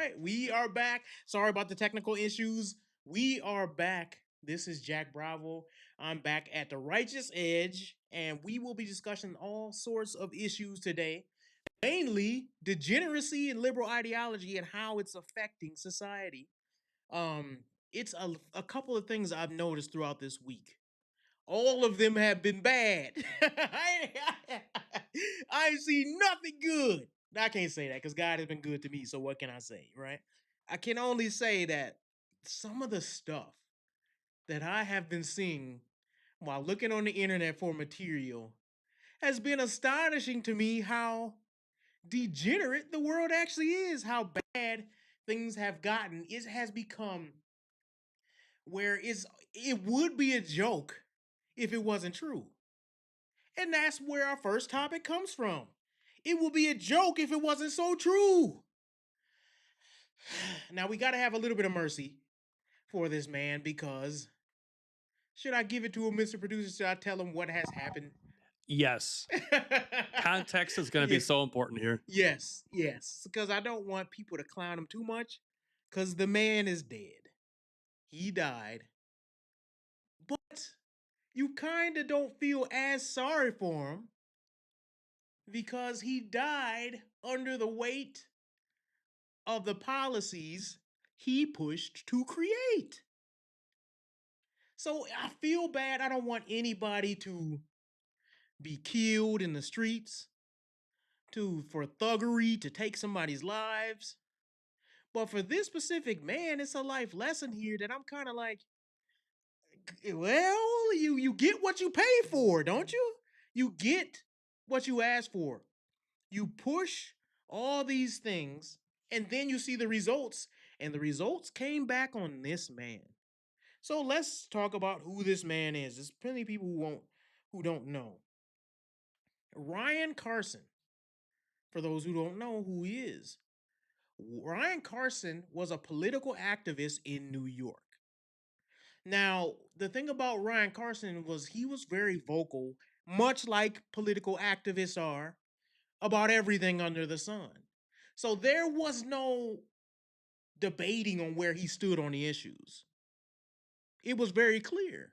right, we are back. Sorry about the technical issues. We are back. This is Jack Bravo. I'm back at the Righteous Edge, and we will be discussing all sorts of issues today, mainly degeneracy and liberal ideology and how it's affecting society. Um, it's a couple of things I've noticed throughout this week. All of them have been bad. I ain't seen nothing good. I can't say that because God has been good to me. So what can I say, right? I can only say that some of the stuff that I have been seeing while looking on the internet for material has been astonishing to me how degenerate the world actually is, how bad things have gotten. It has become where it would be a joke if it wasn't true. And that's where our first topic comes from. It would be a joke if it wasn't so true. Now we got to have a little bit of mercy for this man because should I give it to him, Mr. Producer? Should I tell him what has happened? Yes. Context is going to Yeah. be so important here. Yes, because I don't want people to clown him too much because the man is dead. He died. But you kind of don't feel as sorry for him because he died under the weight of the policies he pushed to create. So I feel bad. I don't want anybody to be killed in the streets, for thuggery, to take somebody's lives. But for this specific man, it's a life lesson here that I'm kind of like, well, you get what you pay for, don't you? You get what you ask for. You push all these things, and then you see the results, and the results came back on this man. So let's talk about who this man is. There's plenty of people who don't know. Ryan Carson, for those who don't know who he is. Ryan Carson was a political activist in New York. Now, the thing about Ryan Carson was he was very vocal, much like political activists are, about everything under the sun. So there was no debating on where he stood on the issues. It was very clear.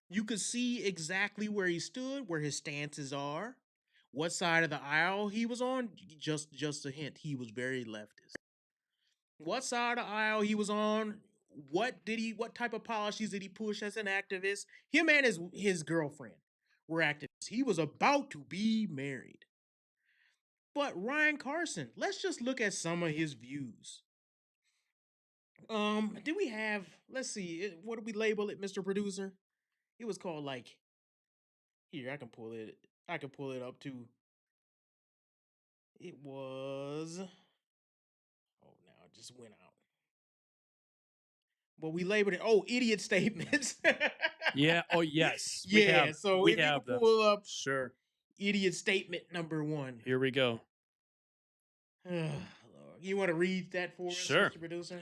You could see exactly where he stood, where his stances are, what side of the aisle he was on. Just a hint, he was very leftist. What side of the aisle he was on, what type of policies did he push as an activist? Him and his girlfriend were activists. He was about to be married. But Ryan Carson, let's just look at some of his views. Do we have, let's see, what do we label it, Mr. Producer? It was called like, here, I can pull it up too. It was, oh, now it just went out. But we labeled it, idiot statements. Yeah. Oh, yes. So we if you have can pull up Sure. idiot statement number 1. Here we go. You want to read that for Sure. us, Mr. Producer?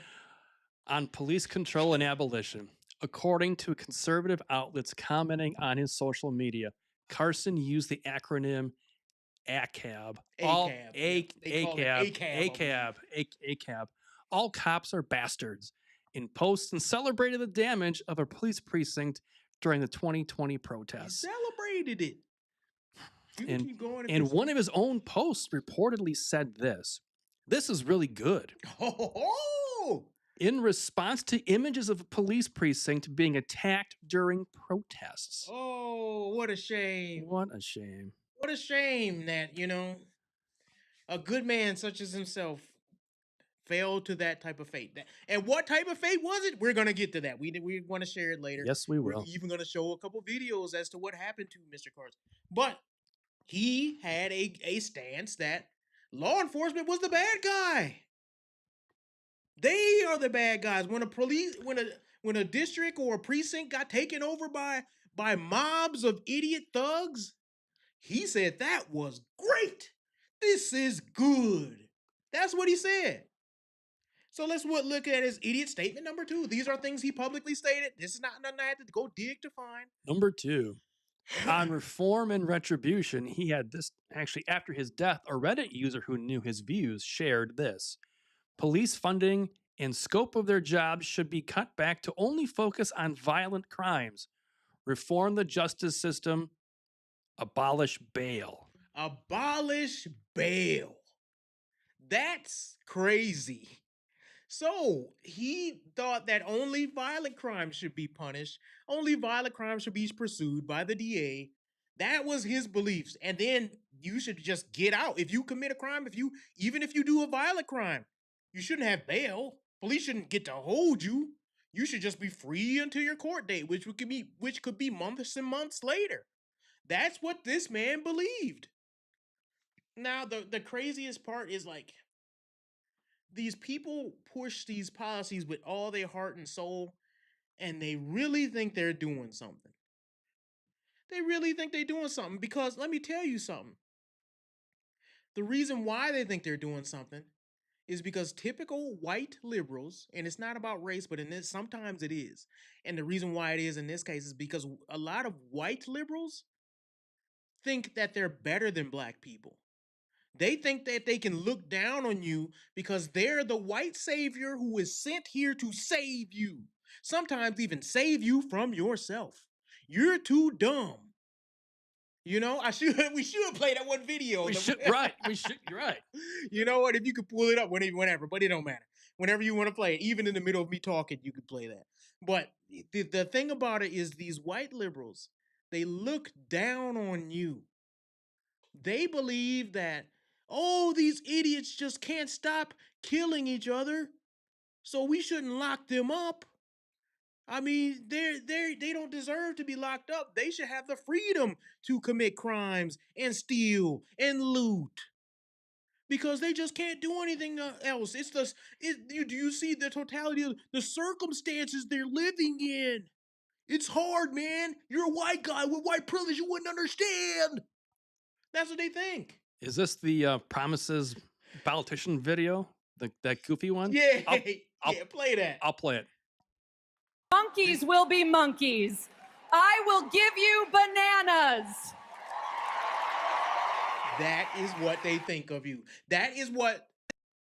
On police control and abolition. According to conservative outlets commenting on his social media, Carson used the acronym ACAB. ACAB. All cops are bastards. In posts and celebrated the damage of a police precinct during the 2020 protests. He celebrated it. You can keep going. And one of his own posts reportedly said this. This is really good. Oh! In response to images of a police precinct being attacked during protests. Oh, what a shame. What a shame. What a shame that, a good man such as himself fell to that type of fate. And what type of fate was it? We're going to get to that. We want to share it later. Yes, we will. We're even going to show a couple videos as to what happened to Mr. Carson. But he had a stance that law enforcement was the bad guy. They are the bad guys. When a district or a precinct got taken over by mobs of idiot thugs, he said that was great. This is good. That's what he said. So let's look at his idiot statement number 2. These are things he publicly stated. This is not nothing I had to go dig to find. Number 2. On reform and retribution, he had this, actually after his death, a Reddit user who knew his views shared this. Police funding and scope of their jobs should be cut back to only focus on violent crimes. Reform the justice system. Abolish bail. Abolish bail. That's crazy. So he thought that only violent crimes should be punished, only violent crimes should be pursued by the DA. That was his beliefs. And then you should just get out. If you commit a crime, even if you do a violent crime, you shouldn't have bail. Police shouldn't get to hold you. You should just be free until your court date, which could be months and months later. That's what this man believed. Now the craziest part is like these people push these policies with all their heart and soul, and they really think they're doing something. They really think they're doing something because let me tell you something. The reason why they think they're doing something is because typical white liberals, and it's not about race, but in this sometimes it is. And the reason why it is in this case is because a lot of white liberals think that they're better than black people. They think that they can look down on you because they're the white savior who is sent here to save you. Sometimes even save you from yourself. You're too dumb. You know, we should play that one video. We should, right. We should, you're right. You know what? If you could pull it up whenever, but it don't matter. Whenever you want to play it, even in the middle of me talking, you could play that. But the thing about it is these white liberals, they look down on you. They believe that, oh, these idiots just can't stop killing each other, so we shouldn't lock them up. I mean, they don't deserve to be locked up. They should have the freedom to commit crimes and steal and loot because they just can't do anything else. Do you see the totality of the circumstances they're living in? It's hard, man. You're a white guy with white privilege. You wouldn't understand. That's what they think. Is this the Promises politician video? That goofy one? Yeah, I'll play that. I'll play it. Monkeys will be monkeys. I will give you bananas. That is what they think of you. That is what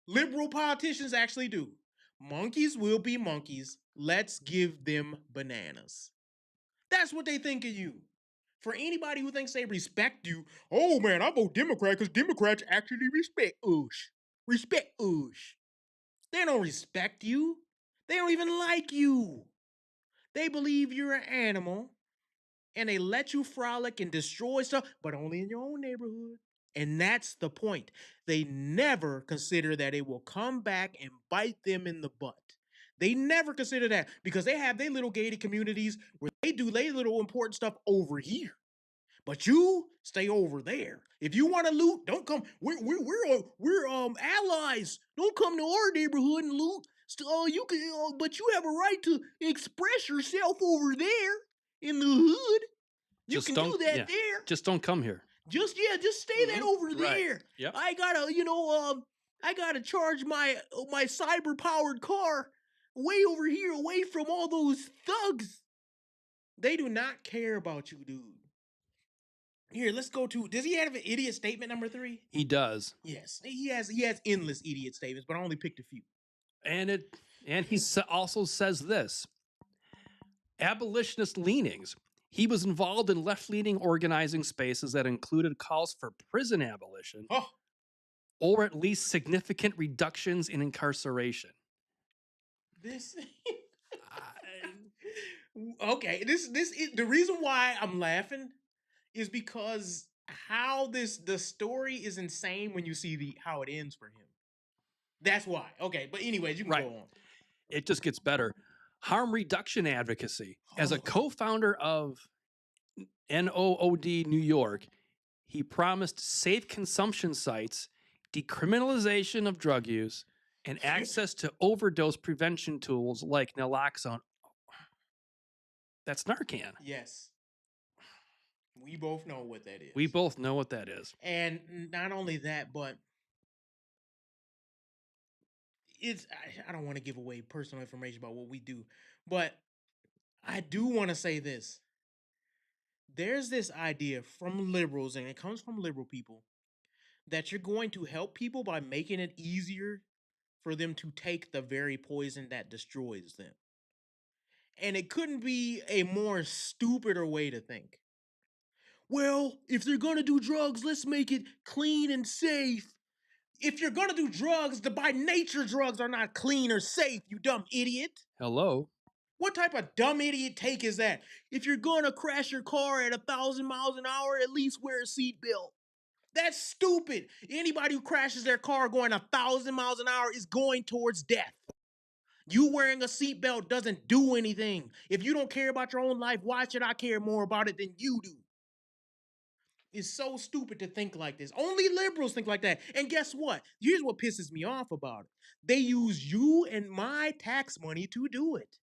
liberal politicians actually do. Monkeys will be monkeys. Let's give them bananas. That's what they think of you. For anybody who thinks they respect you, oh man, I vote Democrat because Democrats actually respect us. Respect us. They don't respect you. They don't even like you. They believe you're an animal and they let you frolic and destroy stuff, but only in your own neighborhood. And that's the point. They never consider that it will come back and bite them in the butt. They never consider that because they have their little gated communities where they do their little important stuff over here. But you stay over there. If you want to loot, don't come. We're allies. Don't come to our neighborhood and loot. You can, but you have a right to express yourself over there in the hood. You can do that there. Just don't come here. Just stay that over there. Yep. I gotta charge my cyber powered car way over here, away from all those thugs. They do not care about you, dude. Here, let's go to. Does he have an idiot statement number 3? He does. Yes, he has endless idiot statements, but I only picked a few. And he also says this: abolitionist leanings. He was involved in left-leaning organizing spaces that included calls for prison abolition, or at least significant reductions in incarceration. Okay. This is the reason why I'm laughing is because the story is insane when you see how it ends for him. That's why. Okay, but anyways, you can go on. It just gets better. Harm reduction advocacy. As a co-founder of NOOD New York, he promised safe consumption sites, decriminalization of drug use, and access to overdose prevention tools like naloxone. That's Narcan. Yes. We both know what that is. We both know what that is. And not only that, but I don't want to give away personal information about what we do, but I do want to say this. There's this idea from liberals, and it comes from liberal people, that you're going to help people by making it easier for them to take the very poison that destroys them. And it couldn't be a more stupider way to think. Well, if they're gonna do drugs, let's make it clean and safe. If you're gonna do drugs, the by nature drugs are not clean or safe, you dumb idiot. Hello. What type of dumb idiot take is that? If you're gonna crash your car at 1,000 miles an hour, at least wear a seatbelt. That's stupid. Anybody who crashes their car going 1,000 miles an hour is going towards death. You wearing a seatbelt doesn't do anything. If you don't care about your own life, why should I care more about it than you do? It's so stupid to think like this. Only liberals think like that. And guess what? Here's what pisses me off about it. They use you and my tax money to do it.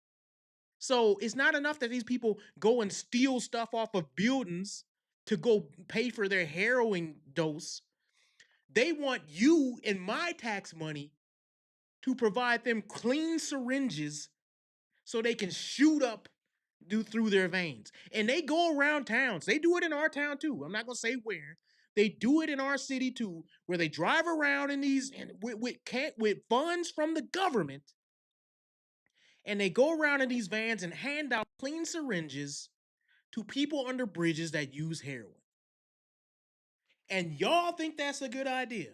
So it's not enough that these people go and steal stuff off of buildings to go pay for their heroin dose. They want you and my tax money to provide them clean syringes so they can shoot up through their veins. And they go around towns. They do it in our town too. I'm not gonna say where. They do it in our city too, where they drive around in these and with funds from the government, and they go around in these vans and hand out clean syringes to people under bridges that use heroin. And y'all think that's a good idea.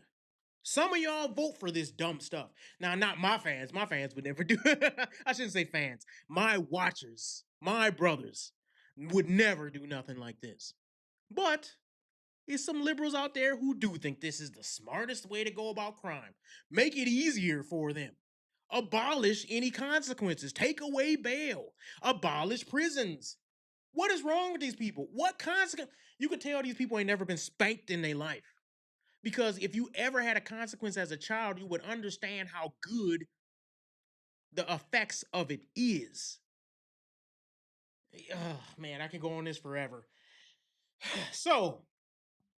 Some of y'all vote for this dumb stuff. Now, not my fans. My fans would never do it. I shouldn't say fans. My watchers, my brothers would never do nothing like this. But there's some liberals out there who do think this is the smartest way to go about crime. Make it easier for them. Abolish any consequences. Take away bail. Abolish prisons. What is wrong with these people? What consequence? You could tell these people ain't never been spanked in their life. Because if you ever had a consequence as a child, you would understand how good the effects of it is. Oh, man, I can go on this forever. So,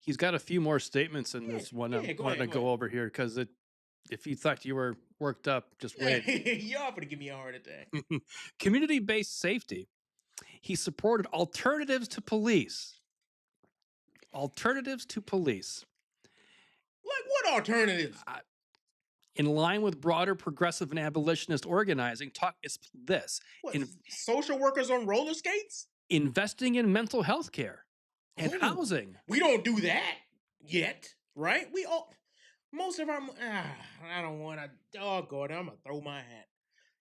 He's got a few more statements in Yeah, this one. yeah, I go wanted ahead, to go go ahead. over here because if you thought you were worked up, just wait. y'all gonna give me a heart attack. Community-based safety. He supported alternatives to police. Alternatives to police. Like what alternatives? In line with broader progressive and abolitionist organizing, it's this. What, social workers on roller skates? Investing in mental health care and Ooh, housing. We don't do that yet, right? We all, most of our, I don't want to, doggone it, I'm going to throw my hat.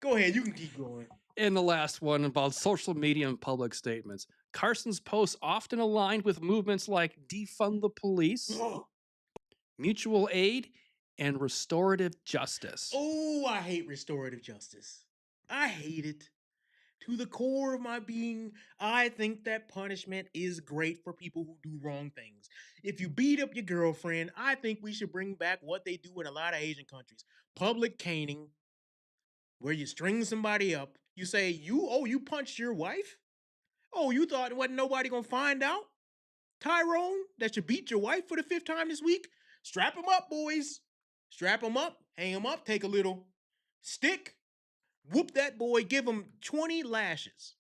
Go ahead, you can keep going. And the last one about social media and public statements. Carson's posts often aligned with movements like defund the police, mutual aid, and restorative justice. Oh, I hate restorative justice. I hate it. To the core of my being, I think that punishment is great for people who do wrong things. If you beat up your girlfriend, I think we should bring back what they do in a lot of Asian countries. Public caning, where you string somebody up. You say, you punched your wife? Oh, you thought wasn't nobody gonna find out? Tyrone, that you beat your wife for the 5th time this week? Strap him up, boys. Strap him up, hang him up, take a little stick, whoop that boy, give him 20 lashes.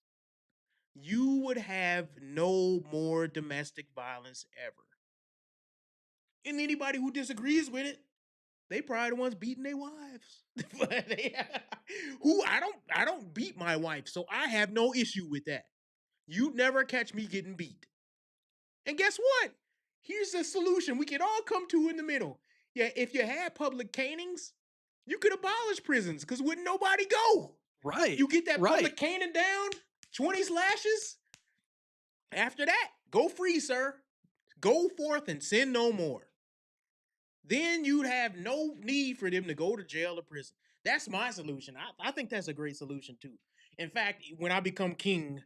You would have no more domestic violence ever. And anybody who disagrees with it, they probably the ones beating their wives. I don't beat my wife, so I have no issue with that. You'd never catch me getting beat. And guess what? Here's the solution we could all come to in the middle. Yeah, if you had public canings, you could abolish prisons, because wouldn't nobody go? Right. You get that public caning down, 20 slashes. After that, go free, sir. Go forth and sin no more. Then you'd have no need for them to go to jail or prison. That's my solution. I think that's a great solution too. In fact, when I become king,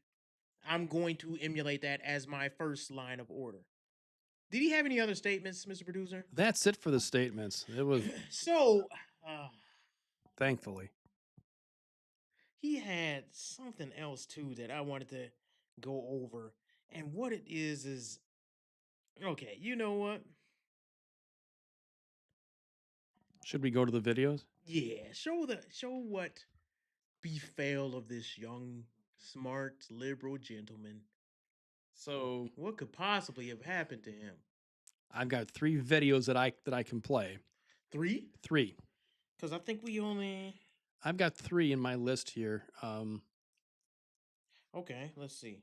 I'm going to emulate that as my first line of order. Did he have any other statements, Mr. Producer? That's it for the statements. It was So, thankfully. He had something else too that I wanted to go over. And what it is okay, you know what? Should we go to the videos? Yeah, show what befell of this young, smart, liberal gentleman. So what could possibly have happened to him? I've got 3 videos that I can play. 3? 3. Because I think we only. I've got 3 in my list here. Okay, let's see.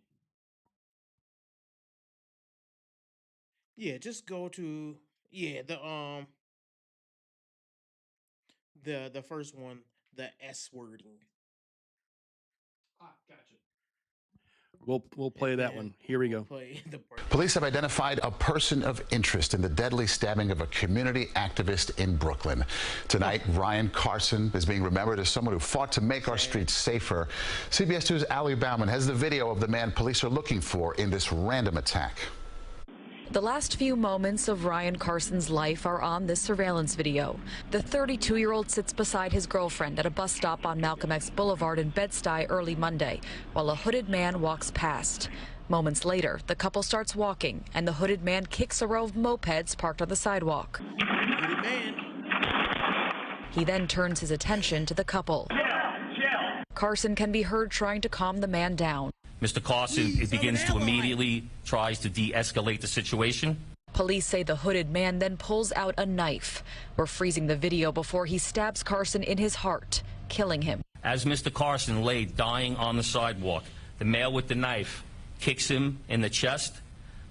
Yeah, just go to the first one, the S wording. Gotcha. We'll play And that then one. Here we we'll go. play the part. Police have identified a person of interest in the deadly stabbing of a community activist in Brooklyn. Tonight, Ryan Carson is being remembered as someone who fought to make our streets safer. CBS 2's Ali Bauman has the video of the man police are looking for in this random attack. The last few moments of Ryan Carson's life are on this surveillance video. The 32-year-old sits beside his girlfriend at a bus stop on Malcolm X Boulevard in Bed-Stuy early Monday, while a hooded man walks past. Moments later, the couple starts walking, and the hooded man kicks a row of mopeds parked on the sidewalk. Hooded man. He then turns his attention to the couple. Carson can be heard trying to calm the man down. Mr. Carson begins to immediately tries to de-escalate the situation. Police say the hooded man then pulls out a knife. We're freezing the video before he stabs Carson in his heart, killing him. As Mr. Carson lay dying on the sidewalk, the male with the knife kicks him in the chest,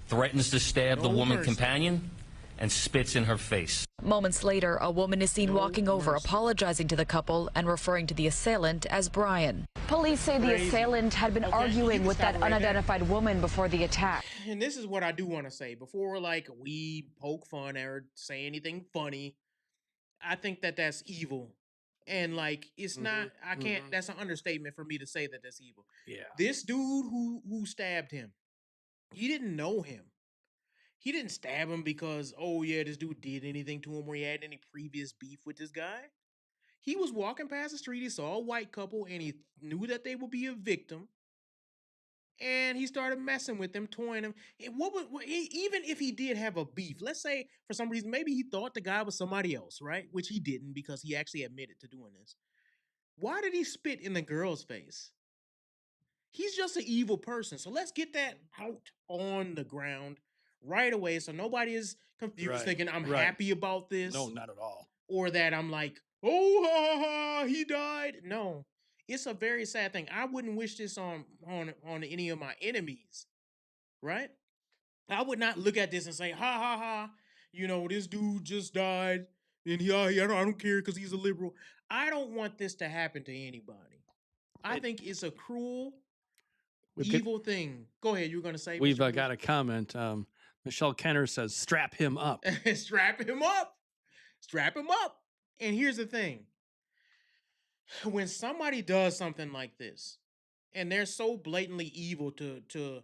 threatens to stab the woman companion, and spits in her face. Moments later, a woman is seen walking over, apologizing to the couple and referring to the assailant as Brian. Police say the assailant had been arguing with that unidentified woman before the attack. And this is what I do want to say before, like, we poke fun or say anything funny. I think that that's evil, and like it's not. I can't. That's an understatement for me to say that that's evil. Yeah. This dude who stabbed him, he didn't know him. He didn't stab him because, oh yeah, this dude did anything to him or he had any previous beef with this guy. He was walking past the street, he saw a white couple, and he knew that they would be a victim. And he started messing with them, toying them. And even if he did have a beef, let's say for some reason, maybe he thought the guy was somebody else, right? Which he didn't because he actually admitted to doing this. Why did he spit in the girl's face? He's just an evil person. So let's get that out on the ground right away so nobody is confused thinking I'm happy about this. No, not at all. Or that I'm like, oh, ha, ha, he died. No, it's a very sad thing. I wouldn't wish this on any of my enemies, right? I would not look at this and say, ha, ha, ha, this dude just died, and I don't care because he's a liberal. I don't want this to happen to anybody. I think it's a cruel, evil thing. Go ahead, you were going to say? We've got a comment. Michelle Kenner says, strap him up. Strap him up. Strap him up. And here's the thing. When somebody does something like this, and they're so blatantly evil to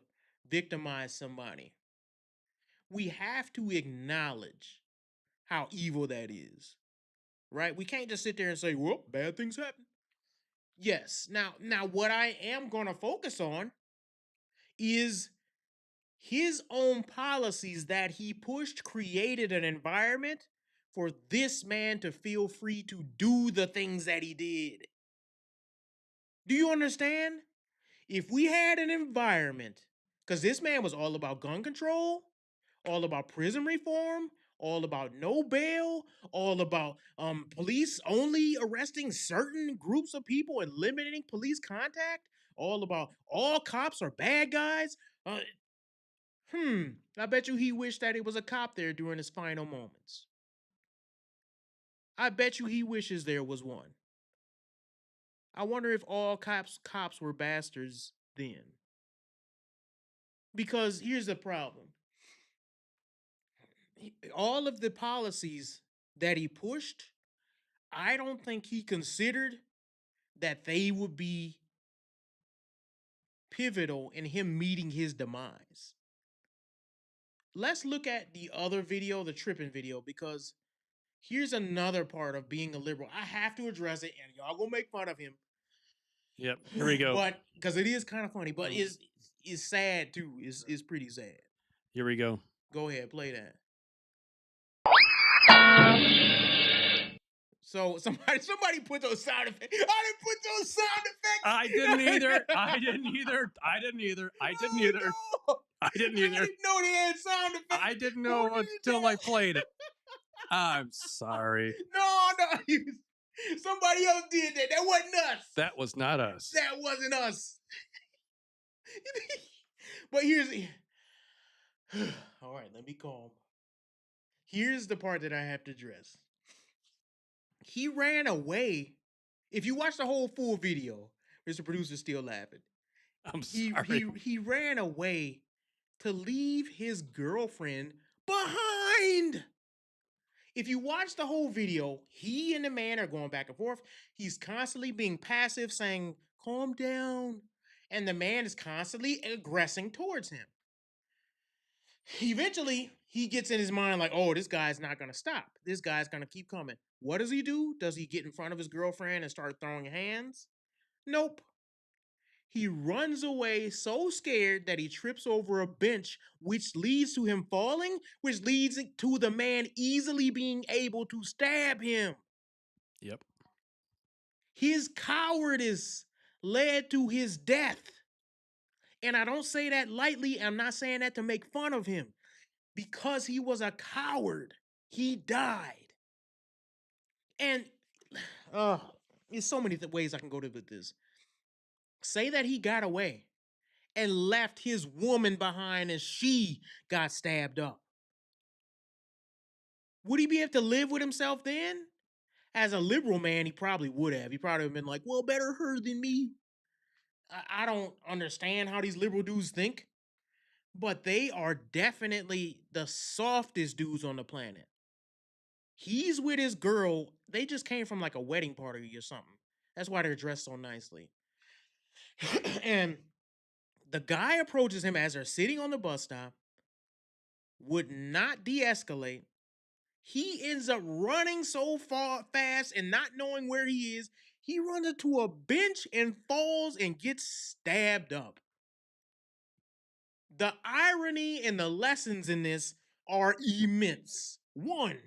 victimize somebody, we have to acknowledge how evil that is, right? We can't just sit there and say, well, bad things happen. Yes. Now what I am going to focus on is his own policies that he pushed created an environment for this man to feel free to do the things that he did. Do you understand? If we had an environment, because this man was all about gun control, all about prison reform, all about no bail, all about police only arresting certain groups of people and limiting police contact, all about all cops are bad guys. I bet you he wished that it was a cop there during his final moments. I bet you he wishes there was one. I wonder if all cops were bastards then. Because here's the problem. All of the policies that he pushed, I don't think he considered that they would be pivotal in him meeting his demise. Let's look at the other video, the tripping video, because here's another part of being a liberal. I have to address it, and y'all gonna make fun of him. Yep, here we go. But because it is kind of funny, but it's sad too. It's pretty sad. Here we go. Go ahead, play that. So somebody put those sound effects. I didn't put those sound effects. I didn't either. I didn't either. I didn't either. I didn't either. No. I didn't either. I didn't know they had sound effects. I didn't know until I played it. I'm sorry. No. Somebody else did that. That wasn't us. That was not us. That wasn't us. But here's all right, let me calm. Here's the part that I have to address. He ran away. If you watch the whole full video, Mr. Producer's still laughing. I'm sorry. He ran away to leave his girlfriend behind. If you watch the whole video, he and the man are going back and forth. He's constantly being passive, saying, calm down. And the man is constantly aggressing towards him. Eventually, he gets in his mind like, oh, this guy's not going to stop. This guy's going to keep coming. What does he do? Does he get in front of his girlfriend and start throwing hands? Nope. He runs away so scared that he trips over a bench, which leads to him falling, which leads to the man easily being able to stab him. Yep. His cowardice led to his death. And I don't say that lightly. I'm not saying that to make fun of him. Because he was a coward, he died. And there's so many ways I can go with this. Say that he got away and left his woman behind and she got stabbed up. Would he be able to live with himself then? As a liberal man, he probably would have. He probably would have been like, well, better her than me. I don't understand how these liberal dudes think, but they are definitely the softest dudes on the planet. He's with his girl. They just came from like a wedding party or something. That's why they're dressed so nicely. And the guy approaches him as they're sitting on the bus stop, would not de-escalate. He ends up running so fast and not knowing where he is. He runs into a bench and falls and gets stabbed up. The irony and the lessons in this are immense. One,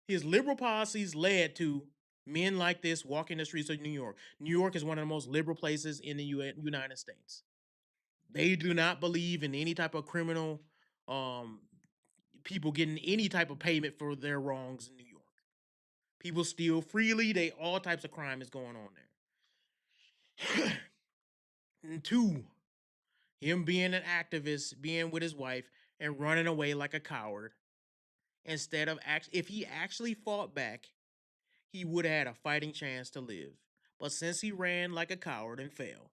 his liberal policies led to men like this walking the streets of New York. New York is one of the most liberal places in the United States. They do not believe in any type of criminal people getting any type of payment for their wrongs in New York. People steal freely. All types of crime is going on there. And two, him being an activist, being with his wife, and running away like a coward. Instead of if he actually fought back, he would have had a fighting chance to live. But since he ran like a coward and fell,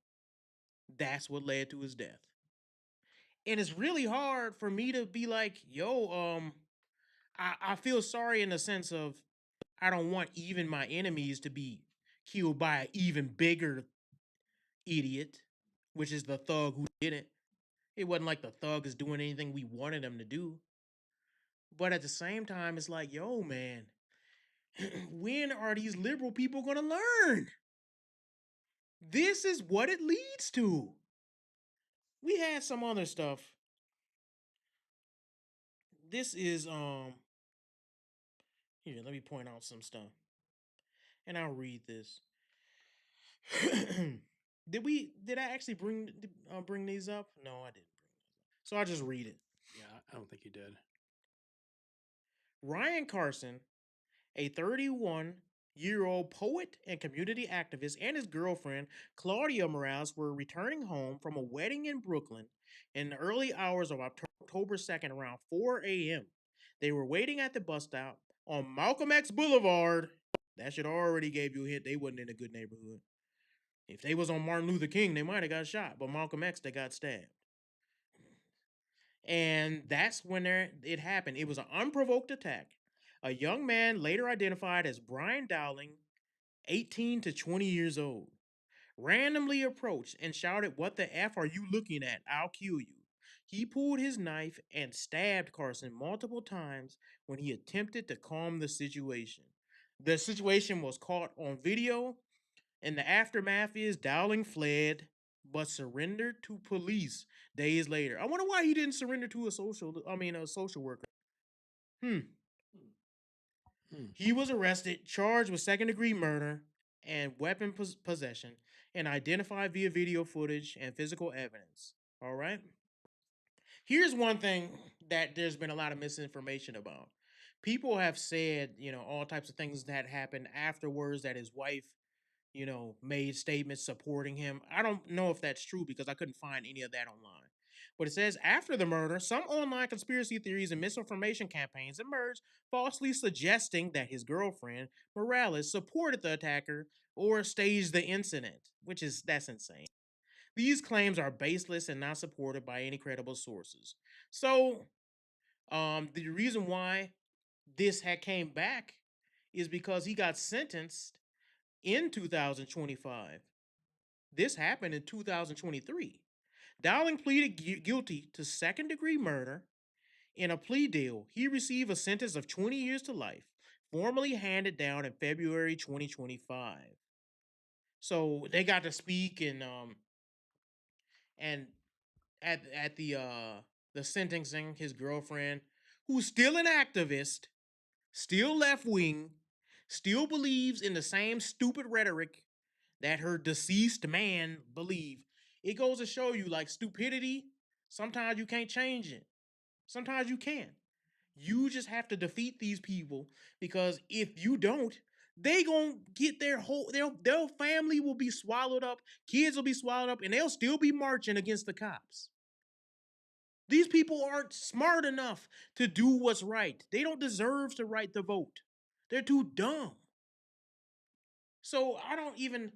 that's what led to his death. And it's really hard for me to be like, yo, I feel sorry in the sense of I don't want even my enemies to be killed by an even bigger idiot, which is the thug who did it. It wasn't like the thug is doing anything we wanted him to do. But at the same time, it's like, yo, man, when are these liberal people going to learn? This is what it leads to. We had some other stuff. This is here, let me point out some stuff. And I'll read this. Did I actually bring these up? No, I didn't. So I'll just read it. Yeah, I don't think you did. Ryan Carson, a 31-year-old poet and community activist, and his girlfriend, Claudia Morales, were returning home from a wedding in Brooklyn in the early hours of October 2nd around 4 a.m. They were waiting at the bus stop on Malcolm X Boulevard. That should already gave you a hint. They wasn't in a good neighborhood. If they was on Martin Luther King, they might have got shot. But Malcolm X, they got stabbed. And that's when it happened. It was an unprovoked attack. A young man later identified as Brian Dowling, 18 to 20 years old, randomly approached and shouted, "What the F are you looking at? I'll kill you." He pulled his knife and stabbed Carson multiple times when he attempted to calm the situation. The situation was caught on video, and the aftermath is Dowling fled but surrendered to police days later. I wonder why he didn't surrender to a social worker. He was arrested, charged with second-degree murder and weapon possession, and identified via video footage and physical evidence. All right? Here's one thing that there's been a lot of misinformation about. people have said, all types of things that happened afterwards that his wife, made statements supporting him. I don't know if that's true because I couldn't find any of that online. But it says after the murder, some online conspiracy theories and misinformation campaigns emerged, falsely suggesting that his girlfriend, Morales, supported the attacker or staged the incident, that's insane. These claims are baseless and not supported by any credible sources. So, the reason why this had came back is because he got sentenced in 2025. This happened in 2023. Dowling pleaded guilty to second degree murder. In a plea deal, he received a sentence of 20 years to life, formally handed down in February 2025. So they got to speak and at the sentencing, his girlfriend, who's still an activist, still left wing, still believes in the same stupid rhetoric that her deceased man believed. It goes to show you, like, stupidity, sometimes you can't change it. Sometimes you can. You just have to defeat these people, because if you don't, they gonna get their family will be swallowed up, kids will be swallowed up, and they'll still be marching against the cops. These people aren't smart enough to do what's right. They don't deserve to right the vote. They're too dumb. So I don't even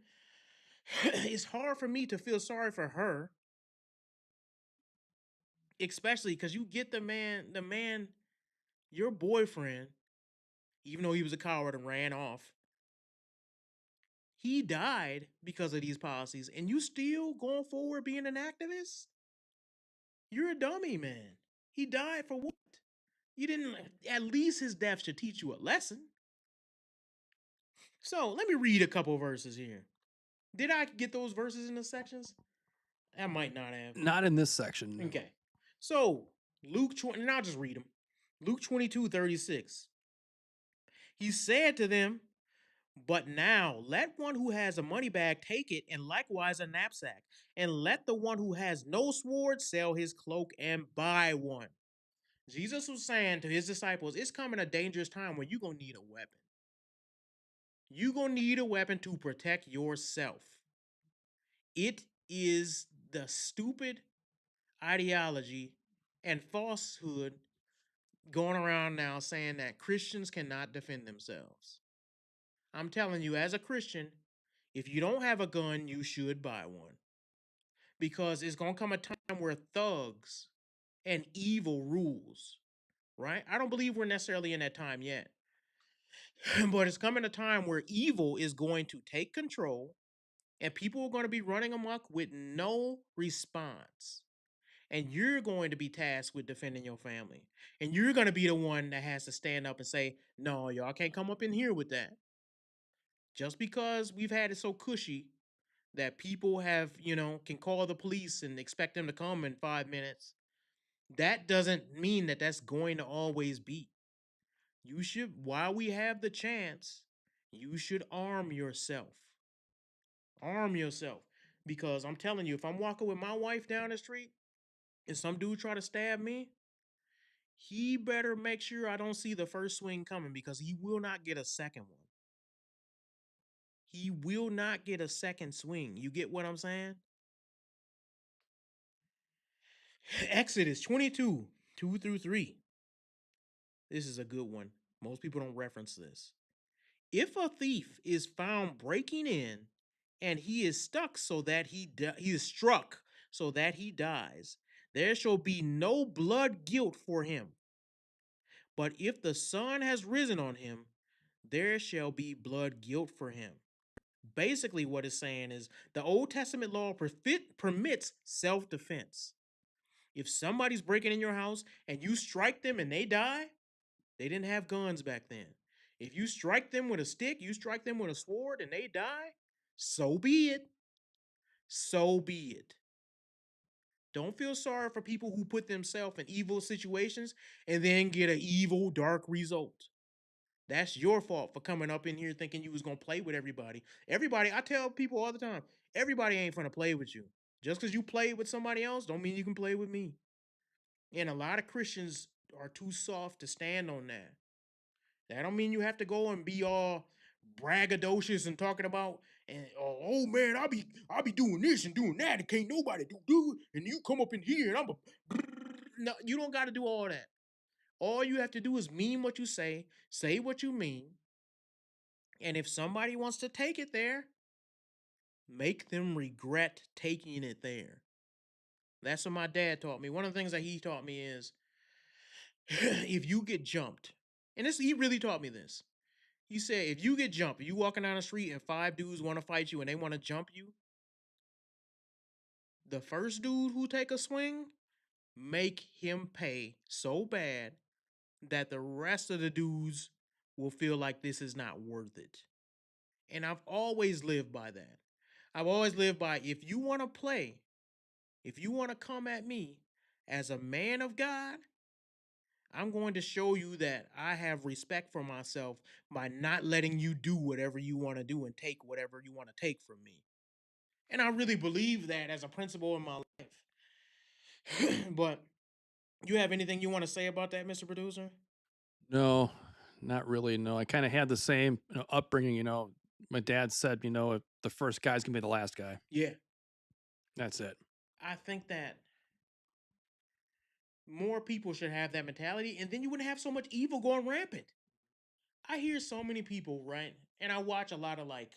it's hard for me to feel sorry for her, especially because you get the man, your boyfriend, even though he was a coward and ran off, he died because of these policies, and you still going forward being an activist? You're a dummy, man. He died for what? You didn't. At least his death should teach you a lesson. So let me read a couple verses here. Did I get those verses in the sections? I might not have. Not in this section. No. Okay. So Luke 20, and I'll just read them. Luke 22:36. He said to them, "But now let one who has a money bag take it, and likewise a knapsack, and let the one who has no sword sell his cloak and buy one." Jesus was saying to his disciples, it's coming a dangerous time where you're going to need a weapon. You're going to need a weapon to protect yourself. It is the stupid ideology and falsehood going around now saying that Christians cannot defend themselves. I'm telling you, as a Christian, if you don't have a gun, you should buy one. Because it's going to come a time where thugs and evil rules, right? I don't believe we're necessarily in that time yet. But it's coming a time where evil is going to take control, and people are going to be running amok with no response. And you're going to be tasked with defending your family. And you're going to be the one that has to stand up and say, no, y'all can't come up in here with that. Just because we've had it so cushy that people have, can call the police and expect them to come in 5 minutes, that doesn't mean that that's going to always be. You should, while we have the chance, you should arm yourself. Arm yourself. Because I'm telling you, if I'm walking with my wife down the street and some dude try to stab me, he better make sure I don't see the first swing coming, because he will not get a second one. He will not get a second swing. You get what I'm saying? Exodus 22:2-3. This is a good one. Most people don't reference this. If a thief is found breaking in and he is stuck so that he is struck so that he dies, there shall be no blood guilt for him. But if the sun has risen on him, there shall be blood guilt for him. Basically, what it's saying is the Old Testament law permits self-defense. If somebody's breaking in your house and you strike them and they die, they didn't have guns back then. If you strike them with a stick, you strike them with a sword, and they die, so be it. So be it. Don't feel sorry for people who put themselves in evil situations and then get an evil, dark result. That's your fault for coming up in here thinking you was going to play with everybody. Everybody, I tell people all the time, everybody ain't going to play with you. Just because you play with somebody else don't mean you can play with me. And a lot of Christians are too soft to stand on that. That don't mean you have to go and be all braggadocious and talking about, and oh man, I'll be doing this and doing that, and can't nobody do and you come up in here and I'm a no, you don't got to do all that. All you have to do is mean what you say what you mean, and if somebody wants to take it there, make them regret taking it there. That's what my dad taught me. One of the things that he taught me is if you get jumped, and this he really taught me this. He said, if you get jumped, you walking down the street and 5 dudes want to fight you and they want to jump you, the first dude who take a swing, make him pay so bad that the rest of the dudes will feel like this is not worth it. And I've always lived by that. I've always lived by, if you want to play, if you want to come at me as a man of God, I'm going to show you that I have respect for myself by not letting you do whatever you want to do and take whatever you want to take from me. And I really believe that as a principle in my life. But you have anything you want to say about that, Mr. Producer? No, not really. No, I kind of had the same upbringing. My dad said, if the first guy's gonna be the last guy. Yeah. That's it. I think that more people should have that mentality, and then you wouldn't have so much evil going rampant. I hear so many people, right? And I watch a lot of, like,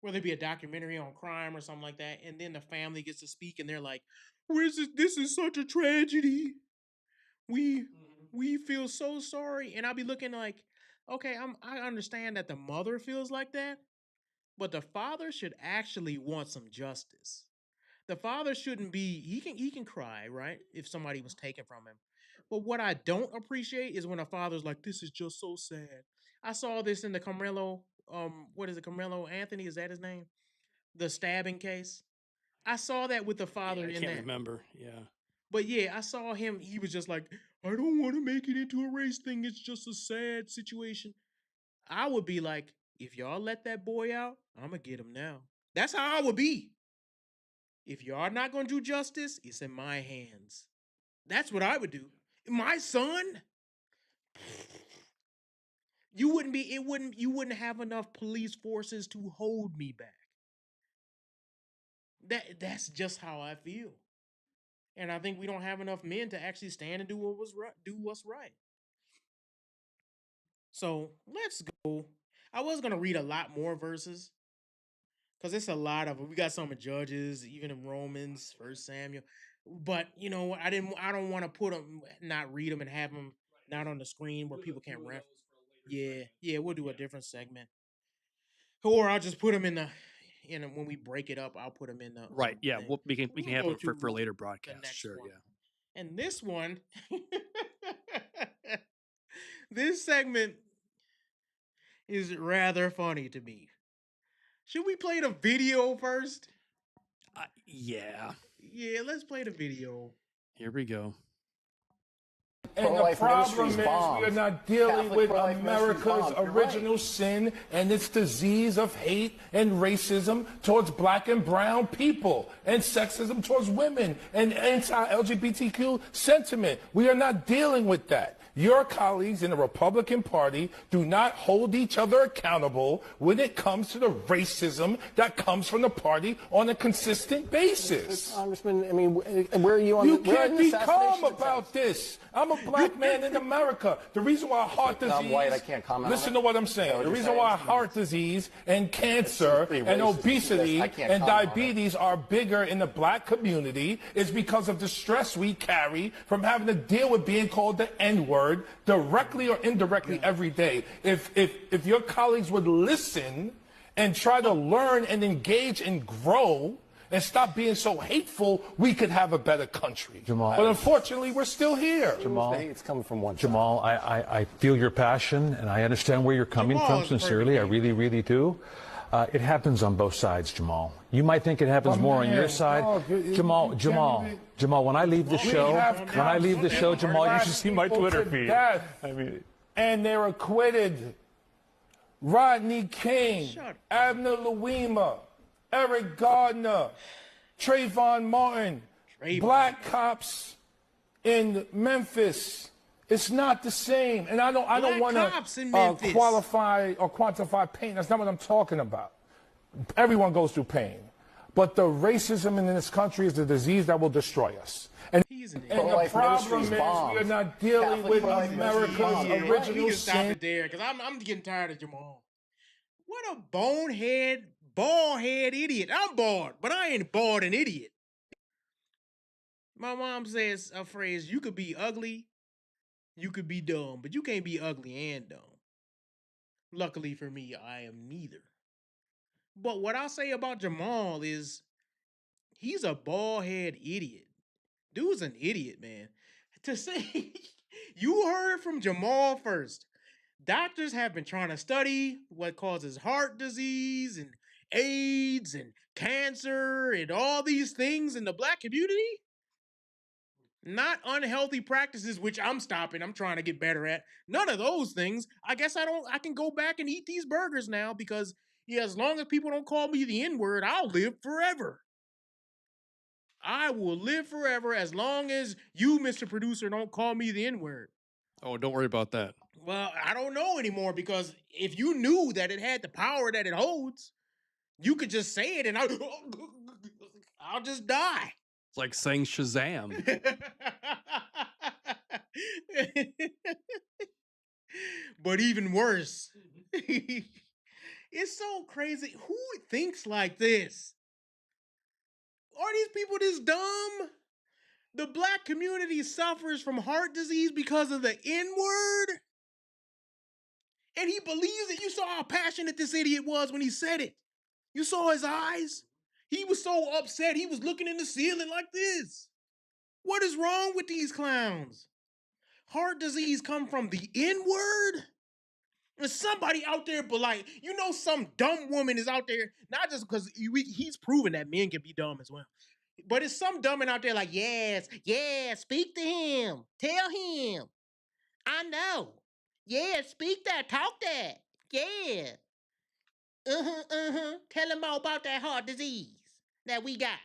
whether it be a documentary on crime or something like that, and then the family gets to speak and they're like, this is such a tragedy. We feel so sorry. And I'll be looking like, okay, I understand that the mother feels like that, but the father should actually want some justice. The father shouldn't be, he can cry, right? If somebody was taken from him. But what I don't appreciate is when a father's like, this is just so sad. I saw this in the Carmelo, what is it, Carmelo Anthony, is that his name? The stabbing case. I saw that with the father I in can't that. remember. Yeah. But yeah, I saw him, he was just like, I don't want to make it into a race thing. It's just a sad situation. I would be like, if y'all let that boy out, I'm going to get him now. That's how I would be. If y'all not going to do justice, it's in my hands. That's what I would do. My son? You wouldn't have enough police forces to hold me back. That's just how I feel. And I think we don't have enough men to actually stand and do what's right. So let's go. I was gonna read a lot more verses because it's a lot of. We got some in Judges, even in Romans, First Samuel. But you know what? I don't want to put them, not read them, and have them not on the screen where people can't ref. Yeah, we'll do a different segment, or I'll just put them in the. When we break it up, I'll put them in the right. Yeah, thing. we can We'll have go it for to later the broadcasts. next Sure. one. Yeah. And this one, this segment is rather funny to me. Should we play the video first? Yeah. Yeah, let's play the video. Here we go. And the problem is we are not dealing with America's original sin and its disease of hate and racism towards black and brown people and sexism towards women and anti-LGBTQ sentiment. We are not dealing with that. Your colleagues in the Republican Party do not hold each other accountable when it comes to the racism that comes from the party on a consistent basis. Congressman, I mean, where are you on? You can't be calm about this. I'm a black man in America. The reason why heart disease... I'm white, I can't comment. Listen to what I'm saying. The reason why heart disease and cancer and obesity and diabetes are bigger in the black community is because of the stress we carry from having to deal with being called the N-word directly or indirectly every day. If your colleagues would listen and try to learn and engage and grow and stop being so hateful, we could have a better country. Jamal, but unfortunately, we're still here. Jamal, it's coming from one side. Jamal, I feel your passion, and I understand where you're coming from sincerely. I really, really do. It happens on both sides, Jamal. You might think it happens more on your side. Jamal, when I leave the show, Jamal, you should see my Twitter feed. And they're acquitted. Rodney King, Abner Louima, Eric Gardner, Trayvon Martin, black cops in Memphis, It's not the same. And I don't want to qualify or quantify pain. That's not what I'm talking about. Everyone goes through pain. But the racism in this country is the disease that will destroy us. And the problem is we're not dealing with America's original sin. Stop it there, because I'm getting tired of Jamal. What a bonehead, bald-head idiot. I'm bald, but I ain't bald an idiot. My mom says a phrase, you could be ugly, you could be dumb, but you can't be ugly and dumb. Luckily for me, I am neither. But what I say about Jamal is he's a bald-head idiot. Dude's an idiot, man. To say, you heard from Jamal first. Doctors have been trying to study what causes heart disease and AIDS and cancer and all these things in the black community. Not unhealthy practices, which I'm stopping. I'm trying to get better at. None of those things. I guess I can go back and eat these burgers now because, yeah, as long as people don't call me the N-word, I'll live forever. I will live forever as long as you, Mr. Producer, don't call me the N-word. Oh, don't worry about that. Well, I don't know anymore, because if you knew that it had the power that it holds, you could just say it and I'll just die. It's like saying Shazam. But even worse. It's so crazy. Who thinks like this? Are these people this dumb? The black community suffers from heart disease because of the N-word? And he believes it. You saw how passionate this idiot was when he said it. You saw his eyes? He was so upset, he was looking in the ceiling like this. What is wrong with these clowns? Heart disease come from the N-word? And somebody out there, but like, you know, some dumb woman is out there, not just because he's proven that men can be dumb as well. But it's some dumb man out there like, yes, speak to him. Tell him. I know. Yeah, speak that, talk that. Yeah. Tell him all about that heart disease that we got.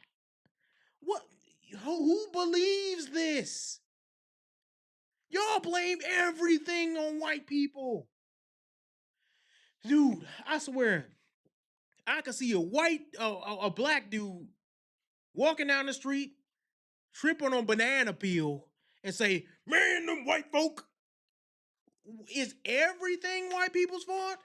What? Who believes this? Y'all blame everything on white people. Dude, I swear, I could see a black dude walking down the street, tripping on banana peel, and say, man, them white folk. Is everything white people's fault?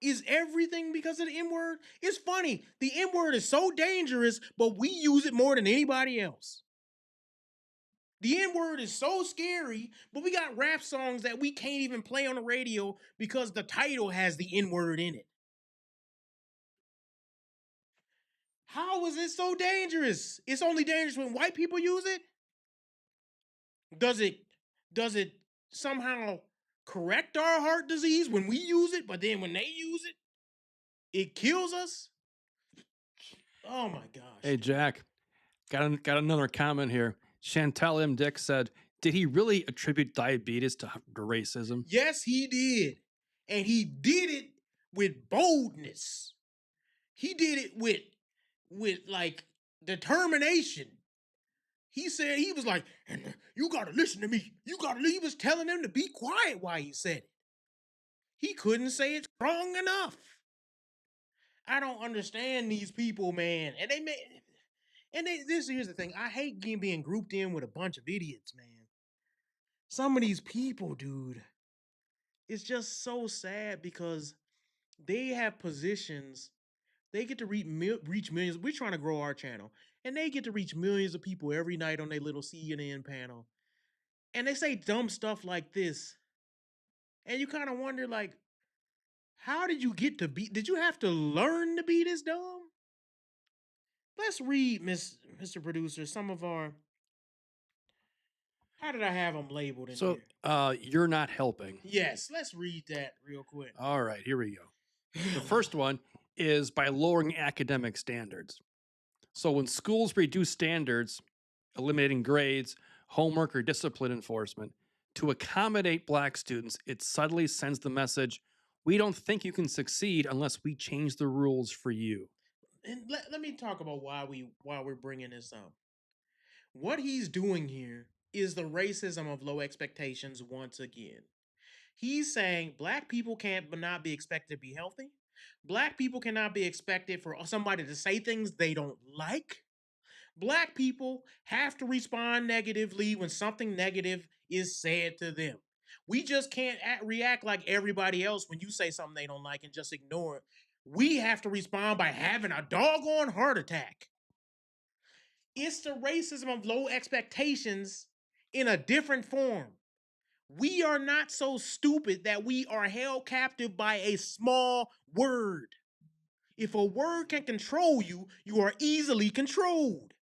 Is everything because of the N-word? It's funny. The N-word is so dangerous, but we use it more than anybody else. The N-word is so scary, but we got rap songs that we can't even play on the radio because the title has the N-word in it. How is it so dangerous? It's only dangerous when white people use it? Does it somehow correct our heart disease when we use it, but then when they use it, it kills us? Oh my gosh. Hey, Jack, got another comment here. Chantel M. Dick said, did he really attribute diabetes to racism? Yes, he did. And he did it with boldness. He did it with like determination. He said, he was like, you gotta listen to me. He was telling them to be quiet while he said it. He couldn't say it strong enough. I don't understand these people, man. Here's the thing. I hate being grouped in with a bunch of idiots, man. Some of these people, dude, it's just so sad because they have positions. They get to reach millions. We're trying to grow our channel. And they get to reach millions of people every night on their little CNN panel. And they say dumb stuff like this. And you kind of wonder, like, how did you get to be? Did you have to learn to be this dumb? Let's read, Mr. Producer, some of our... How did I have them labeled in here? You're not helping. Yes, let's read that real quick. All right, here we go. The first one is by lowering academic standards. So when schools reduce standards, eliminating grades, homework, or discipline enforcement, to accommodate black students, it subtly sends the message, we don't think you can succeed unless we change the rules for you. And let me talk about why we're bringing this up. What he's doing here is the racism of low expectations once again. He's saying black people can't not be expected to be healthy. Black people cannot be expected for somebody to say things they don't like. Black people have to respond negatively when something negative is said to them. We just can't react like everybody else when you say something they don't like and just ignore it. We have to respond by having a doggone heart attack. It's the racism of low expectations in a different form. We are not so stupid that we are held captive by a small word. If a word can control you, you are easily controlled.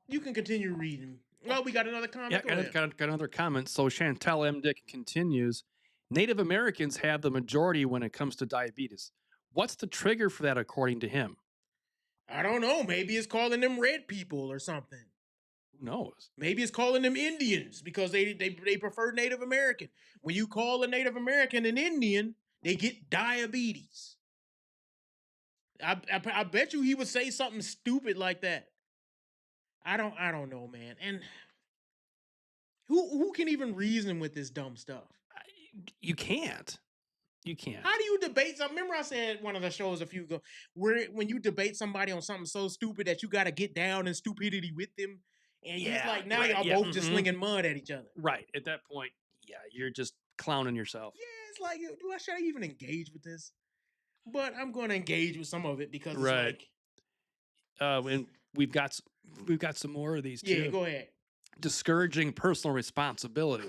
You can continue reading. Well, we got another comment. Yeah, got another comment. So Chantel M. Dick continues, Native Americans have the majority when it comes to diabetes. What's the trigger for that according to him? I don't know. Maybe it's calling them red people or something. Who knows? Maybe it's calling them Indians because they prefer Native American. When you call a Native American an Indian, they get diabetes. I bet you he would say something stupid like that. I don't know, man. And who can even reason with this dumb stuff? You can't. You can't. How do you debate something? Remember I said one of the shows a few ago where when you debate somebody on something so stupid that you got to get down in stupidity with them, and he's like, now y'all both just slinging mud at each other. Right. At that point, yeah, you're just clowning yourself. Yeah, it's like, should I even engage with this? But I'm going to engage with some of it because it's like, and we've got some more of these too. Yeah, go ahead. Discouraging personal responsibility.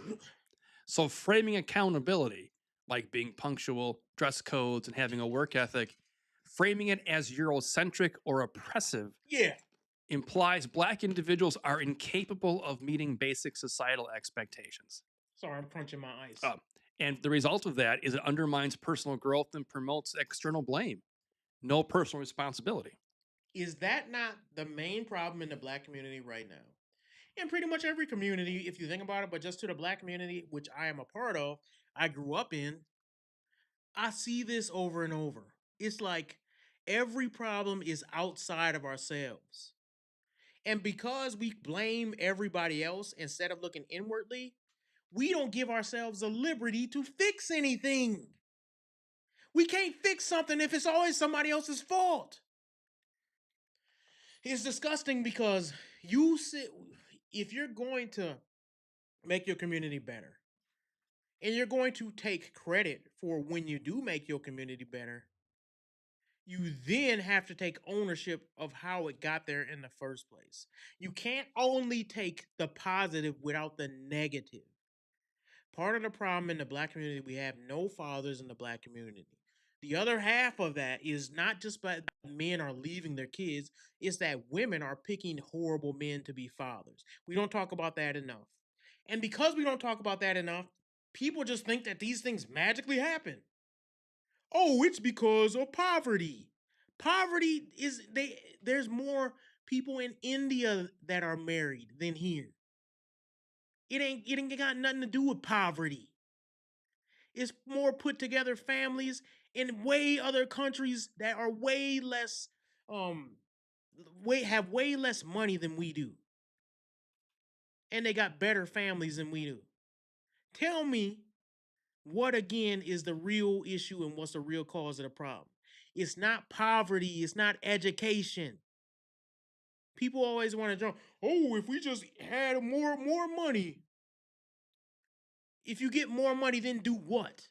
So framing accountability, like being punctual, dress codes, and having a work ethic, framing it as Eurocentric or oppressive, implies black individuals are incapable of meeting basic societal expectations. Sorry, I'm crunching my ice. And the result of that is it undermines personal growth and promotes external blame. No personal responsibility. Is that not the main problem in the black community right now? In pretty much every community, if you think about it, but just to the black community, which I am a part of, I grew up in, I see this over and over. It's like every problem is outside of ourselves. And because we blame everybody else instead of looking inwardly, we don't give ourselves the liberty to fix anything. We can't fix something if it's always somebody else's fault. It's disgusting because if you're going to make your community better, and you're going to take credit for when you do make your community better, you then have to take ownership of how it got there in the first place. You can't only take the positive without the negative. Part of the problem in the black community, we have no fathers in the black community. The other half of that is not just that men are leaving their kids, it's that women are picking horrible men to be fathers. We don't talk about that enough. And because we don't talk about that enough, people just think that these things magically happen. Oh, it's because of poverty. Poverty is there's more people in India that are married than here. It ain't got nothing to do with poverty. It's more put together families in way other countries that are way less have way less money than we do. And they got better families than we do. Tell me what again is the real issue and what's the real cause of the problem? It's not poverty, it's not education. People always want to jump, oh, if we just had more money. If you get more money, then do what?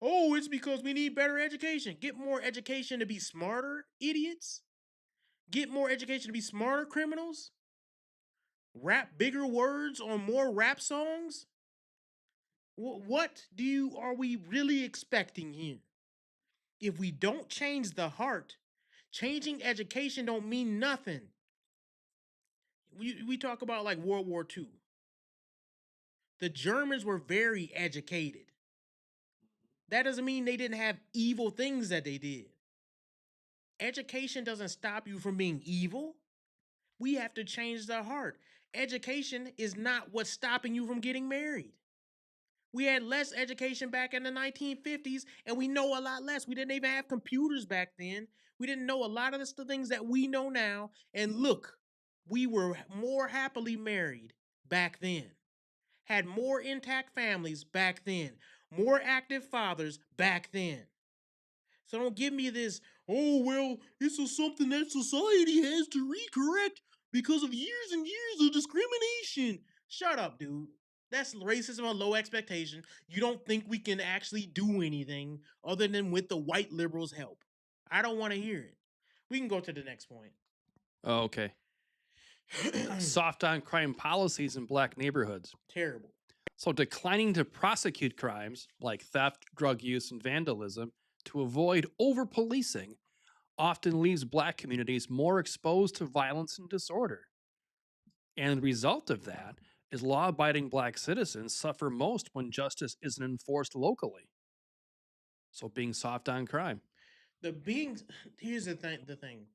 Oh, it's because we need better education. Get more education to be smarter idiots? Get more education to be smarter criminals? Rap bigger words on more rap songs? What are we really expecting here? If we don't change the heart, changing education don't mean nothing. We talk about like World War II. The Germans were very educated. That doesn't mean they didn't have evil things that they did. Education doesn't stop you from being evil. We have to change the heart. Education is not what's stopping you from getting married. We had less education back in the 1950s, and we know a lot less. We didn't even have computers back then. We didn't know a lot of the things that we know now. And look, we were more happily married back then, had more intact families back then, more active fathers back then. So don't give me this, oh, well, it's something that society has to recorrect because of years and years of discrimination. Shut up, dude. That's racism on low expectation. You don't think we can actually do anything other than with the white liberals' help. I don't want to hear it. We can go to the next point. Oh, okay. Soft on crime policies in black neighborhoods. Terrible. So declining to prosecute crimes like theft, drug use, and vandalism to avoid over-policing often leaves black communities more exposed to violence and disorder. And the result of that is law-abiding black citizens suffer most when justice isn't enforced locally. So being soft on crime. Here's the thing.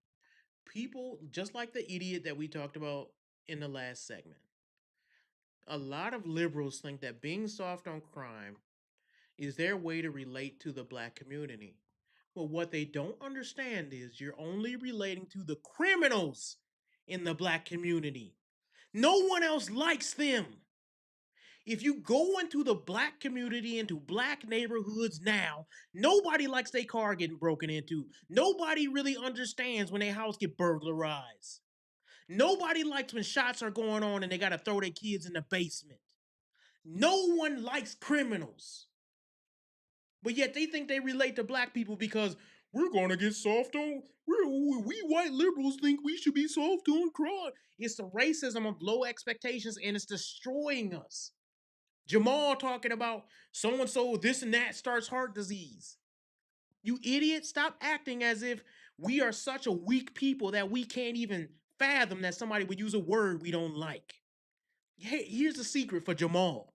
People, just like the idiot that we talked about in the last segment, a lot of liberals think that being soft on crime is their way to relate to the black community. But what they don't understand is you're only relating to the criminals in the black community. No one else likes them. If you go into the black community, into black neighborhoods now, nobody likes their car getting broken into. Nobody really understands when their house get burglarized. Nobody likes when shots are going on and they gotta throw their kids in the basement. No one likes criminals. But yet they think they relate to black people because we're gonna get soft on. We white liberals think we should be soft on crime. It's the racism of low expectations and it's destroying us. Jamal talking about so and so, this and that starts heart disease. You idiot, stop acting as if we are such a weak people that we can't even fathom that somebody would use a word we don't like. Hey, here's the secret for Jamal.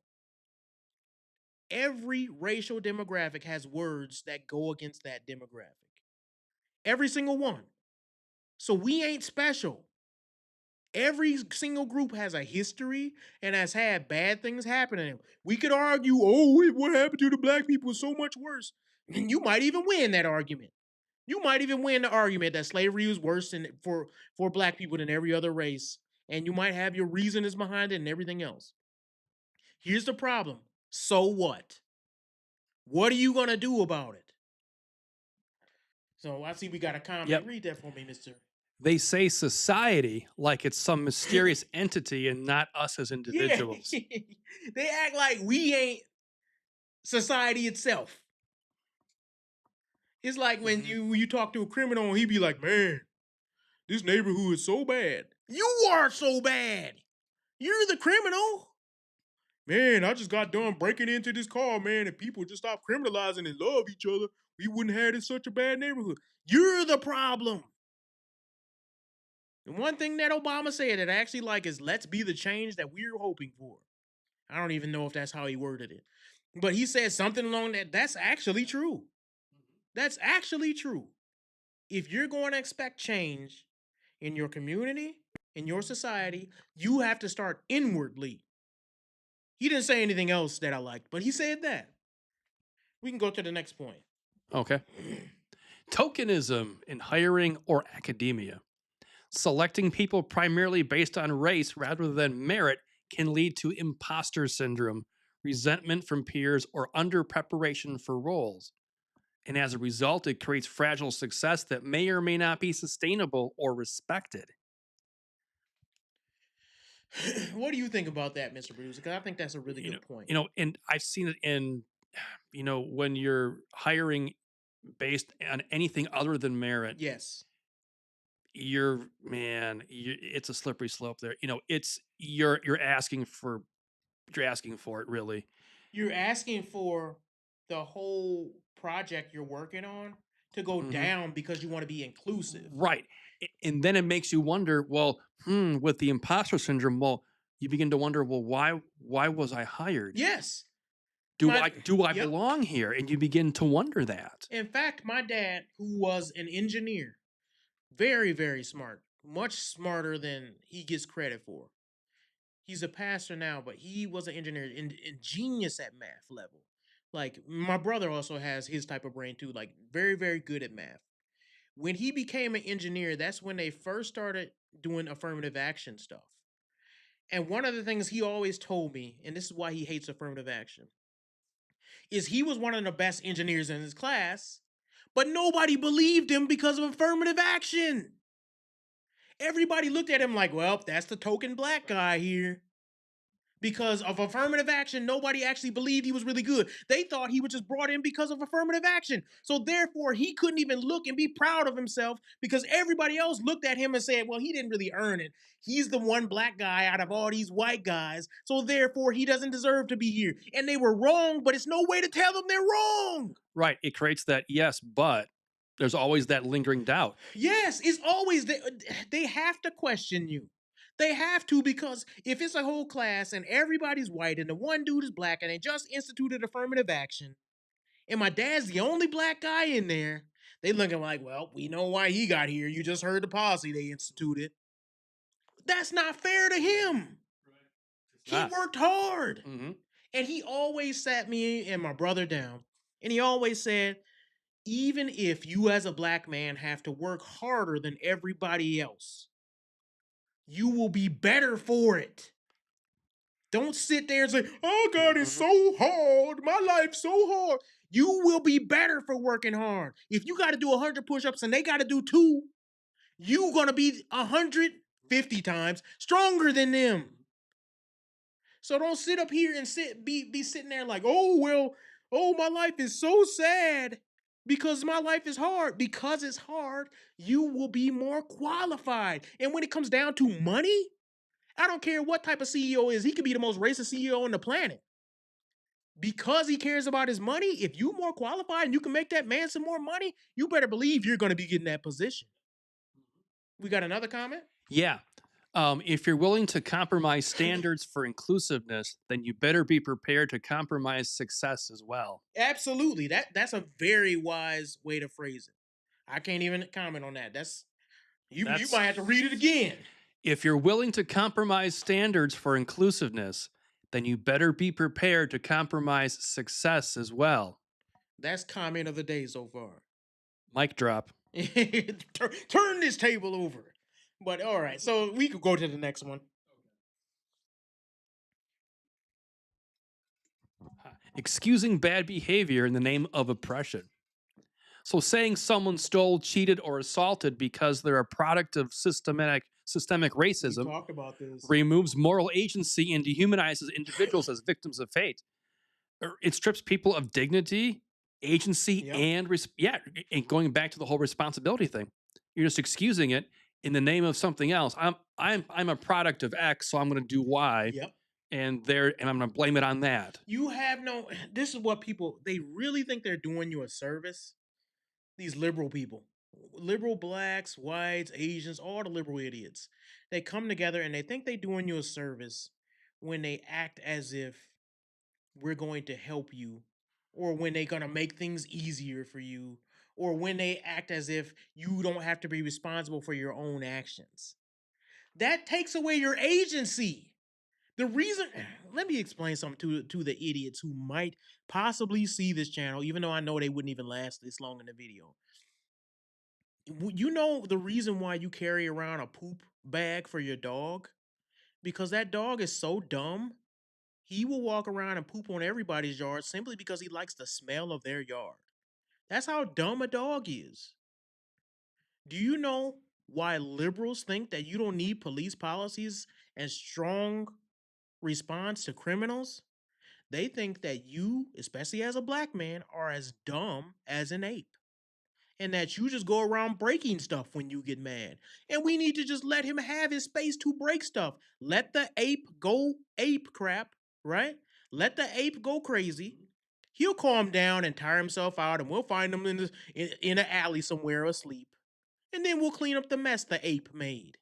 Every racial demographic has words that go against that demographic. Every single one. So we ain't special. Every single group has a history and has had bad things happen to them. We could argue, oh, what happened to the black people is so much worse. And you might even win that argument. You might even win the argument that slavery was worse for black people than every other race. And you might have your reasons behind it and everything else. Here's the problem. So what? What are you going to do about it? So I see we got a comment. Yep. Read that for me, Mr. They say society like it's some mysterious entity and not us as individuals. Yeah. They act like we ain't society itself. It's like when you talk to a criminal and he be like, man, this neighborhood is so bad. You are so bad. You're the criminal. Man, I just got done breaking into this car, man, and people just stop criminalizing and love each other. We wouldn't have it in such a bad neighborhood. You're the problem. And one thing that Obama said that I actually like is let's be the change that we're hoping for. I don't even know if that's how he worded it. But he said something along that's actually true. That's actually true. If you're going to expect change in your community, in your society, you have to start inwardly. He didn't say anything else that I liked, but he said that. We can go to the next point. Okay. Tokenism in hiring or academia. Selecting people primarily based on race rather than merit can lead to imposter syndrome, resentment from peers, or under preparation for roles. And as a result, it creates fragile success that may or may not be sustainable or respected. What do you think about that, Mr. Producer? Because I think that's a really good point. And I've seen it in, when you're hiring based on anything other than merit. Yes. It's a slippery slope there. You're asking for it, really. You're asking for the whole project you're working on to go down because you want to be inclusive. Right. And then it makes you wonder, well, with the imposter syndrome, you begin to wonder, well, why was I hired? Yes. Do I belong here? And you begin to wonder that. In fact, my dad, who was an engineer, very, very smart, much smarter than he gets credit for. He's a pastor now, but he was an engineer and genius at math level. Like, my brother also has his type of brain too, like very, very good at math. When he became an engineer, that's when they first started doing affirmative action stuff. And one of the things he always told me, and this is why he hates affirmative action, is he was one of the best engineers in his class, but nobody believed him because of affirmative action. Everybody looked at him like, well, that's the token black guy here. Because of affirmative action, nobody actually believed he was really good. They thought he was just brought in because of affirmative action. So therefore, he couldn't even look and be proud of himself because everybody else looked at him and said, well, he didn't really earn it. He's the one black guy out of all these white guys. So therefore, he doesn't deserve to be here. And they were wrong, but it's no way to tell them they're wrong. Right. It creates that yes, but there's always that lingering doubt. Yes, it's always they have to question you. They have to, because if it's a whole class and everybody's white and the one dude is black and they just instituted affirmative action and my dad's the only black guy in there, they looking like, well, we know why he got here. You just heard the policy they instituted. That's not fair to him. He worked hard. Mm-hmm. And he always sat me and my brother down and he always said, even if you as a black man have to work harder than everybody else, you will be better for it. Don't sit there and say, oh God, it's so hard. My life's so hard. You will be better for working hard. If you got to do 100 push-ups and they got to do 2, you're going to be 150 times stronger than them. So don't sit up here and be sitting there like, oh, well, oh, my life is so sad because my life is hard. Because it's hard, you will be more qualified. And when it comes down to money, I don't care what type of CEO is. He could be the most racist CEO on the planet. Because he cares about his money, if you're more qualified and you can make that man some more money, you better believe you're going to be getting that position. We got another comment? Yeah. If you're willing to compromise standards for inclusiveness, then you better be prepared to compromise success as well. Absolutely. That's a very wise way to phrase it. I can't even comment on that. You might have to read it again. If you're willing to compromise standards for inclusiveness, then you better be prepared to compromise success as well. That's comment of the day so far. Mic drop. Turn this table over. But all right, so we could go to the next one. Excusing bad behavior in the name of oppression. So saying someone stole, cheated, or assaulted because they're a product of systemic racism talked about this. Removes moral agency and dehumanizes individuals as victims of fate. It strips people of dignity, agency, and going back to the whole responsibility thing. You're just excusing it in the name of something else. I'm a product of X, so I'm going to do Y. Yep. And I'm going to blame it on that. This is what they really think they're doing you a service. These liberal people, liberal blacks, whites, Asians, all the liberal idiots, they come together and they think they're doing you a service when they act as if we're going to help you, or when they're going to make things easier for you, or when they act as if you don't have to be responsible for your own actions. That takes away your agency. The reason, let me explain something to the idiots who might possibly see this channel, even though I know they wouldn't even last this long in the video. You know the reason why you carry around a poop bag for your dog? Because that dog is so dumb, he will walk around and poop on everybody's yard simply because he likes the smell of their yard. That's how dumb a dog is. Do you know why liberals think that you don't need police policies and strong response to criminals? They think that you, especially as a black man, are as dumb as an ape. And that you just go around breaking stuff when you get mad. And we need to just let him have his space to break stuff. Let the ape go ape crap, right? Let the ape go crazy. He'll calm down and tire himself out, and we'll find him in an alley somewhere asleep. And then we'll clean up the mess the ape made.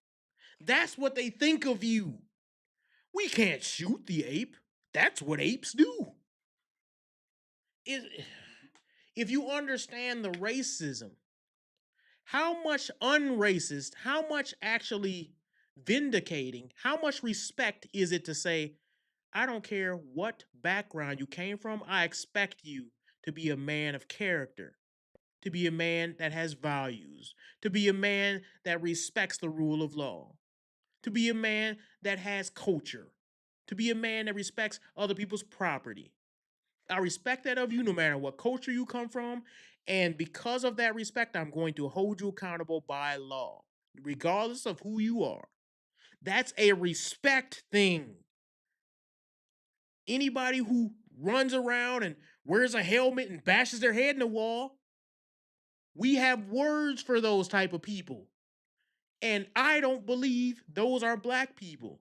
That's what they think of you. We can't shoot the ape. That's what apes do. If you understand the racism, how much unracist, how much actually vindicating, how much respect is it to say, I don't care what background you came from, I expect you to be a man of character, to be a man that has values, to be a man that respects the rule of law. to be a man that has culture, to be a man that respects other people's property. I respect that of you no matter what culture you come from. And because of that respect, I'm going to hold you accountable by law, regardless of who you are. That's a respect thing. Anybody who runs around and wears a helmet and bashes their head in the wall, we have words for those type of people. And I don't believe those are black people.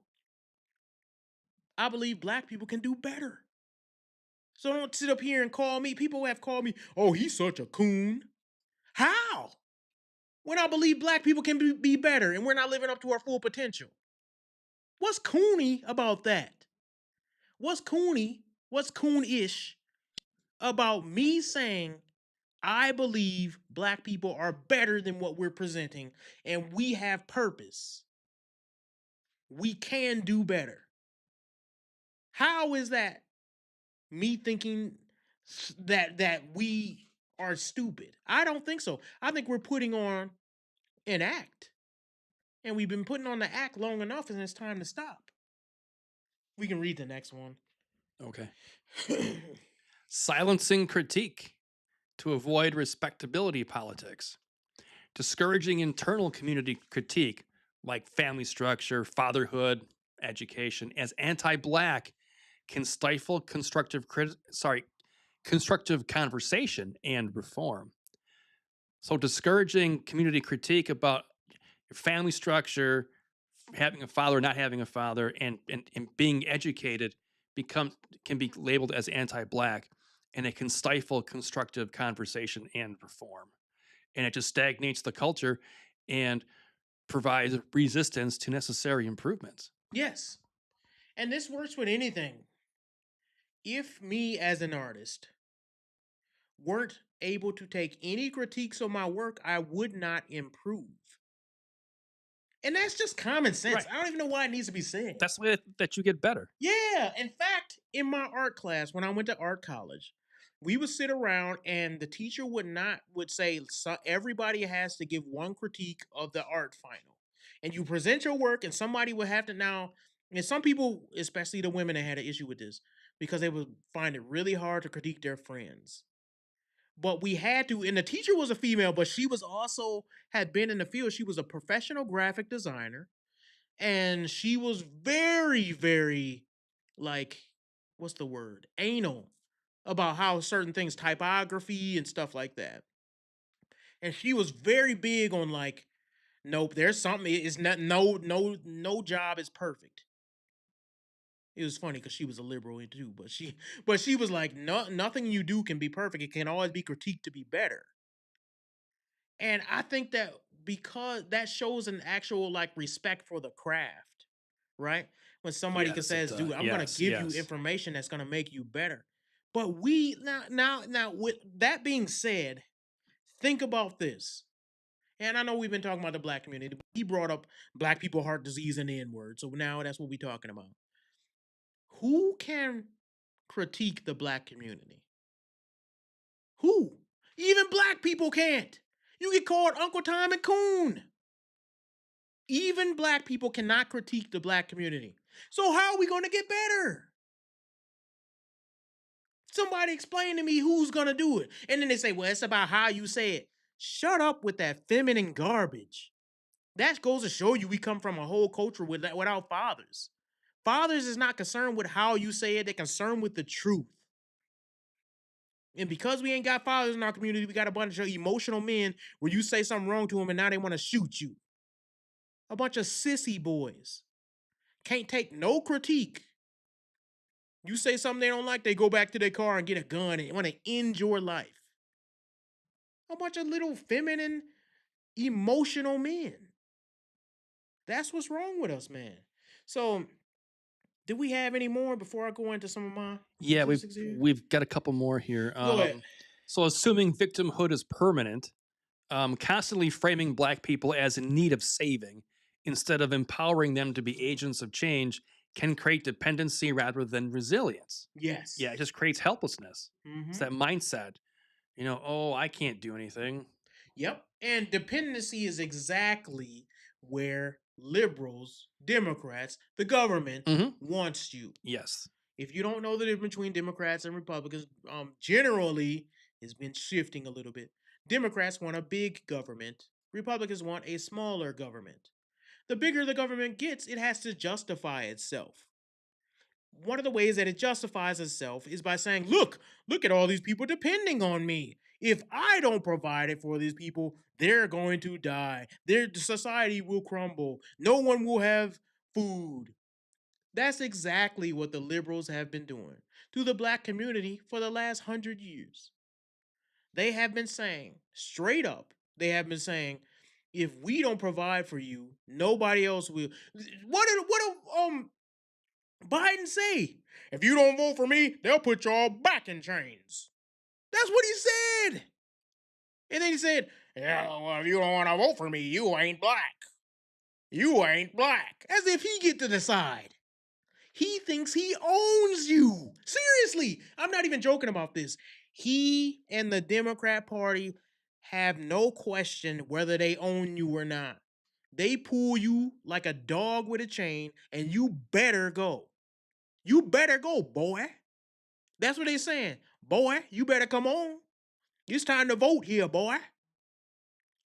I believe black people can do better. So don't sit up here and call me. People have called me, oh, he's such a coon. How? When I believe black people can be better and we're not living up to our full potential. What's coony about that? What's coon-ish about me saying I believe black people are better than what we're presenting and we have purpose? We can do better. How is that me thinking that we are stupid? I don't think so. I think we're putting on an act. And we've been putting on the act long enough and it's time to stop. We can read the next one. Okay. Silencing critique to avoid respectability politics. Discouraging internal community critique like family structure, fatherhood, education as anti-black can stifle constructive conversation and reform. So discouraging community critique about your family structure, having a father or not having a father, and being educated can be labeled as anti-black, and it can stifle constructive conversation and reform. And it just stagnates the culture and provides resistance to necessary improvements. Yes. And this works with anything. If me as an artist weren't able to take any critiques on my work, I would not improve. And that's just common sense. Right. I don't even know why it needs to be said. That's the way that you get better. Yeah. In fact, in my art class, when I went to art college, we would sit around and the teacher would say, so everybody has to give one critique of the art final. And you present your work and somebody would have to now, and some people, especially the women, that had an issue with this because they would find it really hard to critique their friends. But we had to, and the teacher was a female, but she was also had been in the field. She was a professional graphic designer. And she was very, very, like, what's the word? Anal about how certain things, typography and stuff like that. And she was very big on like, nope, there's something. It's not no job is perfect. It was funny because she was a liberal too, but she was like, no, nothing you do can be perfect. It can always be critiqued to be better. And I think that because that shows an actual like respect for the craft, right? When somebody says, dude, I'm gonna give you information that's gonna make you better. But we now with that being said, think about this. And I know we've been talking about the black community, but he brought up black people, heart disease, and the N-word. So now that's what we're talking about. Who can critique the black community? Who? Even black people can't. You get called Uncle Tom and Coon. Even black people cannot critique the black community. So how are we going to get better? Somebody explain to me who's going to do it. And then they say, well, it's about how you say it. Shut up with that feminine garbage. That goes to show you we come from a whole culture without fathers. Fathers is not concerned with how you say it. They're concerned with the truth. And because we ain't got fathers in our community, we got a bunch of emotional men where you say something wrong to them and now they want to shoot you. A bunch of sissy boys. Can't take no critique. You say something they don't like, they go back to their car and get a gun and want to end your life. A bunch of little feminine, emotional men. That's what's wrong with us, man. So, do we have any more before I go into some of my statistics here? We've got a couple more here. Go ahead. So, assuming victimhood is permanent, constantly framing black people as in need of saving instead of empowering them to be agents of change can create dependency rather than resilience. Yes. Yeah, it just creates helplessness. Mm-hmm. It's that mindset. You know, oh, I can't do anything. Yep. And dependency is exactly where liberals, Democrats, the government wants you. Yes. If you don't know the difference between Democrats and Republicans, generally it's been shifting a little bit. Democrats want a big government. Republicans want a smaller government. The bigger the government gets, it has to justify itself. One of the ways that it justifies itself is by saying, look at all these people depending on me. If I don't provide it for these people, they're going to die. Their society will crumble. No one will have food. That's exactly what the liberals have been doing to the black community for the last 100 years. They have been saying, straight up, they have been saying, if we don't provide for you, nobody else will. What did Biden say? If you don't vote for me, they'll put y'all back in chains. That's what he said. And then he said, yeah, well, if you don't want to vote for me, you ain't black. You ain't black. As if he get to decide. He thinks he owns you. Seriously, I'm not even joking about this. He and the Democrat Party have no question whether they own you or not. They pull you like a dog with a chain, and you better go. You better go, boy. That's what they're saying. Boy, you better come on. It's time to vote here, boy.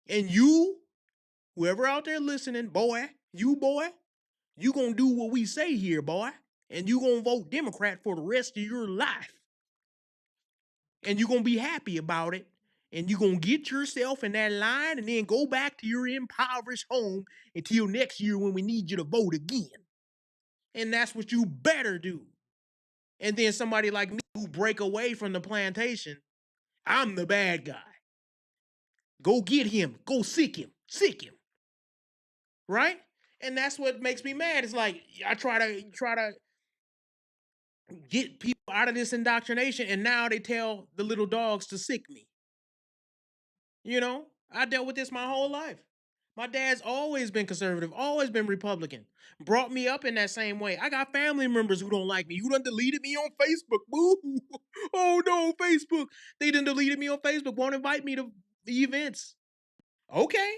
And you, whoever out there listening, boy, you gonna do what we say here, boy. And you gonna vote Democrat for the rest of your life. And you gonna be happy about it. And you gonna get yourself in that line and then go back to your impoverished home until next year when we need you to vote again. And that's what you better do. And then somebody like me who break away from the plantation, I'm the bad guy. Go get him. Go sick him. Sick him. Right? And that's what makes me mad. It's like I try to get people out of this indoctrination, and now they tell the little dogs to sick me. You know, I dealt with this my whole life. My dad's always been conservative, always been Republican. Brought me up in that same way. I got family members who don't like me, who done deleted me on Facebook. Boo! Oh no, Facebook. They done deleted me on Facebook, won't invite me to the events. Okay.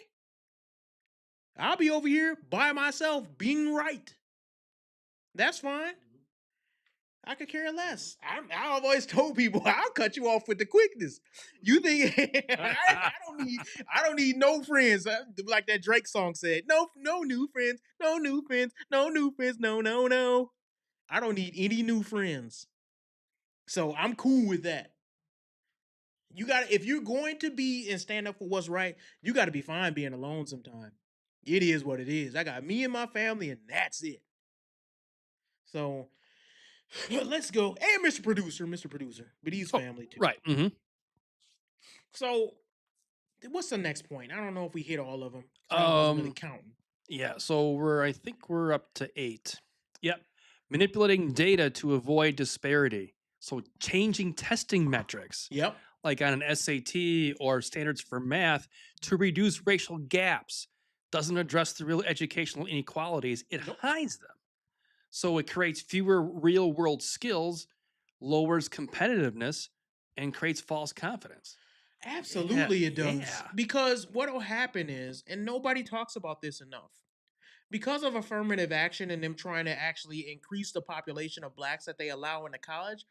I'll be over here by myself being right. That's fine. I could care less. I've always told people I'll cut you off with the quickness. You think I don't need no friends. Like that Drake song said, no new friends, no new friends, no new friends, no. I don't need any new friends. So I'm cool with that. If you're going to be and stand up for what's right, you gotta be fine being alone sometime. It is what it is. I got me and my family, and that's it. So let's go. And Mr. Producer, but he's family too. Right. Mm-hmm. So what's the next point? I don't know if we hit all of them. I wasn't really counting. Yeah, so I think we're up to 8. Yep. Manipulating data to avoid disparity. So changing testing metrics. Yep. Like on an SAT or standards for math to reduce racial gaps. Doesn't address the real educational inequalities. It hides them. So it creates fewer real world skills, lowers competitiveness, and creates false confidence. Absolutely it does. Yeah. Because what will happen is, and nobody talks about this enough, because of affirmative action and them trying to actually increase the population of blacks that they allow into college,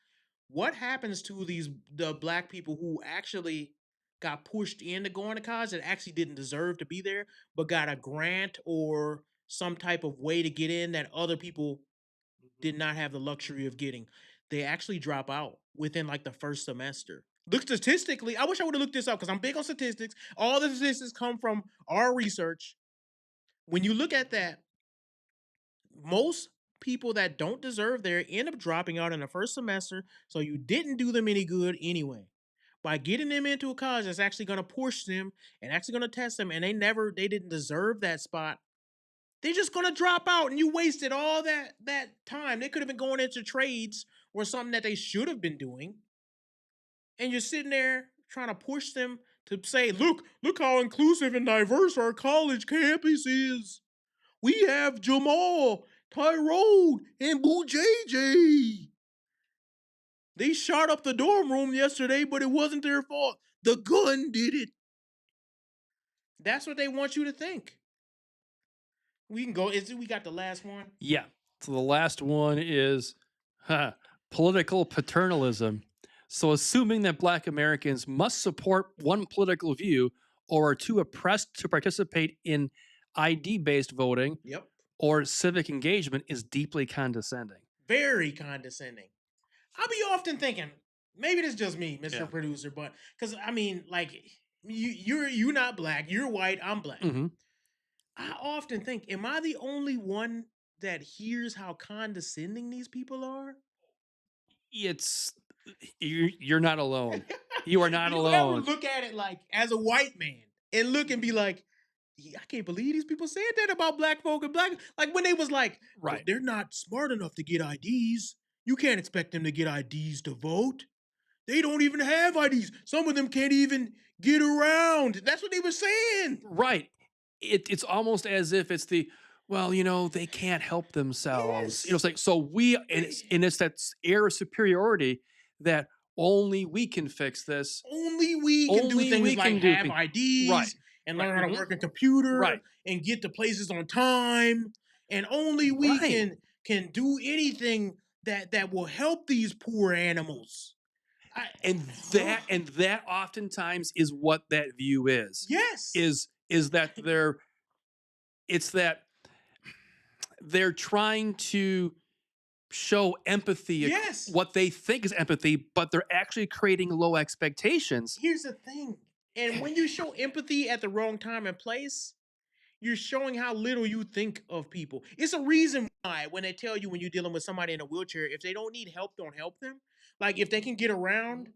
what happens to the black people who actually got pushed into going to college that actually didn't deserve to be there, but got a grant or some type of way to get in that other people did not have the luxury of getting? They actually drop out within like the first semester. Look, statistically, I wish I would have looked this up because I'm big on statistics. All the statistics come from our research. When you look at that, most people that don't deserve there end up dropping out in the first semester, so you didn't do them any good anyway. By getting them into a college that's actually going to push them and actually going to test them, and they didn't deserve that spot, they're just going to drop out, and you wasted all that time. They could have been going into trades or something that they should have been doing, and you're sitting there trying to push them to say, look how inclusive and diverse our college campus is. We have Jamal, Tyrone, and Boo JJ. They shot up the dorm room yesterday, but it wasn't their fault. The gun did it. That's what they want you to think. We can go. We got the last one. Yeah. So the last one is political paternalism. So assuming that Black Americans must support one political view or are too oppressed to participate in ID-based voting Yep. or civic engagement is deeply condescending. Very condescending. I'll be often thinking, maybe this is just me, Mr. Producer, but because I mean, like you're not Black, you're white, I'm Black. Mm-hmm. I often think, am I the only one that hears how condescending these people are? You're not alone. You are not You alone. ever look at it like as a white man and look and be like, I can't believe these people said that about Black folk and Black. Like when they was like, Right. they're not smart enough to get IDs. You can't expect them to get IDs to vote. They don't even have IDs. Some of them can't even get around. That's what they were saying. Right. It's almost as if it's they can't help themselves. Yes. It's like, so it's that air of superiority that only we can fix this. Only we can do things like have IDs and learn how to work a computer and get to places on time. And only we can do anything that will help these poor animals. And that oftentimes is what that view is. Yes. Is that they're trying to show empathy, yes, what they think is empathy, but they're actually creating low expectations. Here's the thing. And when you show empathy at the wrong time and place, you're showing how little you think of people. It's a reason why when they tell you when you're dealing with somebody in a wheelchair, if they don't need help, don't help them. Like if they can get around,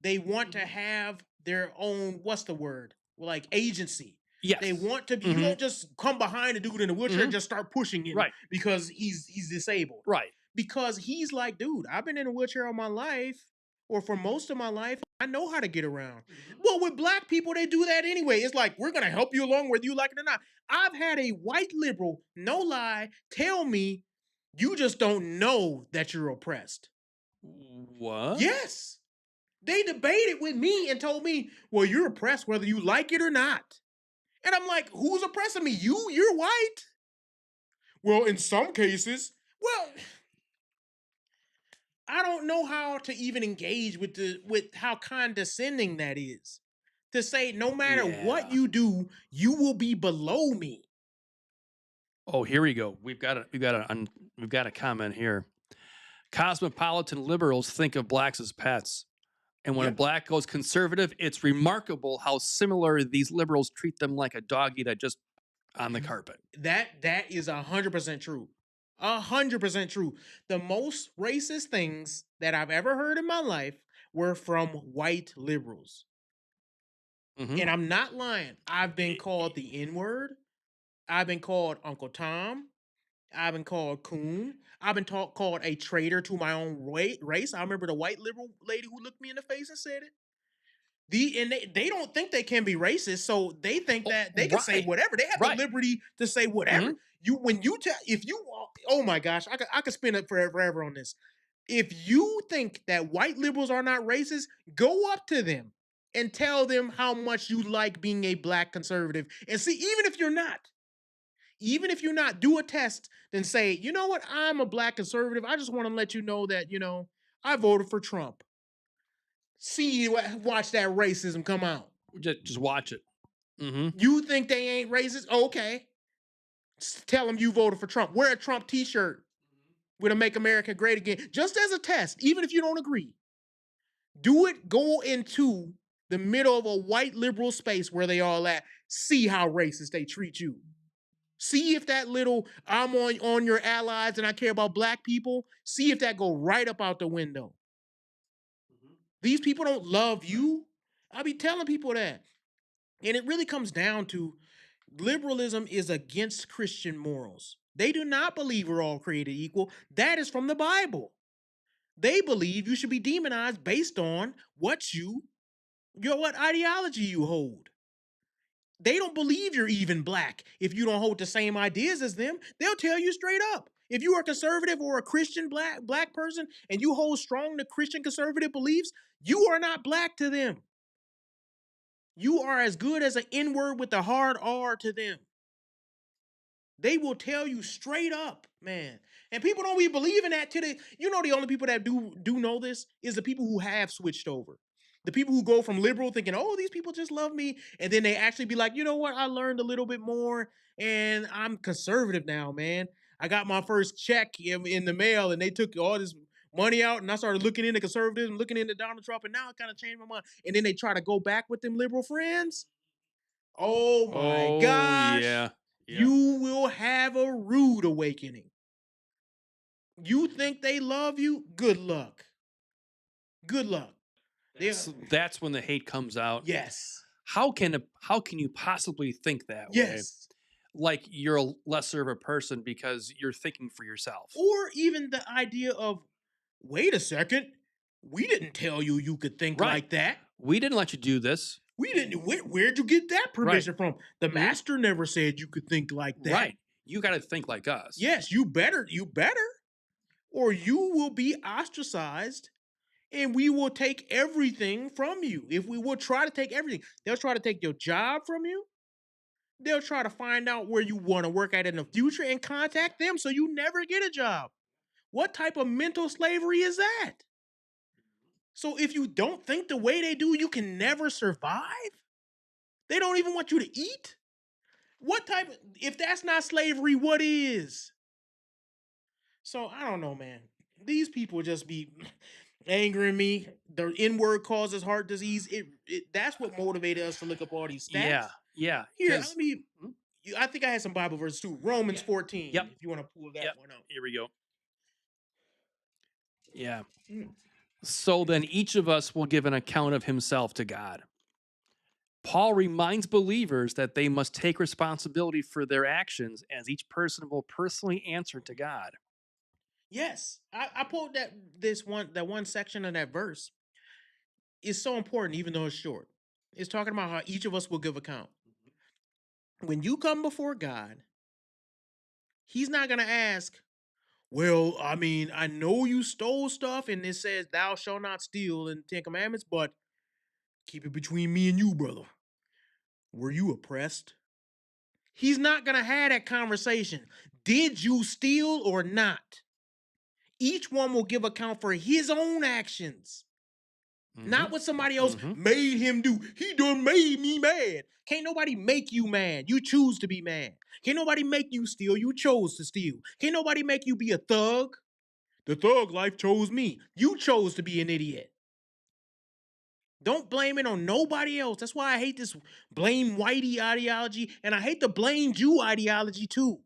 they want to have their own, what's the word? Like agency. Yes. They want to be, you don't just come behind a dude in a wheelchair and just start pushing him because he's disabled. Right. Because he's like, dude, I've been in a wheelchair all my life, or for most of my life. I know how to get around. Well, with Black people, they do that anyway. It's like, we're going to help you along whether you like it or not. I've had a white liberal, no lie, tell me, you just don't know that you're oppressed. What? Yes. They debated with me and told me, well, you're oppressed whether you like it or not. And I'm like, who's oppressing me? You're white. Well, in some cases, well, I don't know how to even engage with how condescending that is. To say no matter what you do, you will be below me. Oh, here we go. We've got a comment here. Cosmopolitan liberals think of Blacks as pets. And when a Black goes conservative, it's remarkable how similar these liberals treat them like a doggy that just on the carpet. That is 100% true. 100% true. The most racist things that I've ever heard in my life were from white liberals. Mm-hmm. And I'm not lying. I've been called the N-word. I've been called Uncle Tom. I've been called coon. I've been called a traitor to my own race. I remember the white liberal lady who looked me in the face and said it. They don't think they can be racist, so they think that they can say whatever. They have the liberty to say whatever. Mm-hmm. Oh my gosh, I could spend it forever on this. If you think that white liberals are not racist, go up to them and tell them how much you like being a Black conservative. And see, even if you're not, do a test and say, you know what, I'm a Black conservative. I just want to let you know that, I voted for Trump. Watch that racism come out. Just watch it. Mm-hmm. You think they ain't racist? Okay. Tell them you voted for Trump. Wear a Trump t-shirt with a Make America Great Again. Just as a test, even if you don't agree. Do it, go into the middle of a white liberal space where they all at. See how racist they treat you. See if that little, I'm on your allies and I care about Black people. See if that go right up out the window. Mm-hmm. These people don't love you. I be telling people that. And it really comes down to liberalism is against Christian morals. They do not believe we're all created equal. That is from the Bible. They believe you should be demonized based on what ideology you hold. They don't believe you're even Black if you don't hold the same ideas as them. They'll tell you straight up. If you are a conservative or a Christian black person and you hold strong to Christian conservative beliefs, you are not Black to them. You are as good as an N-word with a hard R to them. They will tell you straight up, man. And people don't be believing that till they, the only people that do know this is the people who have switched over. The people who go from liberal thinking, oh, these people just love me. And then they actually be like, you know what? I learned a little bit more and I'm conservative now, man. I got my first check in the mail and they took all this money out and I started looking into conservatism, looking into Donald Trump, and now I kind of changed my mind. And then they try to go back with them liberal friends. Oh my gosh. Yeah. You will have a rude awakening. You think they love you? Good luck. Good luck. That's when the hate comes out. Yes. How can you possibly think that way? Yes. Like you're a lesser of a person because you're thinking for yourself. Or even the idea of, wait a second, we didn't tell you you could think like that. We didn't let you do this. We didn't. Where'd you get that permission from? The master never said you could think like that. Right. You got to think like us. Yes, you better. Or you will be ostracized and we will take everything from you. If we will try to take everything, they'll try to take your job from you. They'll try to find out where you want to work at in the future and contact them so you never get a job. What type of mental slavery is that? So if you don't think the way they do, you can never survive? They don't even want you to eat? If that's not slavery, what is? So I don't know, man. These people just be angering me. The N-word causes heart disease. That's what motivated us to look up all these stats. Yeah. Here, I think I had some Bible verses too. Romans 14. Yep. If you want to pull that one up. Here we go. Yeah. So then each of us will give an account of himself to God. Paul reminds believers that they must take responsibility for their actions as each person will personally answer to God. Yes. I pulled that one section of that verse. It's so important, even though it's short. It's talking about how each of us will give account. When you come before God, he's not going to ask, well, I mean, I know you stole stuff and it says thou shalt not steal in the Ten Commandments, but keep it between me and you, brother. Were you oppressed? He's not going to have that conversation. Did you steal or not? Each one will give account for his own actions. Not what somebody else made him do. He done made me mad. Can't nobody make you mad. You choose to be mad. Can't nobody make you steal. You chose to steal. Can't nobody make you be a thug. The thug life chose me. You chose to be an idiot. Don't blame it on nobody else. That's why I hate this blame whitey ideology, and I hate the blame Jew ideology too.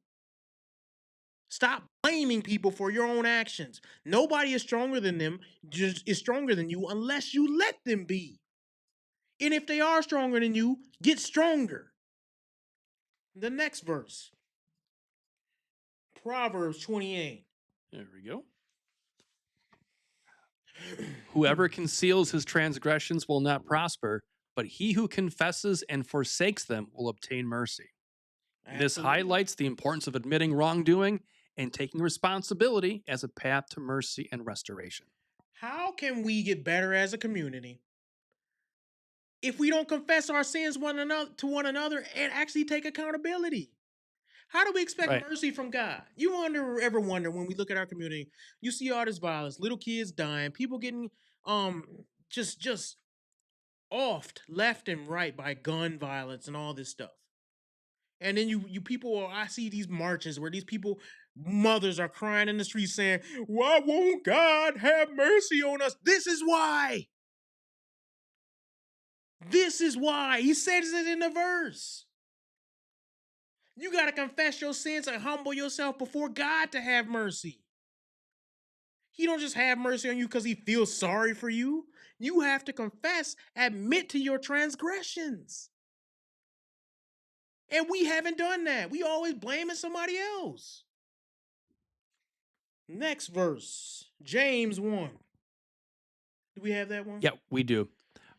Stop blaming people for your own actions. Nobody is stronger than them, is stronger than you unless you let them be. And if they are stronger than you, get stronger. The next verse. Proverbs 28. There we go. Whoever conceals his transgressions will not prosper, but he who confesses and forsakes them will obtain mercy. Absolutely. This highlights the importance of admitting wrongdoing and taking responsibility as a path to mercy and restoration. How can we get better as a community if we don't confess our sins to one another and actually take accountability? How do we expect mercy from God? You ever wonder when we look at our community, you see all this violence, little kids dying, people getting just offed left and right by gun violence and all this stuff. And then I see these marches where these people, mothers are crying in the street saying, why won't God have mercy on us? This is why. This is why. He says it in the verse. You got to confess your sins and humble yourself before God to have mercy. He don't just have mercy on you because he feels sorry for you. You have to confess, admit to your transgressions. And we haven't done that. We always blaming somebody else. Next verse, James 1. Do we have that one? Yeah, we do.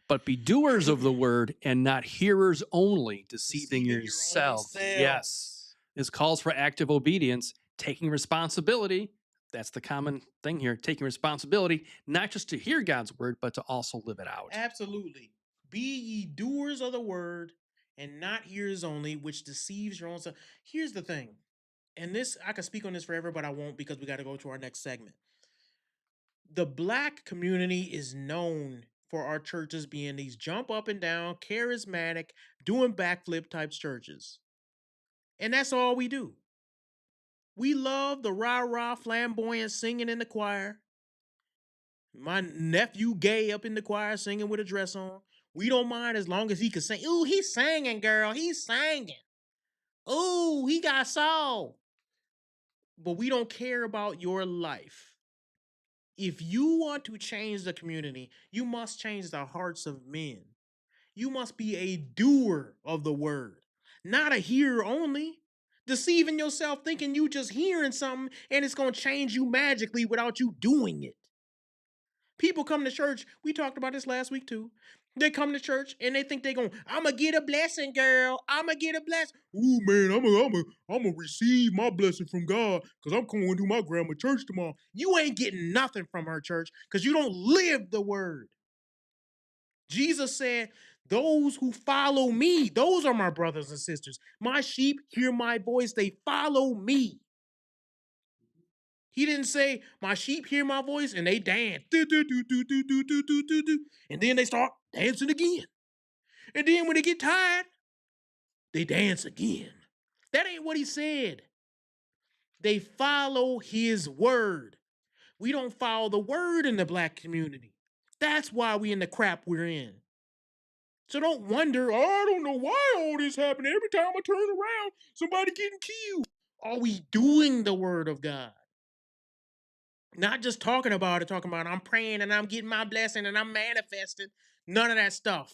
But be doers of the word and not hearers only, deceiving yourselves. Yes. This calls for active obedience, taking responsibility. That's the common thing here, taking responsibility, not just to hear God's word, but to also live it out. Absolutely. Be ye doers of the word and not hearers only, which deceives your own self. Here's the thing. and this, I could speak on this forever, but I won't because we got to go to our next segment. The black community is known for our churches being these jump up and down, charismatic, doing backflip type churches. And that's all we do. We love the rah-rah flamboyant singing in the choir. My nephew gay up in the choir singing with a dress on. We don't mind as long as he can sing. Ooh, he's singing, girl. He's singing. Ooh, he got soul. But we don't care about your life. If you want to change the community, you must change the hearts of men. You must be a doer of the word, not a hearer only. Deceiving yourself thinking you just hearing something and it's going to change you magically without you doing it. People come to church. We talked about this last week too. They come to church and they think they're going, I'm going to get a blessing, girl. I'm going to get a blessing. Ooh, man, I'm going to receive my blessing from God because I'm going to my grandma church tomorrow. You ain't getting nothing from her church because you don't live the word. Jesus said, those who follow me, those are my brothers and sisters. My sheep hear my voice. They follow me. He didn't say, my sheep hear my voice and they dance. And then they start dancing again. And then when they get tired, they dance again. That ain't what he said. They follow his word. We don't follow the word in the black community. That's why we in the crap we're in. So don't wonder, oh, I don't know why all this happened. Every time I turn around, somebody getting killed. Are we doing the word of God? Not just talking about I'm praying and I'm getting my blessing and I'm manifesting. None of that stuff.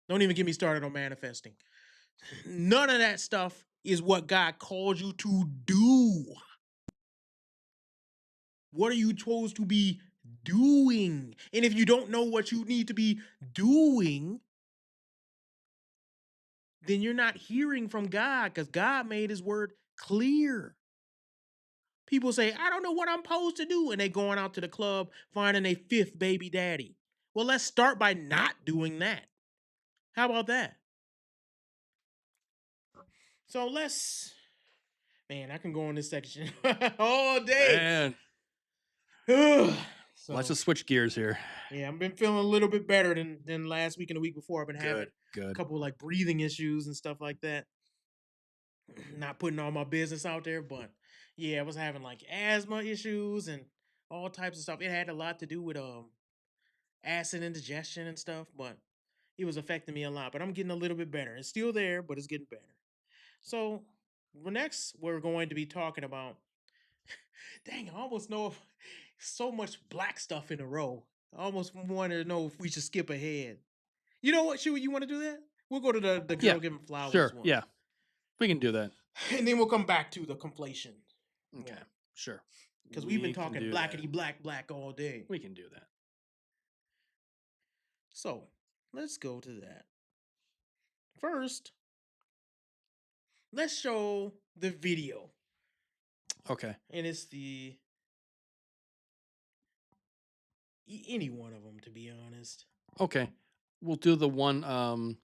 Don't even get me started on manifesting. None of that stuff is what God called you to do. What are you supposed to be doing? And if you don't know what you need to be doing, then you're not hearing from God because God made his word clear. People say, I don't know what I'm supposed to do. And they going out to the club finding a fifth baby daddy. Well, let's start by not doing that. How about that? So man, I can go on this section all day. Man. Let's just switch gears here. Yeah, I've been feeling a little bit better than last week and the week before. I've been having a couple like breathing issues and stuff like that. Not putting all my business out there, but yeah, I was having like asthma issues and all types of stuff. It had a lot to do with acid indigestion and stuff, but it was affecting me a lot. But I'm getting a little bit better. It's still there, but it's getting better. So next, we're going to be talking about. Dang, I almost know if so much black stuff in a row. I almost want to know if we should skip ahead. You know what? Should you want to do that? We'll go to the girl giving flowers one. Yeah, we can do that. And then we'll come back to the conflation. Okay, sure. Because we've been talking blackety black all day. We can do that. So let's go to that. First, let's show the video. Okay. And it's any one of them, to be honest. Okay. We'll do the one.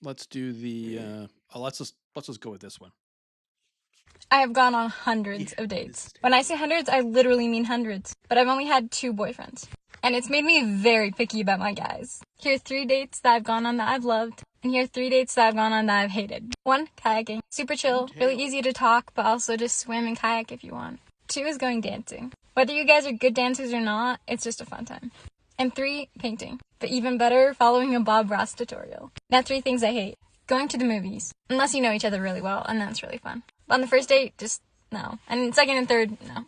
Let's do the. Let's just go with this one. I have gone on hundreds of dates. When I say hundreds, I literally mean hundreds. But I've only had 2 boyfriends. And it's made me very picky about my guys. Here are 3 dates that I've gone on that I've loved. And here are 3 dates that I've gone on that I've hated. 1, kayaking. Super chill, really easy to talk, but also just swim and kayak if you want. 2 is going dancing. Whether you guys are good dancers or not, it's just a fun time. And 3, painting. But even better, following a Bob Ross tutorial. Now 3 things I hate. Going to the movies. Unless you know each other really well, and that's really fun. But on the first date, just no. And second and third, no.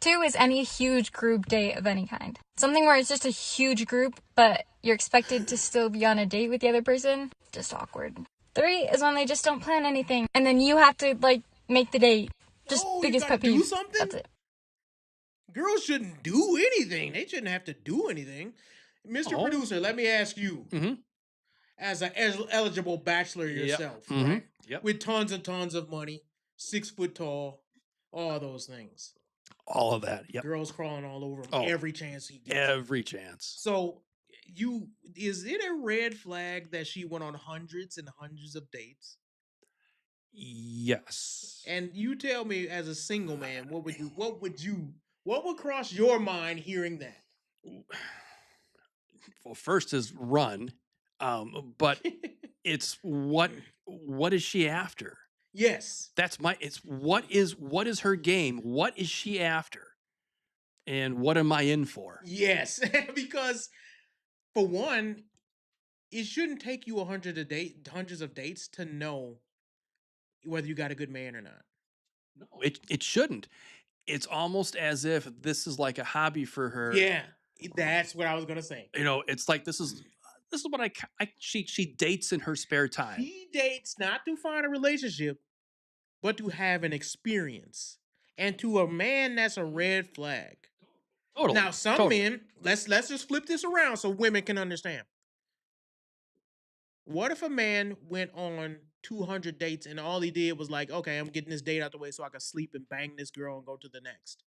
2 is any huge group date of any kind. Something where it's just a huge group, but you're expected to still be on a date with the other person. Just awkward. 3 is when they just don't plan anything, and then you have to, make the date. Just biggest pet peeve. That's it. Girls shouldn't do anything. They shouldn't have to do anything. Mr. Producer, let me ask you, as an eligible bachelor yourself, right? Yep. With tons and tons of money, 6 foot tall, all those things. All of that. Yep. Girls crawling all over him every chance he gets. Every chance. So, is it a red flag that she went on hundreds and hundreds of dates? Yes. And you tell me, as a single man, what would cross your mind hearing that? Well, first is run, but it's what is she after? Yes. That's what is her game? What is she after? And what am I in for? Yes, because for one, it shouldn't take you hundreds of dates to know whether you got a good man or not. No, it shouldn't. It's almost as if this is like a hobby for her. Yeah, that's what I was gonna say. You know, it's like this is what she dates in her spare time. She dates not to find a relationship, but to have an experience. And to a man, that's a red flag. Totally. Now, some men, let's just flip this around so women can understand. What if a man went on 200 dates and all he did was like, okay, I'm getting this date out the way so I can sleep and bang this girl and go to the next?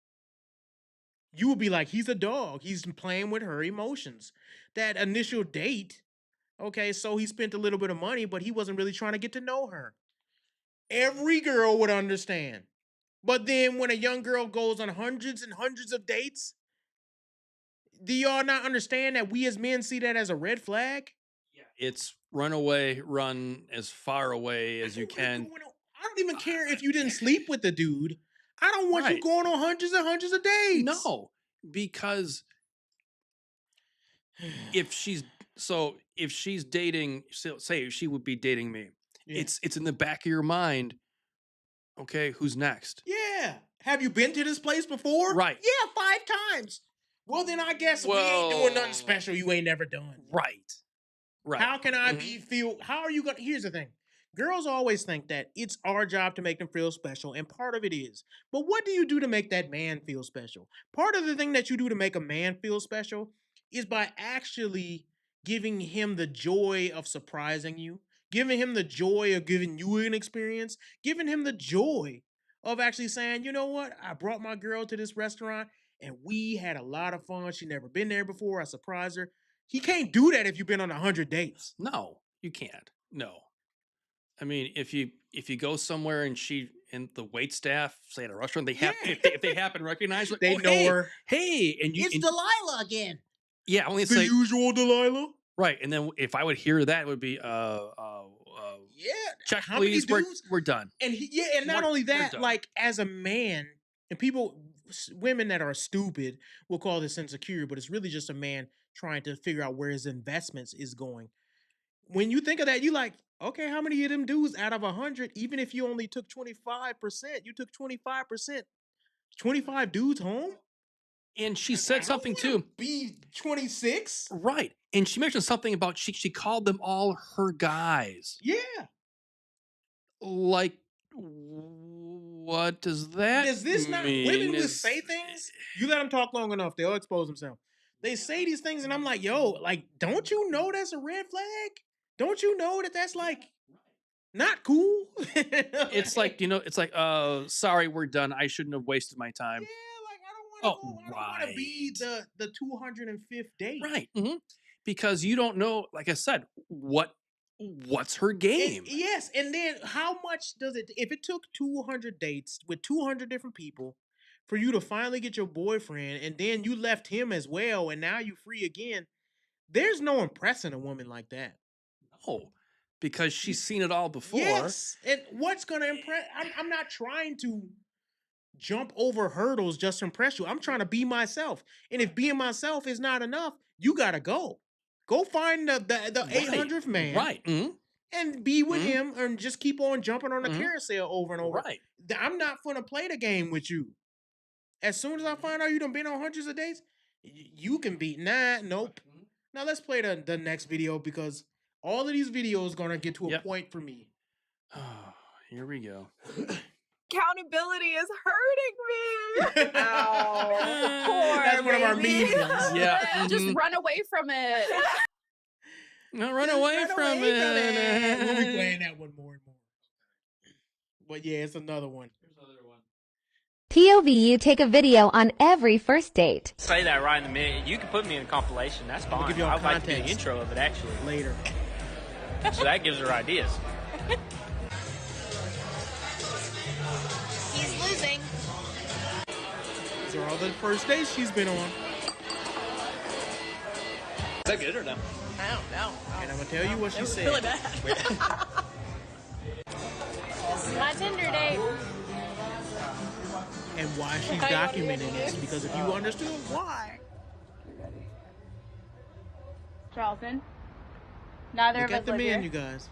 You would be like, he's a dog. He's playing with her emotions. That initial date, okay, so he spent a little bit of money, but he wasn't really trying to get to know her. Every girl would understand. But then when a young girl goes on hundreds and hundreds of dates, do y'all not understand that we as men see that as a red flag? Yeah, it's run away, run as far away as you can. I don't even care if you didn't sleep with the dude. I don't want you going on hundreds and hundreds of dates. No, because if she's dating, say she would be dating me, it's in the back of your mind. Okay, who's next? Yeah. Have you been to this place before? Right. Yeah, 5 times. Well, then I guess we ain't doing nothing special you ain't never done. Right. Right. How can I how are you going to, here's the thing. Girls always think that it's our job to make them feel special, and part of it is. But what do you do to make that man feel special? Part of the thing that you do to make a man feel special is by actually giving him the joy of surprising you, giving him the joy of giving you an experience, giving him the joy of actually saying, you know what, I brought my girl to this restaurant and we had a lot of fun. She never been there before. I surprised her. He can't do that if you've been on 100 dates. No, you can't. No. I mean, if you go somewhere and the wait staff, say at a restaurant, if they happen to recognize her, they know her. Hey, and it's Delilah again. Yeah, only the usual Delilah. Right, and then if I would hear that, it would be check how please, we're done. And and not only that, like as a man, and women that are stupid will call this insecure, but it's really just a man trying to figure out where his investments is going. When you think of that, you like, okay, how many of them dudes out of 100, even if you only took 25%, you took 25%, 25 dudes home? And she said something too. Be 26? Right. And she mentioned something about she called them all her guys. Yeah. Like, what does that Does this mean? Not women will say things? You let them talk long enough, they'll expose themselves. They say these things and I'm like, yo, like, don't you know that's a red flag? Don't you know that that's like not cool? It's like, it's like, sorry, we're done. I shouldn't have wasted my time. Yeah, like I don't want to be the 205th date. Right. Mm-hmm. Because you don't know, like I said, what's her game. Yes, and then how much does it, if it took 200 dates with 200 different people for you to finally get your boyfriend, and then you left him as well, and now you free again, there's no impressing a woman like that. No, because she's seen it all before. Yes, and what's going to impress? I'm not trying to jump over hurdles just to impress you. I'm trying to be myself. And if being myself is not enough, you got to go. Go find the 800th man. Right. Mm-hmm. And be with him and just keep on jumping on the carousel over and over. Right. I'm not going to play the game with you. As soon as I find out you done been on hundreds of dates, you can be, nope. Now let's play the next video because all of these videos going to get to a point for me. Oh, here we go. Accountability is hurting me. Ow. Poor That's one of our memes. Yeah. Just run away from it. No, run away from it. We'll be playing that one more and more. But yeah, it's another one. POV, take a video on every first date. Say that right in the minute. You can put me in a compilation. That's fine. Give you I'd like to be the context intro of it, actually. later. So that gives her ideas. These are all the first dates she's been on. Is that good or no? I don't know. And I'm going to tell you what she said. Really bad. This is my Tinder date. And why she's documenting this. Because if you understood why. Charlton. Neither Look of us at the live men, here. you guys.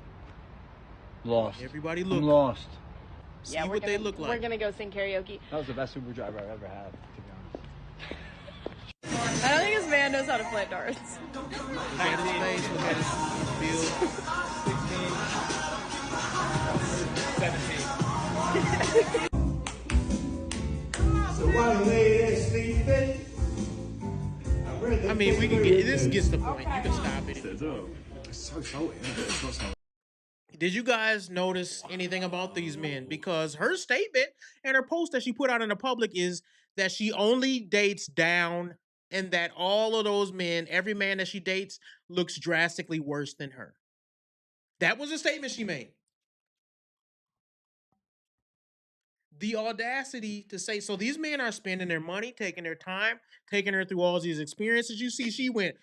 Lost. Everybody look. I'm lost. See Yeah, what they look like. We're gonna go sing karaoke. That was the best Uber driver I've ever had, to be honest. I don't think this man knows how to play darts. Look at his face, look at his build. 16. 17. I mean, we can get this gets the point. You can stop it. Did you guys notice anything about these men? Because her statement and her post that she put out in the public is that she only dates down, and that all of those men, every man that she dates, looks drastically worse than her. That was a statement she made. The audacity to say, so these men are spending their money, taking their time, taking her through all these experiences. You see, she went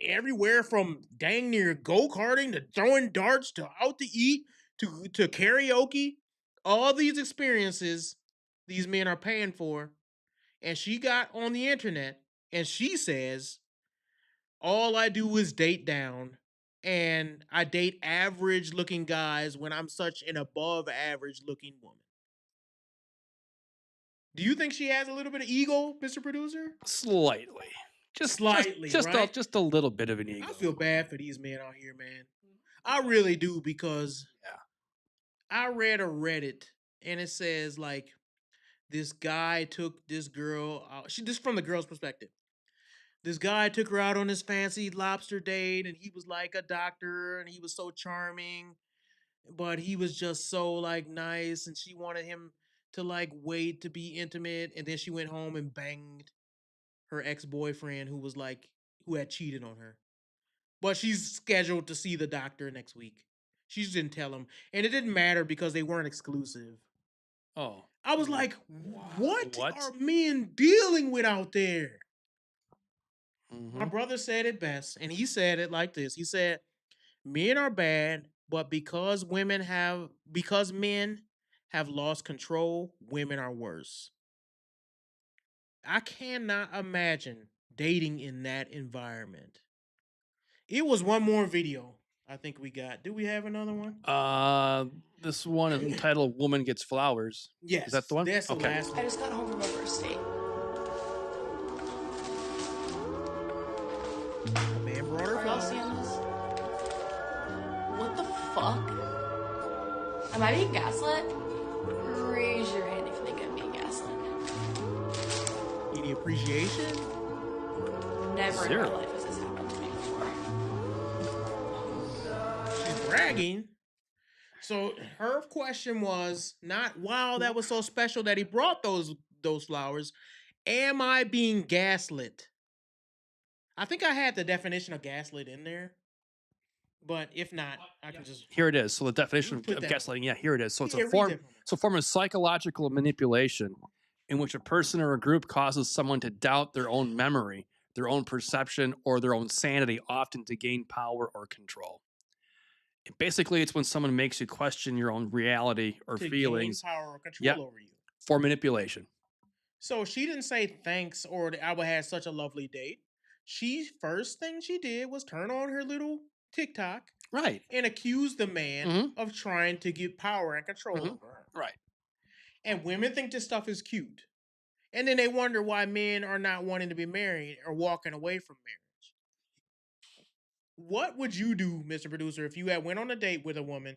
everywhere from dang near go-karting to throwing darts to out to eat to karaoke. All these experiences these men are paying for. And she got on the internet and she says, all I do is date down. And I date average looking guys when I'm such an above average looking woman. Do you think she has a little bit of ego, Mr. Producer? Slightly. Just slightly, right? Just a little bit of an ego. I feel bad for these men out here, man. I really do, because I read a Reddit and it says like this guy took this girl out. This from the girl's perspective. This guy took her out on this fancy lobster date and he was like a doctor and he was so charming, but he was just so like nice and she wanted him to like wait to be intimate, and then she went home and banged her ex-boyfriend who had cheated on her. But she's scheduled to see the doctor next week. She just didn't tell him. And it didn't matter because they weren't exclusive. Oh. I was like, what are men dealing with out there? Mm-hmm. My brother said it best, and he said it like this. He said, men are bad, but because men have lost control, women are worse. I cannot imagine dating in that environment. It was one more video I think we got. Do we have another one? This one is entitled "Woman Gets Flowers." Yes, is that the one? That's the last one. I just got home from a first date. The man brought her Are y'all flowers. seeing this? What the fuck? Am I being gaslit? Raise your hand if you think I'm being gaslit. Any appreciation? Never in my life has this happened to me before. She's bragging. So her question was not, wow, that was so special that he brought those flowers. Am I being gaslit? I think I had the definition of gaslit in there. But if not, I can just... Here it is. So the definition of gaslighting, here it is. So it's a form of psychological manipulation in which a person or a group causes someone to doubt their own memory, their own perception, or their own sanity, often to gain power or control. Basically, it's when someone makes you question your own reality or feelings. Gain power or control over you. For manipulation. So she didn't say thanks or I would have such a lovely date. First thing she did was turn on her little TikTok. Right. And accuse the man of trying to get power and control over her. Right. And women think this stuff is cute. And then they wonder why men are not wanting to be married or walking away from marriage. What would you do, Mr. Producer, if you had went on a date with a woman,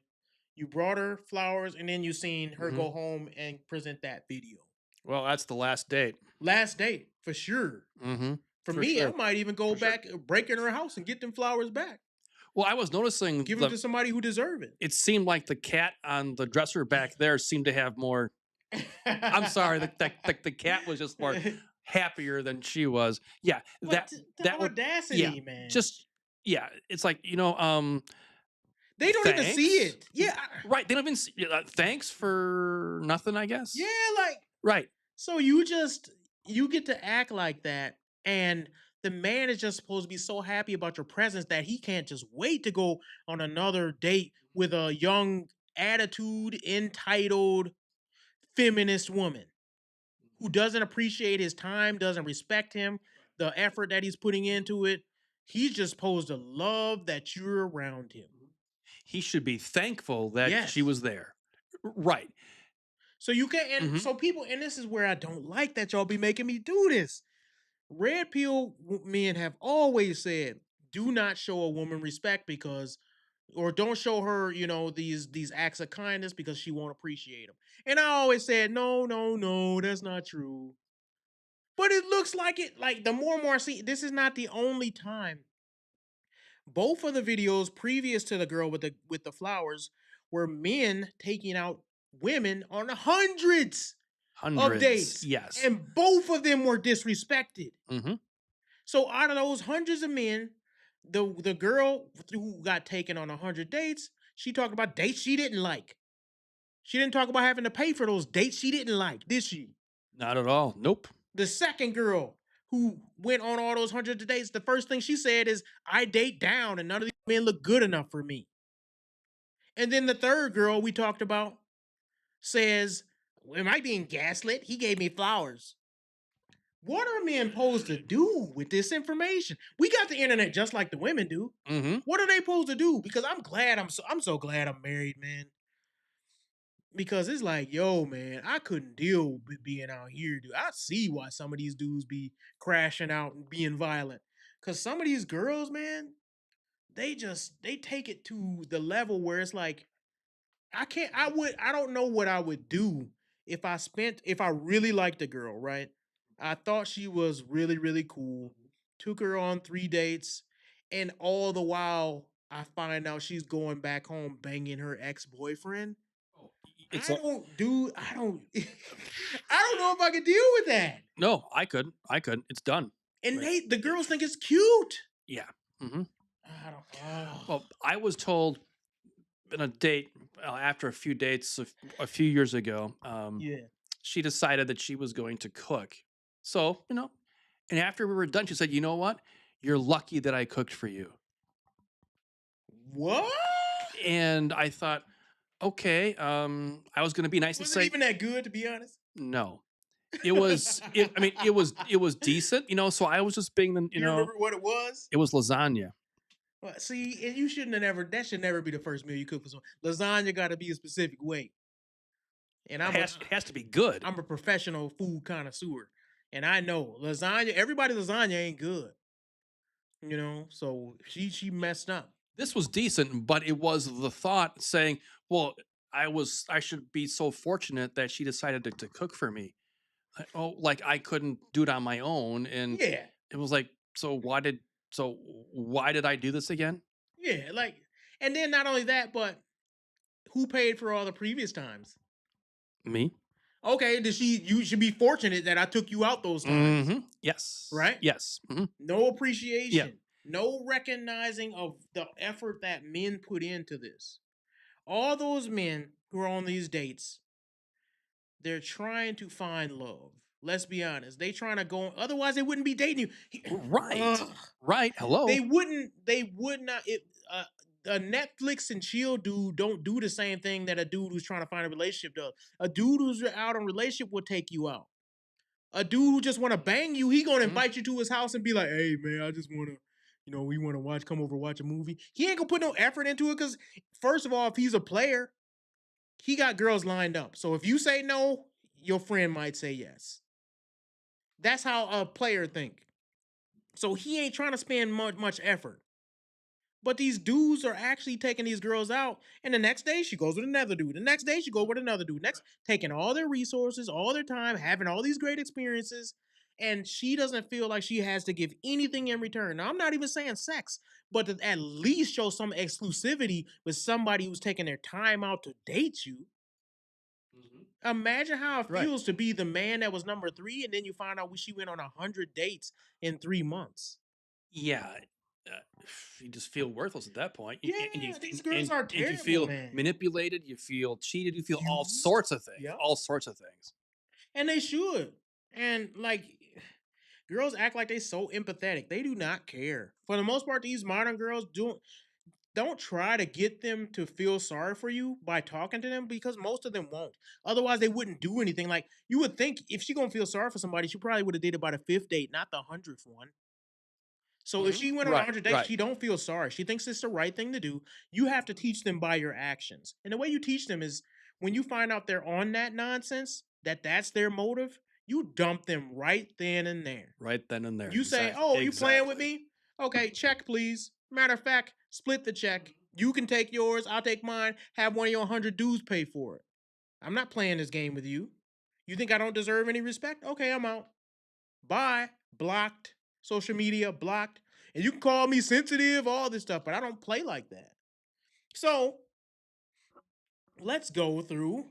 you brought her flowers, and then you seen her go home and present that video? Well, that's the last date. Last date, for sure. For me, sure. I might even go back, break in her house and get them flowers back. Well, I was noticing... Give them to somebody who deserve it. It seemed like the cat on the dresser back there seemed to have more... I'm sorry, the cat was just more happier than she was. Yeah, that audacity, man. It's like, they don't thanks? even see it. Yeah, right. They don't even see, thanks for nothing, I guess. Yeah, like right. So you just you get to act like that, and the man is just supposed to be so happy about your presence that he can't just wait to go on another date with a young, attitude, entitled, feminist woman who doesn't appreciate his time, doesn't respect him, the effort that he's putting into it. He's just supposed to love that you're around him. He should be thankful that she Yes. was there. Right. So you can, and so people, and this is where I don't like that y'all be making me do this. Red pill men have always said, do not show a woman respect because, or don't show her, you know, these acts of kindness because she won't appreciate them. And I always said, no, no, no, that's not true. But it looks like it. Like the more and more I see, this is not the only time. Both of the videos previous to the girl with the flowers were men taking out women on hundreds of dates. Yes. And both of them were disrespected. Mm-hmm. So out of those hundreds of men, the girl who got taken on 100 dates, she talked about dates she didn't like. She didn't talk about having to pay for those dates she didn't like, did she? Not at all. Nope. The second girl who went on all those hundreds of dates, the first thing she said is, I date down and none of these men look good enough for me. And then the third girl we talked about says, am I being gaslit? He gave me flowers. What are men supposed to do with this information? We got the internet just like the women do. Mm-hmm. What are they supposed to do? Because I'm so glad I'm married, man. Because it's like, yo, man, I couldn't deal with being out here, dude. I see why some of these dudes be crashing out and being violent. Because some of these girls, man, they take it to the level where it's like, I don't know what I would do if I really liked a girl, right? I thought she was really, really cool. Took her on 3 dates, and all the while I find out she's going back home banging her ex-boyfriend. I don't I don't know if I could deal with that. No, I couldn't. It's done. And the girls think it's cute. Yeah. Mm-hmm. I don't. Well, I was told in a date after a few dates a few years ago. Yeah. She decided that she was going to cook. So, and after we were done, she said, "You know what? You're lucky that I cooked for you." What? And I thought, okay, I was going to be nice and Was say, it even that good, to be honest? no. It was. It was decent, So I was just being the, You remember what it was? It was lasagna. Well, see, and you shouldn't have never. That should never be the first meal you cook for someone. Lasagna got to be a specific way. And It has to be good. I'm a professional food connoisseur, and I know lasagna. Everybody's lasagna ain't good. So she messed up. This was decent, but it was the thought saying, well, I should be so fortunate that she decided to cook for me. Like I couldn't do it on my own. And Yeah. it was like, so why did I do this again? Yeah, like, and then not only that, but who paid for all the previous times? Me. Okay, you should be fortunate that I took you out those times. Mm-hmm. Yes. Right? Yes. Mm-hmm. No appreciation. No recognizing of the effort that men put into this. All those men who are on these dates, they're trying to find love. Let's be honest. They trying to go. Otherwise, they wouldn't be dating you. Right. Right. Hello. They would not. A Netflix and chill dude don't do the same thing that a dude who's trying to find a relationship does. A dude who's out on a relationship will take you out. A dude who just want to bang you, he gonna invite you to his house and be like, "Hey man, I just want to, we want to come over watch a movie." He ain't gonna put no effort into it because, first of all, if he's a player, he got girls lined up. So if you say no, your friend might say yes. That's how a player think. So he ain't trying to spend much effort. But these dudes are actually taking these girls out, and the next day she goes with another dude. The next day she goes with another dude. Taking all their resources, all their time, having all these great experiences, and she doesn't feel like she has to give anything in return. Now, I'm not even saying sex, but to at least show some exclusivity with somebody who's taking their time out to date you. Mm-hmm. Imagine how it feels to be the man that was number 3, and then you find out she went on 100 dates in 3 months. Yeah. You just feel worthless at that point. Yeah, these girls are terrible, you feel man. manipulated, you feel cheated, you feel all sorts of things. Yep. All sorts of things. And they should. And like girls act like they so empathetic. They do not care. For the most part, these modern girls don't try to get them to feel sorry for you by talking to them because most of them won't. Otherwise, they wouldn't do anything. Like you would think if she gonna feel sorry for somebody, she probably would have did it by the 5th date, not the 100th one. So if she went on 100 dates, she don't feel sorry. She thinks it's the right thing to do. You have to teach them by your actions. And the way you teach them is when you find out they're on that nonsense, that's their motive, you dump them right then and there. Right then and there. You say, "Oh, you playing with me? Okay, check please. Matter of fact, split the check. You can take yours, I'll take mine. Have one of your 100 dudes pay for it. I'm not playing this game with you. You think I don't deserve any respect? Okay, I'm out. Bye. Blocked. Social media blocked. And you can call me sensitive, all this stuff, but I don't play like that. So let's go through.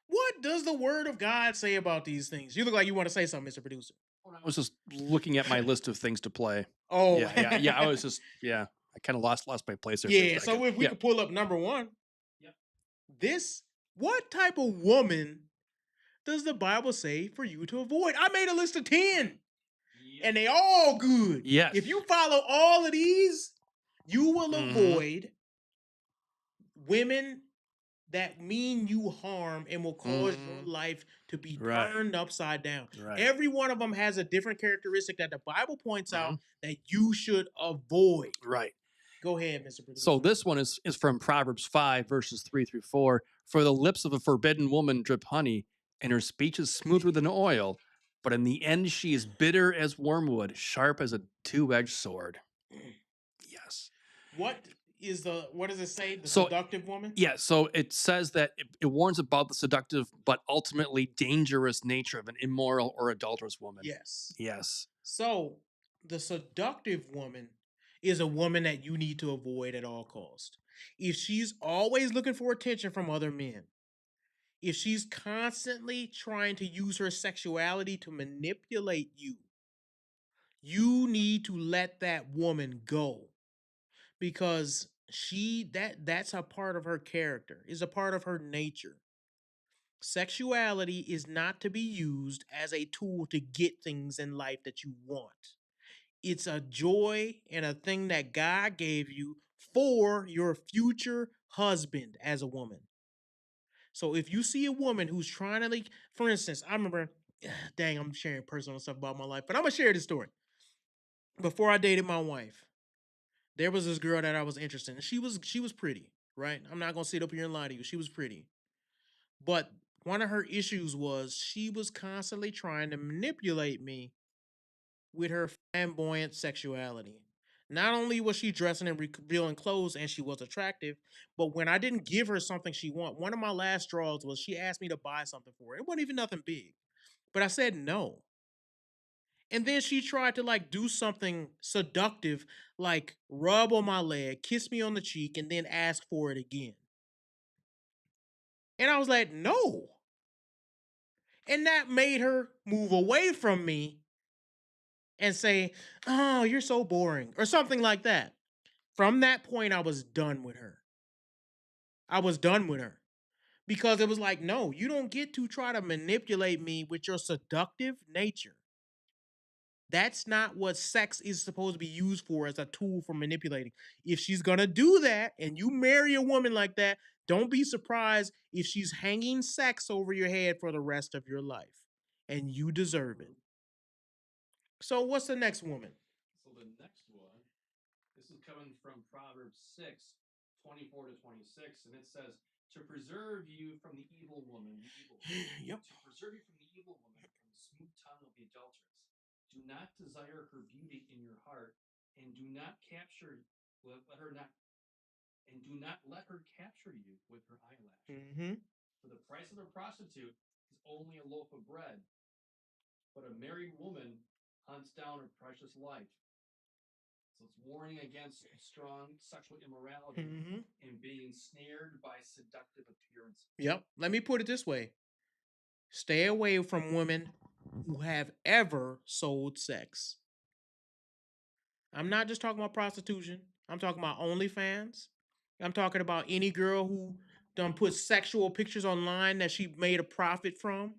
What does the word of God say about these things? You look like you want to say something, Mr. Producer. I was just looking at my list of things to play. Oh, yeah. I was just I kind of lost my place there. Yeah. So if we could pull up number 1, what type of woman does the Bible say for you to avoid? I made a list of 10. And they all good. Yes. If you follow all of these, you will avoid women that mean you harm and will cause your life to be turned upside down. Right. Every one of them has a different characteristic that the Bible points out that you should avoid. Right. Go ahead, Mr. Producer. So this one is from Proverbs 5, verses 3 through 4. For the lips of a forbidden woman drip honey, and her speech is smoother than oil, but in the end she is bitter as wormwood, sharp as a two-edged sword. Yes. What does it say? The So- seductive woman? Yeah, so it says that it warns about the seductive but ultimately dangerous nature of an immoral or adulterous woman. Yes. Yes. So the seductive woman is a woman that you need to avoid at all costs. If she's always looking for attention from other men, if she's constantly trying to use her sexuality to manipulate you, you need to let that woman go because that's a part of her character, is a part of her nature. Sexuality is not to be used as a tool to get things in life that you want. It's a joy and a thing that God gave you for your future husband as a woman. So if you see a woman who's trying to, like, for instance, I remember, dang, I'm sharing personal stuff about my life, but I'm gonna share this story. Before I dated my wife, there was this girl that I was interested in. She was pretty, right? I'm not gonna sit up here and lie to you. She was pretty. But one of her issues was she was constantly trying to manipulate me with her flamboyant sexuality. Not only was she dressing in revealing clothes and she was attractive, but when I didn't give her something she wanted, one of my last straws was she asked me to buy something for her. It wasn't even nothing big, but I said no. And then she tried to like do something seductive, like rub on my leg, kiss me on the cheek, and then ask for it again. And I was like, no. And that made her move away from me and say, "Oh, you're so boring," or something like that. From that point, I was done with her. I was done with her because it was like, no, you don't get to try to manipulate me with your seductive nature. That's not what sex is supposed to be used for, as a tool for manipulating. If she's gonna do that and you marry a woman like that, don't be surprised if she's hanging sex over your head for the rest of your life. And you deserve it. So what's the next woman? So the next one, this is coming from Proverbs 6, 24 to 26, and it says, to preserve you from the evil woman, Yep. To preserve you from the evil woman, from the smooth tongue of the adulteress. Do not desire her beauty in your heart, and do not let her capture you with her eyelash. Mm-hmm. For the price of a prostitute is only a loaf of bread, but a married woman hunts down her precious life. So it's warning against strong sexual immorality and being snared by seductive appearances. Yep. Let me put it this way. Stay away from women who have ever sold sex. I'm not just talking about prostitution. I'm talking about OnlyFans. I'm talking about any girl who done put sexual pictures online that she made a profit from.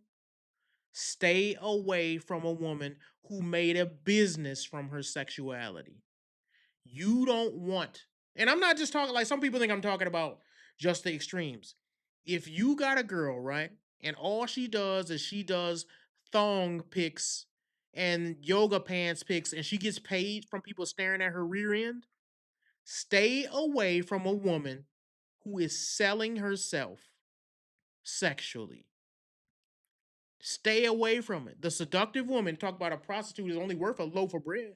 Stay away from a woman who made a business from her sexuality. You don't want, and I'm not just talking like some people think I'm talking about just the extremes. If you got a girl, right, and all she does is she does thong pics and yoga pants pics and she gets paid from people staring at her rear end, stay away from a woman who is selling herself sexually. Stay away from it. The seductive woman, talk about a prostitute is only worth a loaf of bread.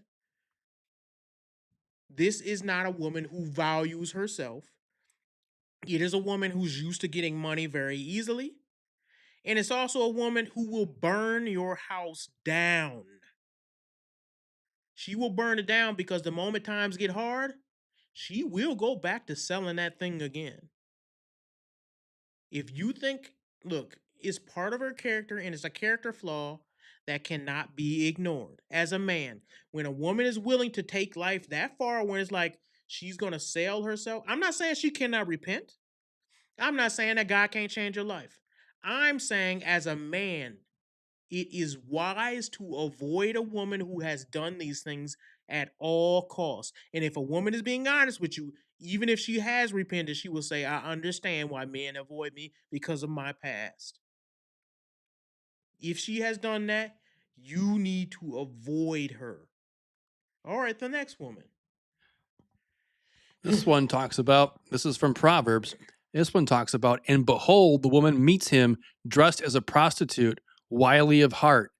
This is not a woman who values herself. It is a woman who's used to getting money very easily. And it's also a woman who will burn your house down. She will burn it down because the moment times get hard, she will go back to selling that thing again. If you think, look, it's part of her character and it's a character flaw that cannot be ignored. As a man, when a woman is willing to take life that far, when it's like she's going to sell herself, I'm not saying she cannot repent. I'm not saying that God can't change your life. I'm saying as a man, it is wise to avoid a woman who has done these things at all costs. And if a woman is being honest with you, even if she has repented, she will say, I understand why men avoid me because of my past. If she has done that, you need to avoid her. All right, the next woman. This one talks about, this is from Proverbs. This one talks about, and behold, the woman meets him dressed as a prostitute, wily of heart.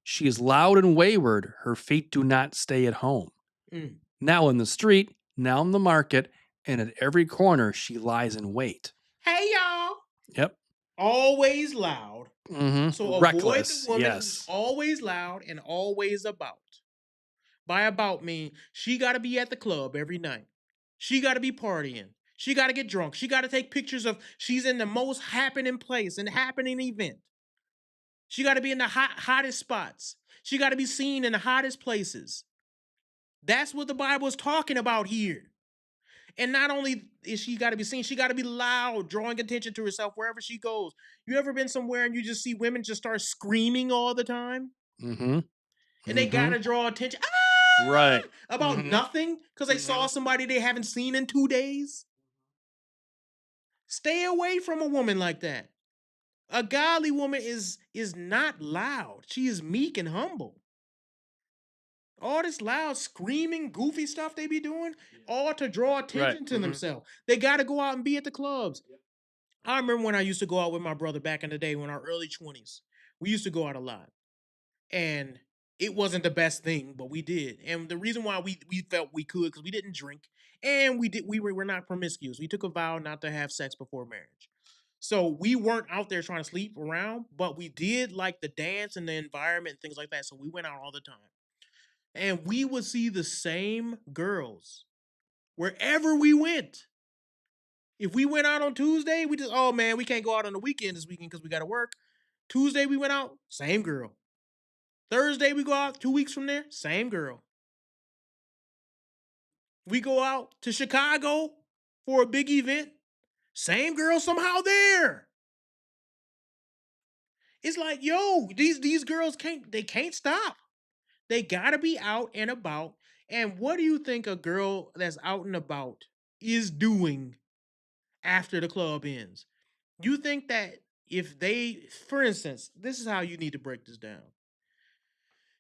She is loud and wayward. Her feet do not stay at home. Mm. Now in the street, now in the market, and at every corner she lies in wait. Hey, y'all. Yep. Always loud. Mm-hmm. So Reckless, avoid the woman yes. who's always loud and always about. By about mean she got to be at the club every night. She got to be partying. She got to get drunk. She got to take pictures of she's in the most happening place and happening event. She got to be in the hottest spots. She got to be seen in the hottest places. That's what the Bible is talking about here. And not only is she got to be seen, she got to be loud, drawing attention to herself wherever she goes. You ever been somewhere and you just see women just start screaming all the time? Mm-hmm. And they got to draw attention. Right. About nothing because they saw somebody they haven't seen in 2 days. Stay away from a woman like that. A godly woman is not loud. She is meek and humble. All this loud screaming goofy stuff they be doing, all to draw attention to themselves. They got to go out and be at the clubs. I remember when I used to go out with my brother back in the day, when our early 20s. We used to go out a lot. And it wasn't the best thing, but we did. And the reason why we felt we could, because we didn't drink, and we're not promiscuous. We took a vow not to have sex before marriage. So we weren't out there trying to sleep around, but we did like the dance and the environment and things like that. So we went out all the time. And we would see the same girls wherever we went. If we went out on Tuesday, we just, oh man, we can't go out on the weekend this weekend because we got to work. Tuesday we went out, same girl. Thursday we go out, 2 weeks from there, same girl. We go out to Chicago for a big event, same girl somehow there. It's like, yo, these girls can't stop. They gotta be out and about. And what do you think a girl that's out and about is doing after the club ends? You think that if they, for instance, this is how you need to break this down.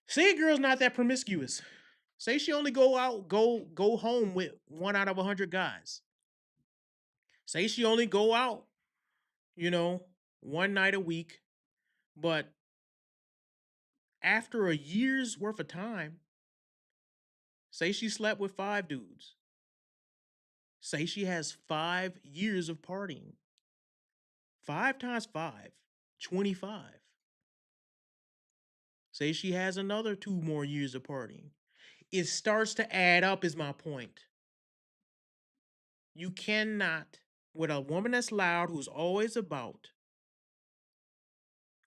Say a girl's not that promiscuous. Say she only go home with 1 out of 100 guys. Say she only go out, 1 night a week, but after a year's worth of time, say she slept with 5 dudes. Say she has 5 years of partying. 5 times 5, 25. Say she has another 2 more years of partying. It starts to add up, is my point. You cannot, with a woman that's loud, who's always about,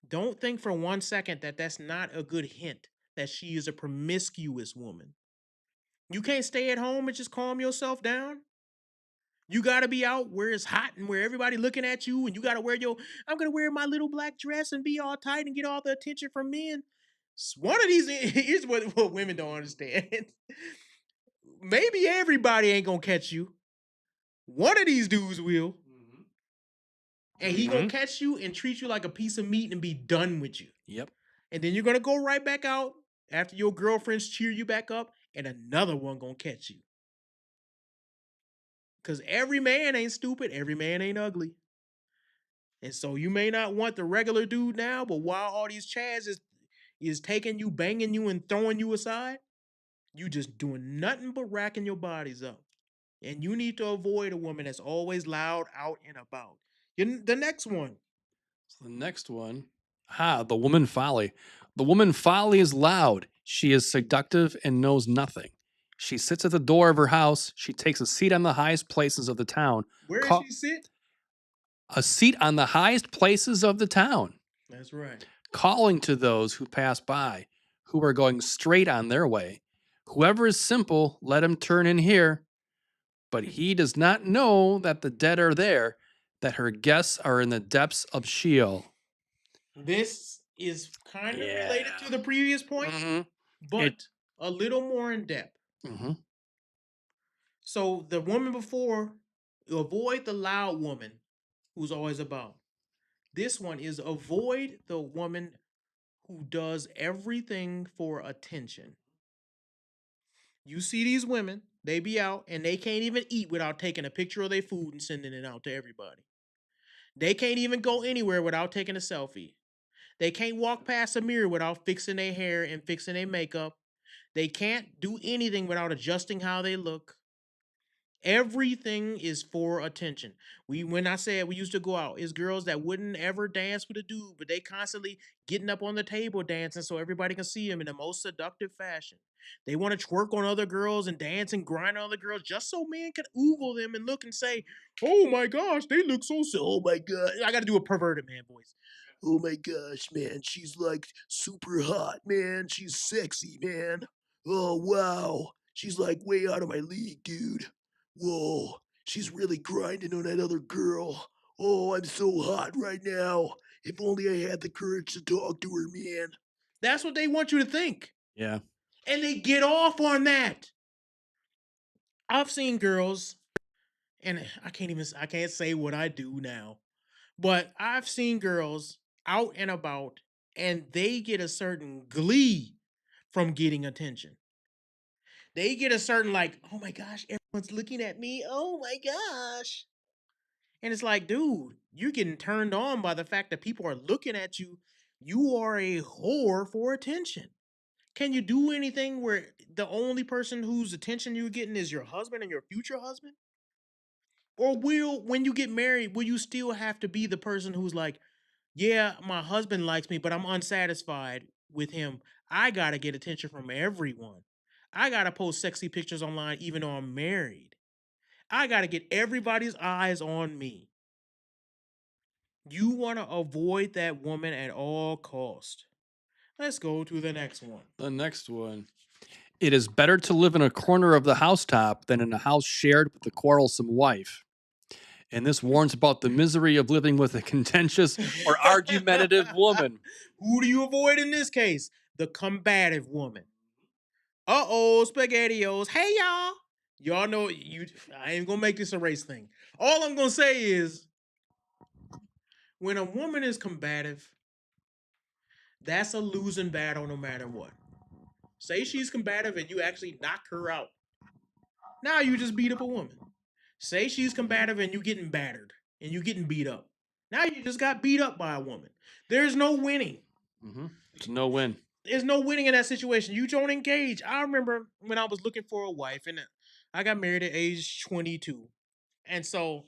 don't think for 1 second that that's not a good hint that she is a promiscuous woman. You can't stay at home and just calm yourself down. You gotta be out where it's hot and where everybody looking at you, and you gotta wear I'm gonna wear my little black dress and be all tight and get all the attention from men. One of these here's what women don't understand. Maybe everybody ain't gonna catch you. One of these dudes will. And he gonna catch you and treat you like a piece of meat and be done with you. Yep. And then you're gonna go right back out after your girlfriends cheer you back up, and another one gonna catch you. Because every man ain't stupid, every man ain't ugly. And so you may not want the regular dude now, but while all these chads is taking you, banging you, and throwing you aside, you just doing nothing but racking your bodies up. And you need to avoid a woman that's always loud, out and about. The next one. So the next one, the woman folly. The woman folly is loud. She is seductive and knows nothing. She sits at the door of her house. She takes a seat on the highest places of the town. Where does she sit? A seat on the highest places of the town. That's right. Calling to those who pass by, who are going straight on their way. Whoever is simple, let him turn in here. But he does not know that the dead are there, that her guests are in the depths of Sheol. This is kind of related to the previous point, but a little more in depth. So the woman before, avoid the loud woman who's always about. This one is avoid the woman who does everything for attention. You see these women, they be out and they can't even eat without taking a picture of their food and sending it out to everybody. They can't even go anywhere without taking a selfie. They can't walk past a mirror without fixing their hair and fixing their makeup. They can't do anything without adjusting how they look. Everything is for attention. When I said we used to go out, it's girls that wouldn't ever dance with a dude, but they constantly getting up on the table dancing so everybody can see them in the most seductive fashion. They want to twerk on other girls and dance and grind on other girls just so men can oogle them and look and say, "Oh my gosh, they look so oh my god." I got to do a perverted man voice. "Oh my gosh, man, she's like super hot, man. She's sexy, man. Oh wow, she's like way out of my league, dude. Whoa, she's really grinding on that other girl. Oh, I'm so hot right now. If only I had the courage to talk to her, man." That's what they want you to think. Yeah. And they get off on that. I've seen girls, and I can't say what I do now, but I've seen girls out and about, and they get a certain glee from getting attention. They get a certain like, "Oh my gosh, everyone's looking at me. Oh my gosh." And it's like, dude, you're getting turned on by the fact that people are looking at you. You are a whore for attention. Can you do anything where the only person whose attention you're getting is your husband and your future husband? Or when you get married, will you still have to be the person who's like, "Yeah, my husband likes me, but I'm unsatisfied with him. I got to get attention from everyone. I got to post sexy pictures online even though I'm married. I got to get everybody's eyes on me." You want to avoid that woman at all cost. Let's go to the next one. The next one. It is better to live in a corner of the housetop than in a house shared with a quarrelsome wife. And this warns about the misery of living with a contentious or argumentative woman. Who do you avoid in this case? The combative woman. Uh-oh, SpaghettiOs. Hey, y'all. Y'all know, I ain't gonna make this a race thing. All I'm gonna say is, when a woman is combative, that's a losing battle no matter what. Say she's combative and you actually knock her out. Now you just beat up a woman. Say she's combative and you getting battered and you getting beat up. Now you just got beat up by a woman. There's no winning. It's no win. There's no winning in that situation. You don't engage. I remember when I was looking for a wife and I got married at age 22. And so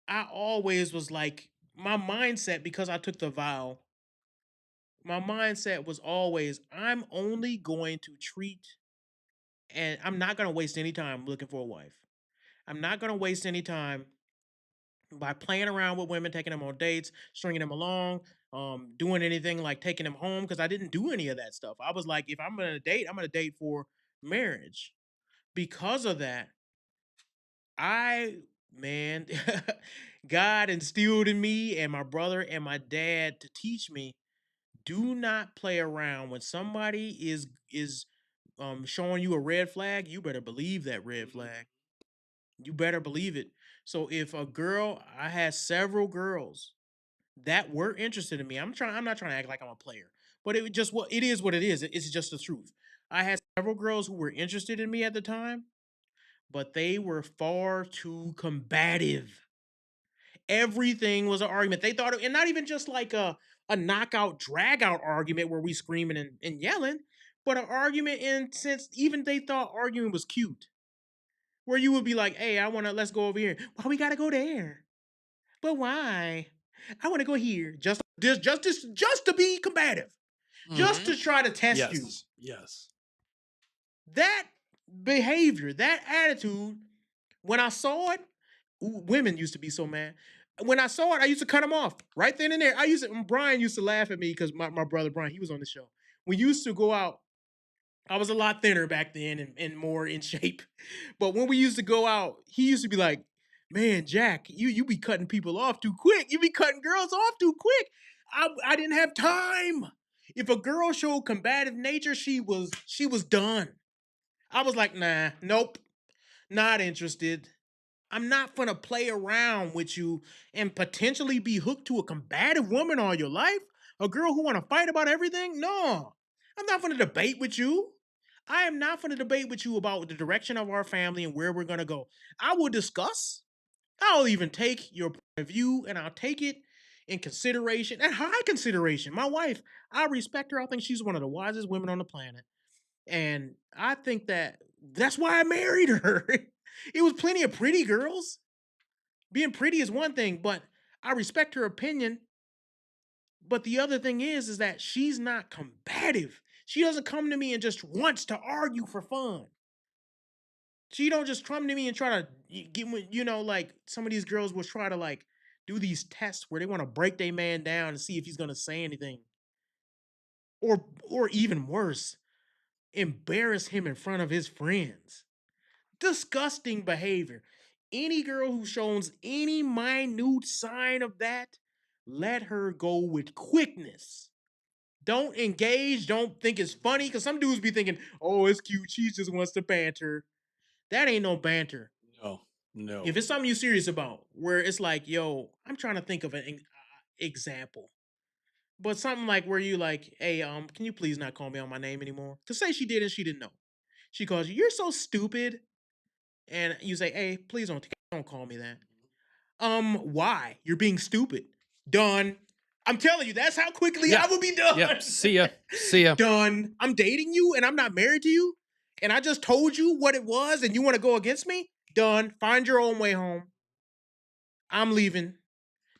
I always was like, my mindset, because I took the vow, my mindset was always, I'm only going to treat, and I'm not going to waste any time looking for a wife. I'm not going to waste any time by playing around with women, taking them on dates, stringing them along, doing anything like taking them home, because I didn't do any of that stuff. I was like, if I'm going to date, I'm going to date for marriage. Because of that, Man, God instilled in me and my brother and my dad to teach me, do not play around. When somebody is showing you a red flag, you better believe that red flag. You better believe it. So if a girl, I had several girls that were interested in me. I'm not trying to act like I'm a player, but it just what it is what it is. It's just the truth. I had several girls who were interested in me at the time, but they were far too combative. Everything was an argument. They thought, and not even just like a knockout, drag out argument where we screaming and yelling, but an argument in sense even they thought arguing was cute. Where you would be like, hey, let's go over here. Why we gotta go there? But why? I want to go here. Just to be combative. Just to try to test you. Yes. That behavior, that attitude, when I saw it, women used to be so mad. When I saw it, I used to cut them off right then and there. Brian used to laugh at me because my brother Brian, he was on the show. We used to go out. I was a lot thinner back then and more in shape. But when we used to go out, he used to be like, man, Jack, you be cutting people off too quick. You be cutting girls off too quick. I didn't have time. If a girl showed combative nature, she was done. I was like, nah, nope, not interested. I'm not gonna play around with you and potentially be hooked to a combative woman all your life. A girl who wanna fight about everything? No, I'm not gonna debate with you. I am not gonna debate with you about the direction of our family and where we're gonna go. I will discuss. I'll even take your point of view and I'll take it in consideration and high consideration. My wife, I respect her. I think she's one of the wisest women on the planet. And I think that's why I married her. It was plenty of pretty girls. Being pretty is one thing, but I respect her opinion. But the other thing is that she's not combative. She doesn't come to me and just wants to argue for fun. She don't just come to me and try to get, like some of these girls will try to like do these tests where they want to break their man down and see if he's gonna say anything, or even worse, embarrass him in front of his friends. Disgusting behavior. Any girl who shows any minute sign of that, let her go with quickness. Don't engage. Don't think it's funny. Because some dudes be thinking, oh, it's cute. She just wants to banter. That ain't no banter. No. If it's something you're serious about, where it's like, yo, I'm trying to think of an example. But something like where you like, hey, can you please not call me on my name anymore? Because say she did and she didn't know. She calls you, you're so stupid. And you say, hey, please don't call me that. Why? You're being stupid. Done. I'm telling you, that's how quickly I will be done. Yep. See ya. Done. I'm dating you and I'm not married to you. And I just told you what it was and you want to go against me? Done. Find your own way home. I'm leaving.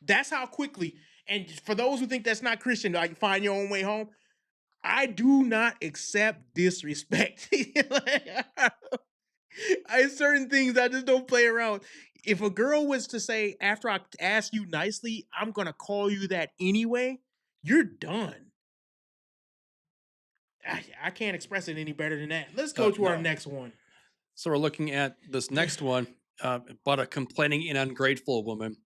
That's how quickly. And for those who think that's not Christian, like find your own way home, I do not accept disrespect. I certain things I just don't play around. If a girl was to say, after I ask you nicely, I'm gonna call you that anyway, you're done. I can't express it any better than that. Let's go to our next one. So we're looking at this next one, about a complaining and ungrateful woman.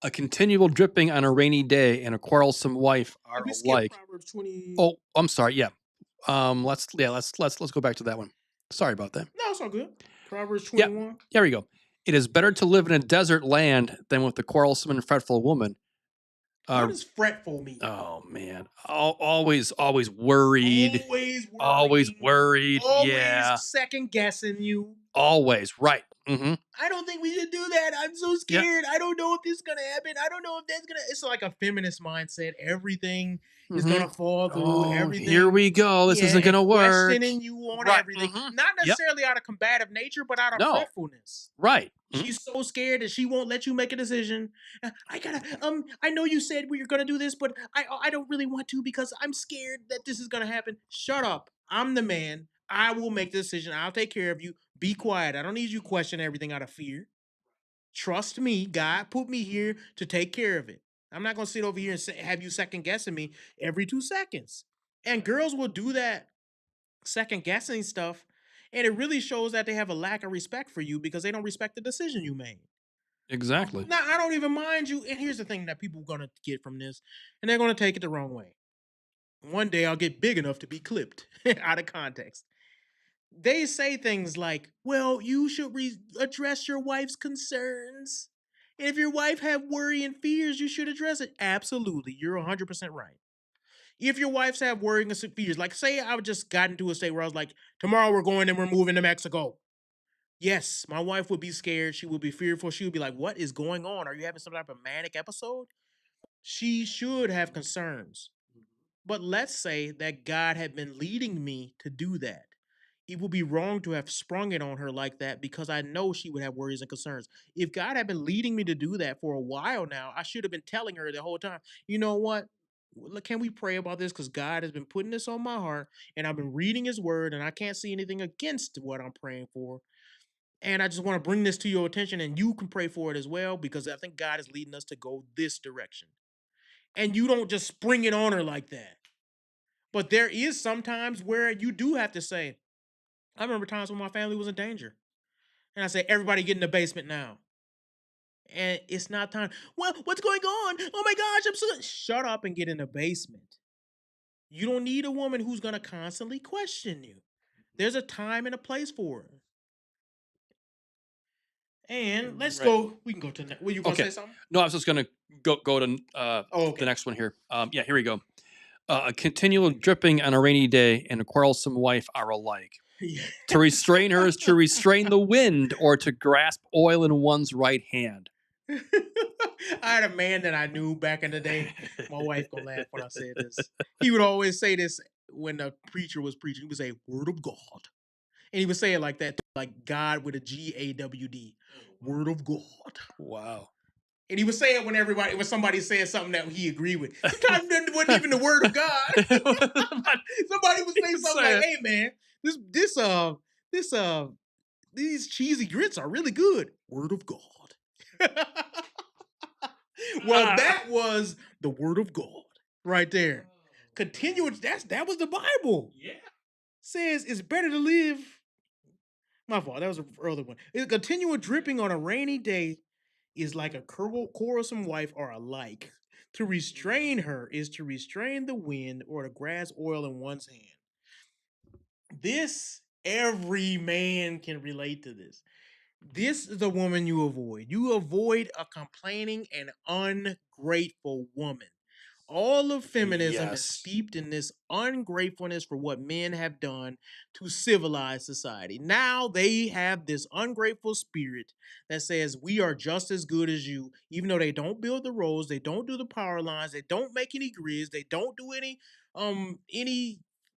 A continual dripping on a rainy day and a quarrelsome wife are alike. Proverbs 20. Oh, I'm sorry. Yeah. Let's go back to that one. Sorry about that. No, it's all good. Proverbs 21. Yeah, there we go. It is better to live in a desert land than with a quarrelsome and fretful woman. What does fretful mean? Oh man, always worried. Always worried. Yeah. Second guessing you. Always right. Mm-hmm. I don't think we should do that. I'm so scared. I don't know if this is gonna happen. I don't know if that's gonna. It's like a feminist mindset. Everything is gonna fall through. Oh, everything. Here we go. This isn't gonna work. Questioning you on everything. Not necessarily out of combative nature, but out of fretfulness. Right. She's so scared that she won't let you make a decision. I know you said we were gonna do this, but I don't really want to because I'm scared that this is gonna happen. Shut up. I'm the man. I will make the decision. I'll take care of you. Be quiet. I don't need you question everything out of fear. Trust me. God put me here to take care of it. I'm not gonna sit over here and have you second guessing me every 2 seconds. And girls will do that second guessing stuff. And it really shows that they have a lack of respect for you because they don't respect the decision you made. Exactly. Now, I don't even mind you. And here's the thing that people are going to get from this, and they're going to take it the wrong way. One day I'll get big enough to be clipped out of context. They say things like, well, you should address your wife's concerns. And if your wife have worry and fears, you should address it. Absolutely. You're 100% right. If your wife's have worry and fears, like say I just got into a state where I was like, tomorrow we're going and we're moving to Mexico. Yes, my wife would be scared. She would be fearful. She would be like, what is going on? Are you having some type of manic episode? She should have concerns. But let's say that God had been leading me to do that. It would be wrong to have sprung it on her like that because I know she would have worries and concerns. If God had been leading me to do that for a while now, I should have been telling her the whole time, you know what? Can we pray about this? Because God has been putting this on my heart and I've been reading his word and I can't see anything against what I'm praying for. And I just want to bring this to your attention and you can pray for it as well because I think God is leading us to go this direction. And you don't just spring it on her like that. But there is sometimes where you do have to say, I remember times when my family was in danger. And I say, everybody get in the basement now. And it's not time. Well, what's going on? Oh my gosh, I'm so... Shut up and get in the basement. You don't need a woman who's going to constantly question you. There's a time and a place for it. And let's go. We can go to... Were you going to say something? No, I was just going to go to the next one here. Yeah, here we go. A continual dripping on a rainy day and a quarrelsome wife are alike. To restrain her is to restrain the wind or to grasp oil in one's right hand. I had a man that I knew back in the day. My wife gonna laugh when I say this. He would always say this when the preacher was preaching. He would say, "Word of God," and he would say it like that, like God with a GAWD, "Word of God." Wow. And he would say it when somebody said something that he agreed with. Sometimes it wasn't even the word of God. Somebody would say something like, "Hey man, these cheesy grits are really good." Word of God. Well, that was the word of God right there. Continuous. That was the Bible. Yeah. Says it's better to live. My fault. That was an earlier one. A continual dripping on a rainy day is like a quarrelsome wife or alike. To restrain her is to restrain the wind or to grasp oil in one's hand. Every man can relate to this. This is the woman you avoid. You avoid a complaining and ungrateful woman. All of feminism is steeped in this ungratefulness for what men have done to civilize society. Now they have this ungrateful spirit that says we are just as good as you, even though they don't build the roads, they don't do the power lines, they don't make any grids, they don't do any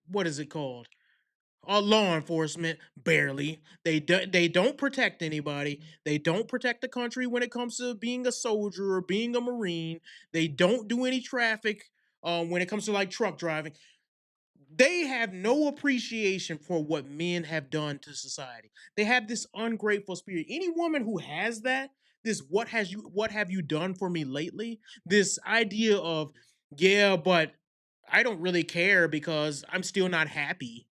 what is it called? Law enforcement, barely. They don't protect anybody. They don't protect the country when it comes to being a soldier or being a Marine. They don't do any traffic when it comes to like truck driving. They have no appreciation for what men have done to society. They have this ungrateful spirit. Any woman who has that, this what have you done for me lately? This idea of, yeah, but I don't really care because I'm still not happy.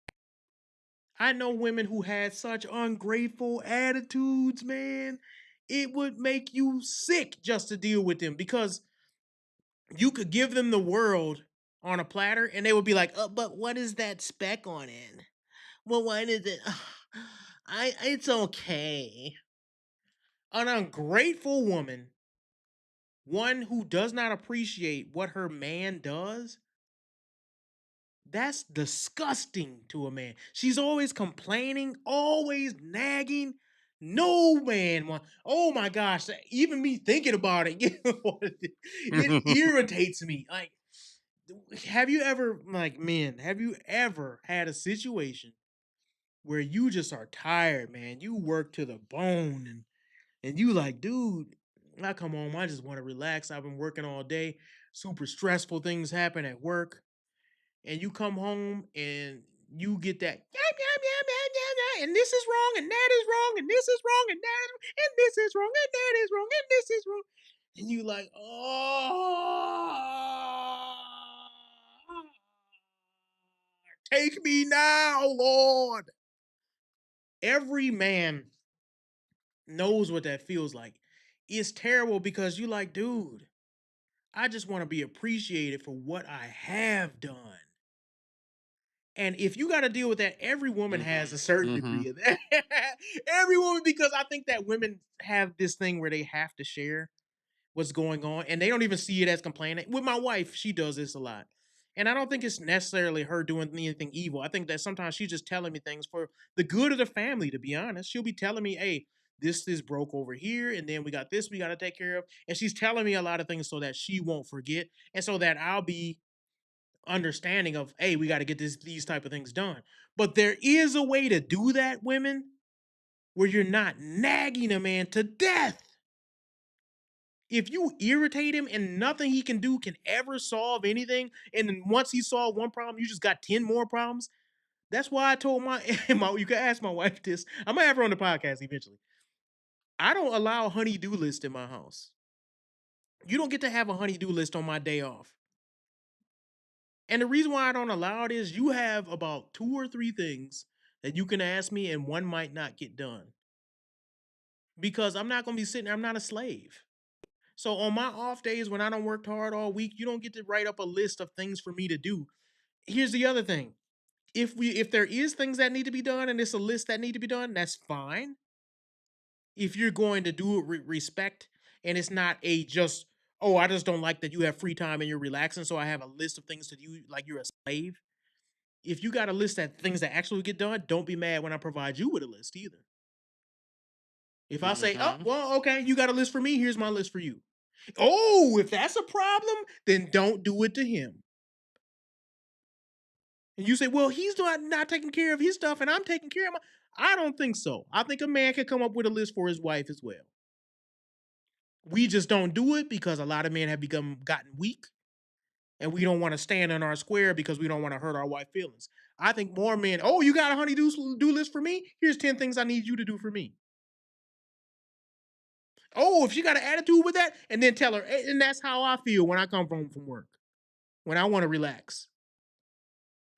I know women who had such ungrateful attitudes, man. It would make you sick just to deal with them because you could give them the world on a platter and they would be like, oh, but what is that speck on it? Well, why is it? It's okay. An ungrateful woman, one who does not appreciate what her man does, that's disgusting to a man. She's always complaining, always nagging. No man want. Oh my gosh! Even me thinking about it, it irritates me. Like, have you ever, like, men? Have you ever had a situation where you just are tired, man? You work to the bone, and you like, dude, I come home, I just want to relax. I've been working all day. Super stressful things happen at work and you come home and you get that and this is wrong and that is wrong and this is wrong and that is and this is wrong and that is wrong and this is wrong and you like, oh, take me now, Lord. every man knows what that feels like. It's terrible because you like, dude, I just want to be appreciated for what I have done. And if you got to deal with that, every woman has a certain degree of that. Every woman, because I think that women have this thing where they have to share what's going on, and they don't even see it as complaining. With my wife, she does this a lot. And I don't think it's necessarily her doing anything evil. I think that sometimes she's just telling me things for the good of the family, to be honest. She'll be telling me, hey, this is broke over here, and then we got this we got to take care of. And she's telling me a lot of things so that she won't forget, and so that I'll be understanding of, hey, we got to get these type of things done. But there is a way to do that, women, where you're not nagging a man to death. If you irritate him and nothing he can do can ever solve anything, and then once he solved one problem, you just got 10 more problems. That's why I told you can ask my wife this. I'm gonna have her on the podcast eventually. I don't allow a honey-do list in my house. You don't get to have a honey-do list on my day off. And the reason why I don't allow it is you have about 2 or 3 things that you can ask me, and one might not get done. Because I'm not gonna be sitting there, I'm not a slave. So on my off days when I don't work hard all week, you don't get to write up a list of things for me to do. Here's the other thing. If there is things that need to be done and it's a list that need to be done, that's fine. If you're going to do it with respect and it's not a just, oh, I just don't like that you have free time and you're relaxing, so I have a list of things to do like you're a slave. If you got a list of things that actually get done, don't be mad when I provide you with a list either. If I say, oh, well, okay, you got a list for me, here's my list for you. Oh, if that's a problem, then don't do it to him. And you say, well, he's not taking care of his stuff and I'm taking care of my. I don't think so. I think a man can come up with a list for his wife as well. We just don't do it because a lot of men have gotten weak and we don't want to stand in our square because we don't want to hurt our wife feelings. I think more men, oh, you got a honey-do list for me? Here's 10 things I need you to do for me. Oh, if she got an attitude with that, and then tell her, and that's how I feel when I come home from work, when I want to relax.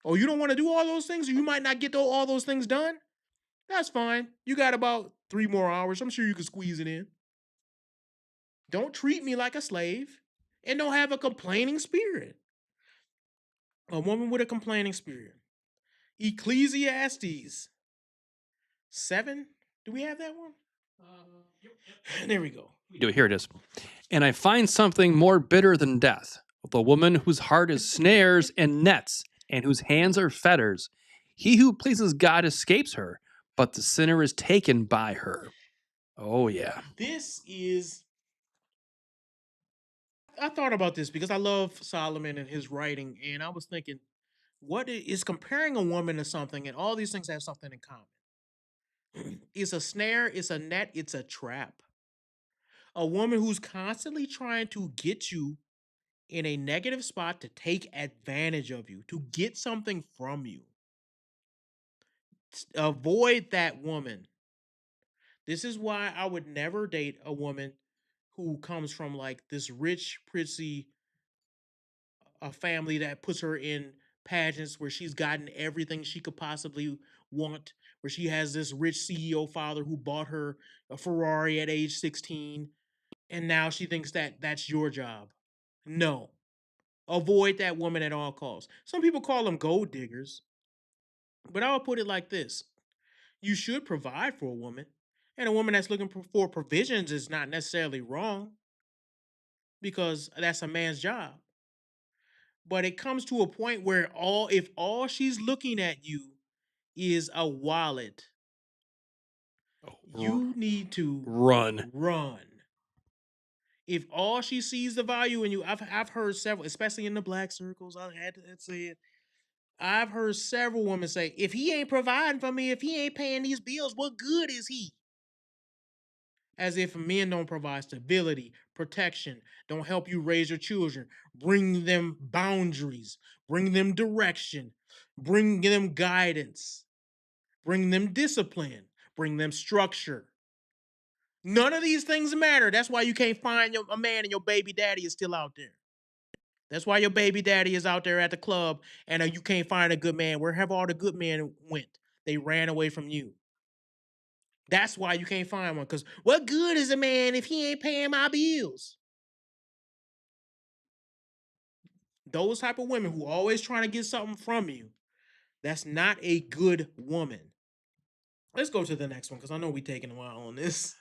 Oh, you don't want to do all those things, or you might not get all those things done? That's fine. You got about 3 more hours. I'm sure you can squeeze it in. Don't treat me like a slave, and don't have a complaining spirit. A woman with a complaining spirit. Ecclesiastes 7. Do we have that one? There we go. Here it is. And I find something more bitter than death. The woman whose heart is snares and nets, and whose hands are fetters. He who pleases God escapes her, but the sinner is taken by her. Oh, yeah. This is. I thought about this because I love Solomon and his writing, and I was thinking, what is comparing a woman to something, and all these things have something in common. It's a snare, it's a net, it's a trap. A woman who's constantly trying to get you in a negative spot to take advantage of you, to get something from you. Avoid that woman. This is why I would never date a woman who comes from like this rich, prissy a family that puts her in pageants where she's gotten everything she could possibly want, where she has this rich CEO father who bought her a Ferrari at age 16, and now she thinks that that's your job. No. Avoid that woman at all costs. Some people call them gold diggers, but I'll put it like this. You should provide for a woman, and a woman that's looking for provisions is not necessarily wrong because that's a man's job. But it comes to a point where if all she's looking at you is a wallet, you need to run. If all she sees the value in you, I've heard several, especially in the black circles, I had to say it. I've heard several women say, if he ain't providing for me, if he ain't paying these bills, what good is he? As if men don't provide stability, protection, don't help you raise your children, bring them boundaries, bring them direction, bring them guidance, bring them discipline, bring them structure. None of these things matter. That's why you can't find a man and your baby daddy is still out there. That's why your baby daddy is out there at the club and you can't find a good man. Where have all the good men went? They ran away from you. That's why you can't find one. Because what good is a man if he ain't paying my bills? Those type of women who always trying to get something from you, that's not a good woman. Let's go to the next one because I know we're taking a while on this.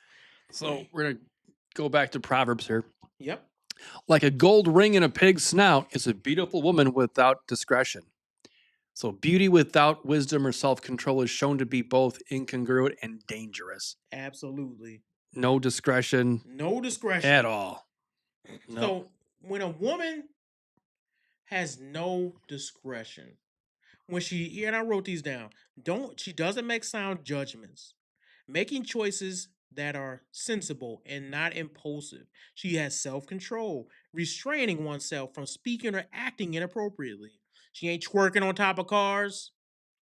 So we're going to go back to Proverbs here. Yep. Like a gold ring in a pig's snout is a beautiful woman without discretion. So beauty without wisdom or self-control is shown to be both incongruent and dangerous. Absolutely. No discretion. No discretion. At all. No. So when a woman has no discretion, when she, and I wrote these down, she doesn't make sound judgments, making choices that are sensible and not impulsive. She has self-control, restraining oneself from speaking or acting inappropriately. She ain't twerking on top of cars.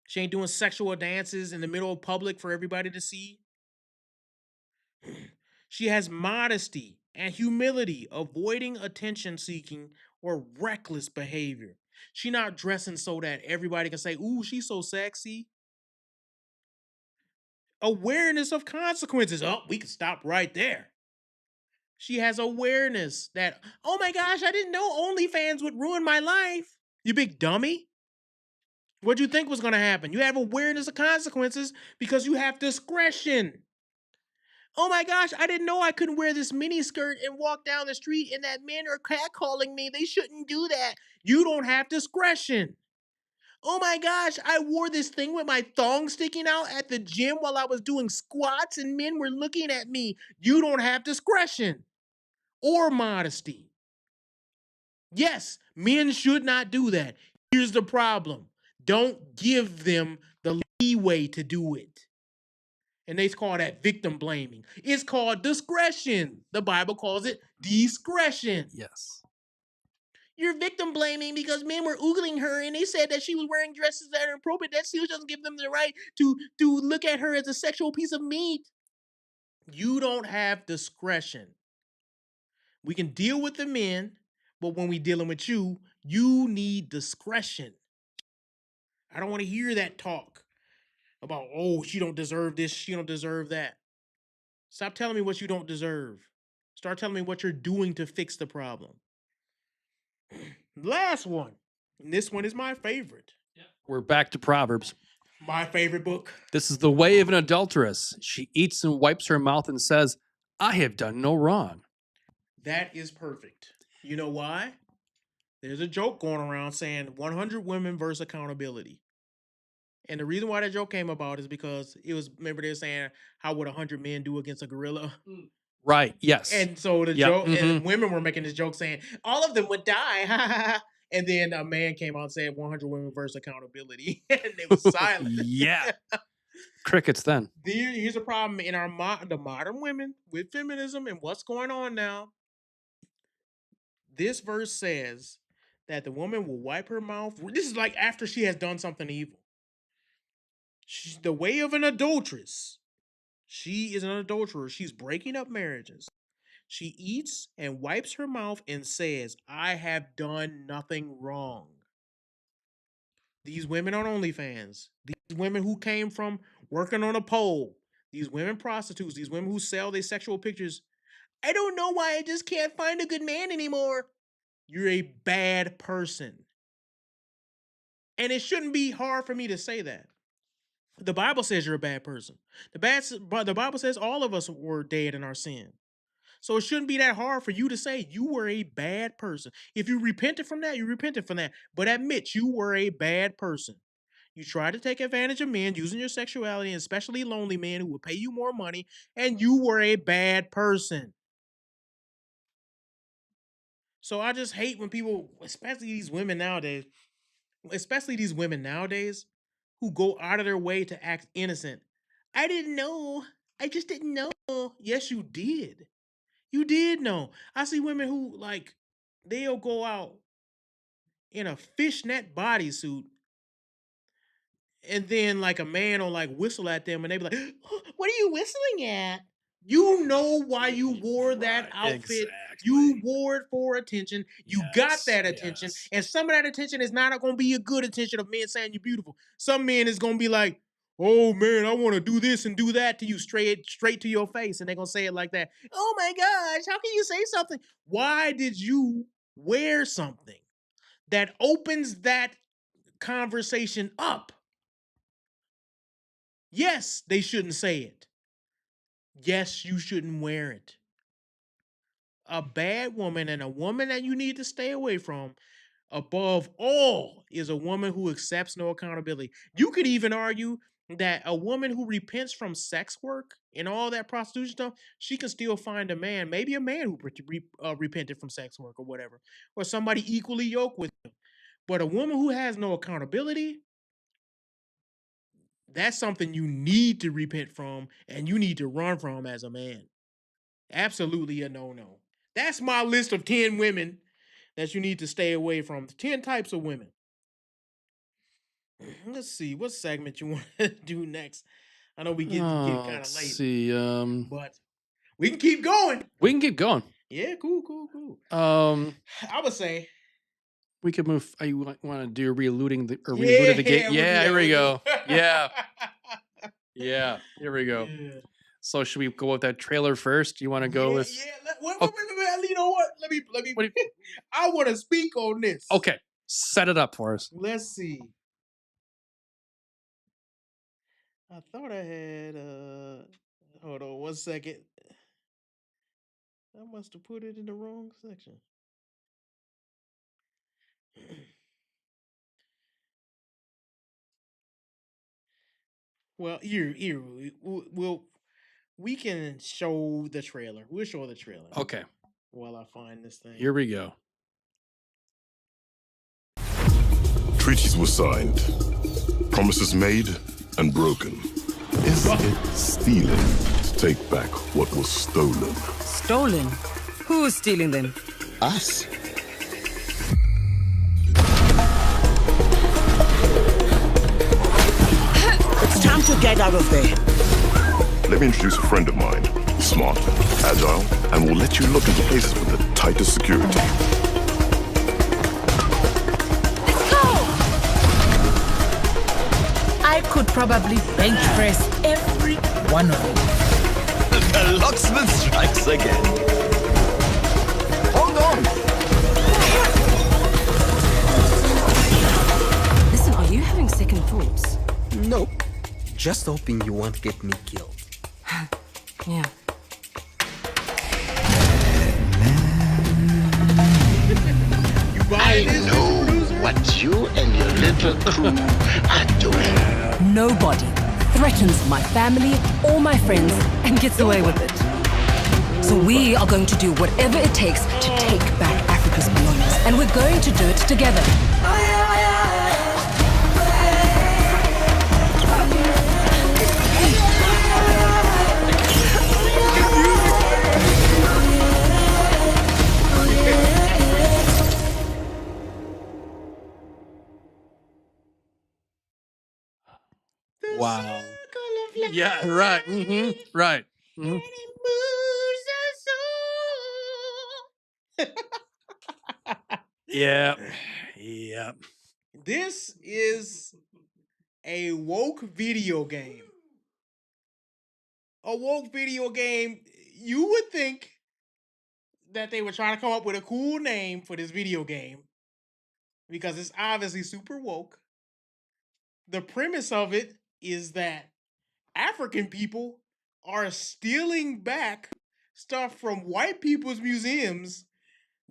She ain't doing sexual dances in the middle of public for everybody to see. She has modesty and humility, avoiding attention seeking or reckless behavior. She not dressing so that everybody can say, ooh, she's so sexy. Awareness of consequences. Oh, we can stop right there. She has awareness that, oh my gosh, I didn't know OnlyFans would ruin my life. You big dummy. What'd you think was going to happen? You have awareness of consequences because you have discretion. Oh my gosh, I didn't know I couldn't wear this mini skirt and walk down the street and that men are catcalling me. They shouldn't do that. You don't have discretion. Oh my gosh, I wore this thing with my thong sticking out at the gym while I was doing squats and men were looking at me. You don't have discretion or modesty. Yes, men should not do that. Here's the problem. Don't give them the leeway to do it. And they call that victim blaming. It's called discretion. The Bible calls it discretion. Yes. You're victim blaming because men were oogling her and they said that she was wearing dresses that are inappropriate. That still doesn't give them the right to look at her as a sexual piece of meat. You don't have discretion. We can deal with the men, but when we're dealing with you, you need discretion. I don't want to hear that talk about, oh, she don't deserve this, she don't deserve that. Stop telling me what you don't deserve. Start telling me what you're doing to fix the problem. Last one. And this one is my favorite. We're back to Proverbs. My favorite book. This is the way of an adulteress. She eats and wipes her mouth and says, I have done no wrong. That is perfect. You know why? There's a joke going around saying 100 women versus accountability. And the reason why that joke came about is because it was, remember they were saying, how would 100 men do against a gorilla? Right, yes. And so the joke, and women were making this joke saying, all of them would die. And then a man came out and said 100 women versus accountability. And they were silent. Yeah. Crickets then. Here's a problem in the modern women with feminism and what's going on now. This verse says that the woman will wipe her mouth. This is like after she has done something evil. She's the way of an adulteress. She is an adulterer. She's breaking up marriages. She eats and wipes her mouth and says, I have done nothing wrong. These women on OnlyFans, these women who came from working on a pole, these women prostitutes, these women who sell their sexual pictures, I don't know why I just can't find a good man anymore. You're a bad person. And it shouldn't be hard for me to say that. The Bible says you're a bad person. The Bible says all of us were dead in our sin. So it shouldn't be that hard for you to say you were a bad person. If you repented from that, you repented from that. But admit you were a bad person. You tried to take advantage of men using your sexuality, and especially lonely men who will pay you more money, and you were a bad person. So I just hate when people, especially these women nowadays, who go out of their way to act innocent. I didn't know. I just didn't know. Yes, you did. You did know. I see women who, like, they'll go out in a fishnet bodysuit and then, like, a man will, like, whistle at them and they be like, what are you whistling at? You know why you wore that outfit. Exactly. You wore it for attention. You got that attention. And some of that attention is not going to be a good attention of men saying you're beautiful. Some men is going to be like, oh man, I want to do this and do that to you straight to your face. And they're going to say it like that. Oh my gosh, how can you say something? Why did you wear something that opens that conversation up? Yes, they shouldn't say it. Yes, you shouldn't wear it. A bad woman and a woman that you need to stay away from, above all, is a woman who accepts no accountability. You could even argue that a woman who repents from sex work and all that prostitution stuff, she can still find a man, maybe a man who repented from sex work or whatever, or somebody equally yoked with him. But a woman who has no accountability, that's something you need to repent from and you need to run from as a man. Absolutely a no-no. That's my list of 10 women that you need to stay away from. 10 types of women. Let's see, what segment you want to do next? I know we get kind of late. Let's see. But we can keep going. We can keep going. Yeah, cool. I would say we could move. You want to do relooting the game? Yeah, here we go. Yeah. Yeah, here we go. Yeah. So should we go with that trailer first? You want to go with? Yeah. You know what? Let me. I want to speak on this. Okay, set it up for us. Let's see. I thought I had. Hold on 1 second. I must have put it in the wrong section. Well, here, we can show the trailer. We'll show the trailer. Okay. While I find this thing. Here we go. Treaties were signed, promises made and broken. Is it stealing to take back what was stolen? Stolen? Who's stealing them? Us. It's time to get out of there. Let me introduce a friend of mine. Smart, agile, and will let you look into places with the tightest security. I could probably bench press every one of them. The locksmith strikes again. Hold on. Listen, are you having second thoughts? Nope. Just hoping you won't get me killed. Yeah. I know what you and your little crew are doing. Nobody threatens my family or my friends and gets away with it. So we are going to do whatever it takes to take back Africa's belongings, and we're going to do it together. Wow. Yeah, right. Mm-hmm. Right. Mm-hmm. Yeah. Yeah. This is a woke video game. A woke video game. You would think that they were trying to come up with a cool name for this video game because it's obviously super woke. The premise of it is that African people are stealing back stuff from white people's museums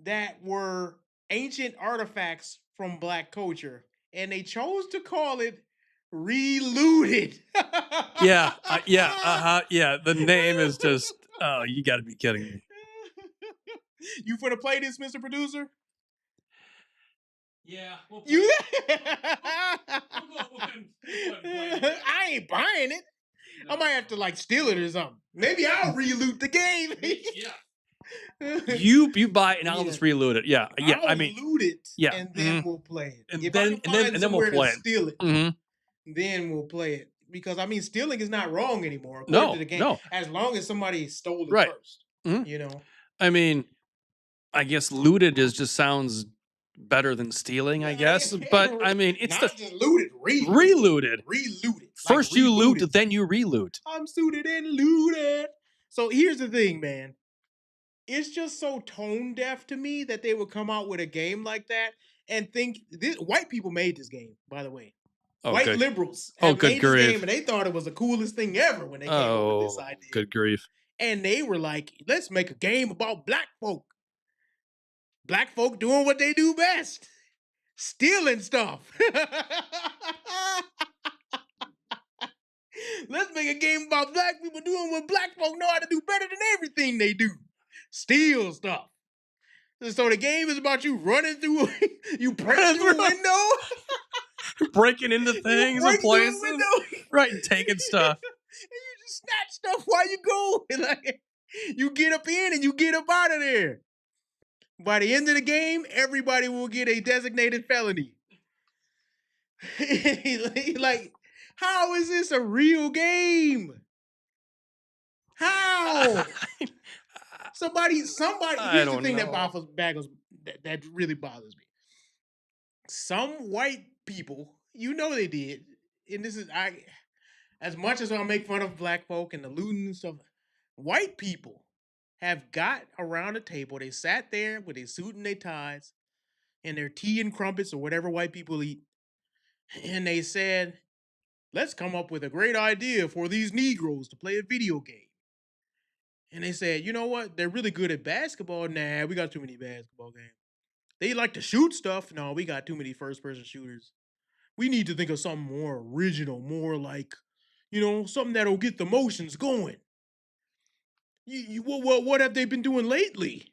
that were ancient artifacts from black culture, and they chose to call it Relooted. Yeah. Yeah. The name is just. Oh, you got to be kidding me. You finna play this, Mr. Producer? Yeah. We'll play I ain't buying it. I might have to like steal it or something. Maybe I'll reloot the game. Yeah. You buy it and I'll just reload it. Yeah. Yeah. I'll loot it. Yeah. And then we'll play it. And if then I can find then we'll somewhere play to it. steal it, then we'll play it. Because I mean, stealing is not wrong anymore. According to the game, no. As long as somebody stole it Right. first. You know. I mean, I guess looted just sounds better than stealing, I guess. But I mean, it's not just looted, relooted. relooted. Relooted. First you loot, then you reloot. I'm suited and looted. So here's the thing, man. It's just so tone deaf to me that they would come out with a game like that and think white people made this game, by the way. Oh, White good. liberals Oh, have good made this grief. game and they thought it was the coolest thing ever when they came up with this idea. Good grief. And they were like, let's make a game about black folk. Black folk doing what they do best. Stealing stuff. Let's make a game about black people doing what black folk know how to do better than everything they do. Steal stuff. So the game is about you running through, you break through a window. Breaking into things and places. Right, and taking stuff. And you just snatch stuff while you go. Like, you get up in and you get up out of there. By the end of the game, everybody will get a designated felony. Like, how is this a real game? How? Somebody. Here's the thing that really bothers me. Some white people, you know they did, and this is as much as I'll make fun of black folk and the looting and stuff, white people have got around a table. They sat there with their suit and their ties and their tea and crumpets or whatever white people eat. And they said, let's come up with a great idea for these Negroes to play a video game. And they said, you know what? They're really good at basketball. Nah, we got too many basketball games. They like to shoot stuff. No, we got too many first-person shooters. We need to think of something more original, more like, something that'll get the motions going. What have they been doing lately?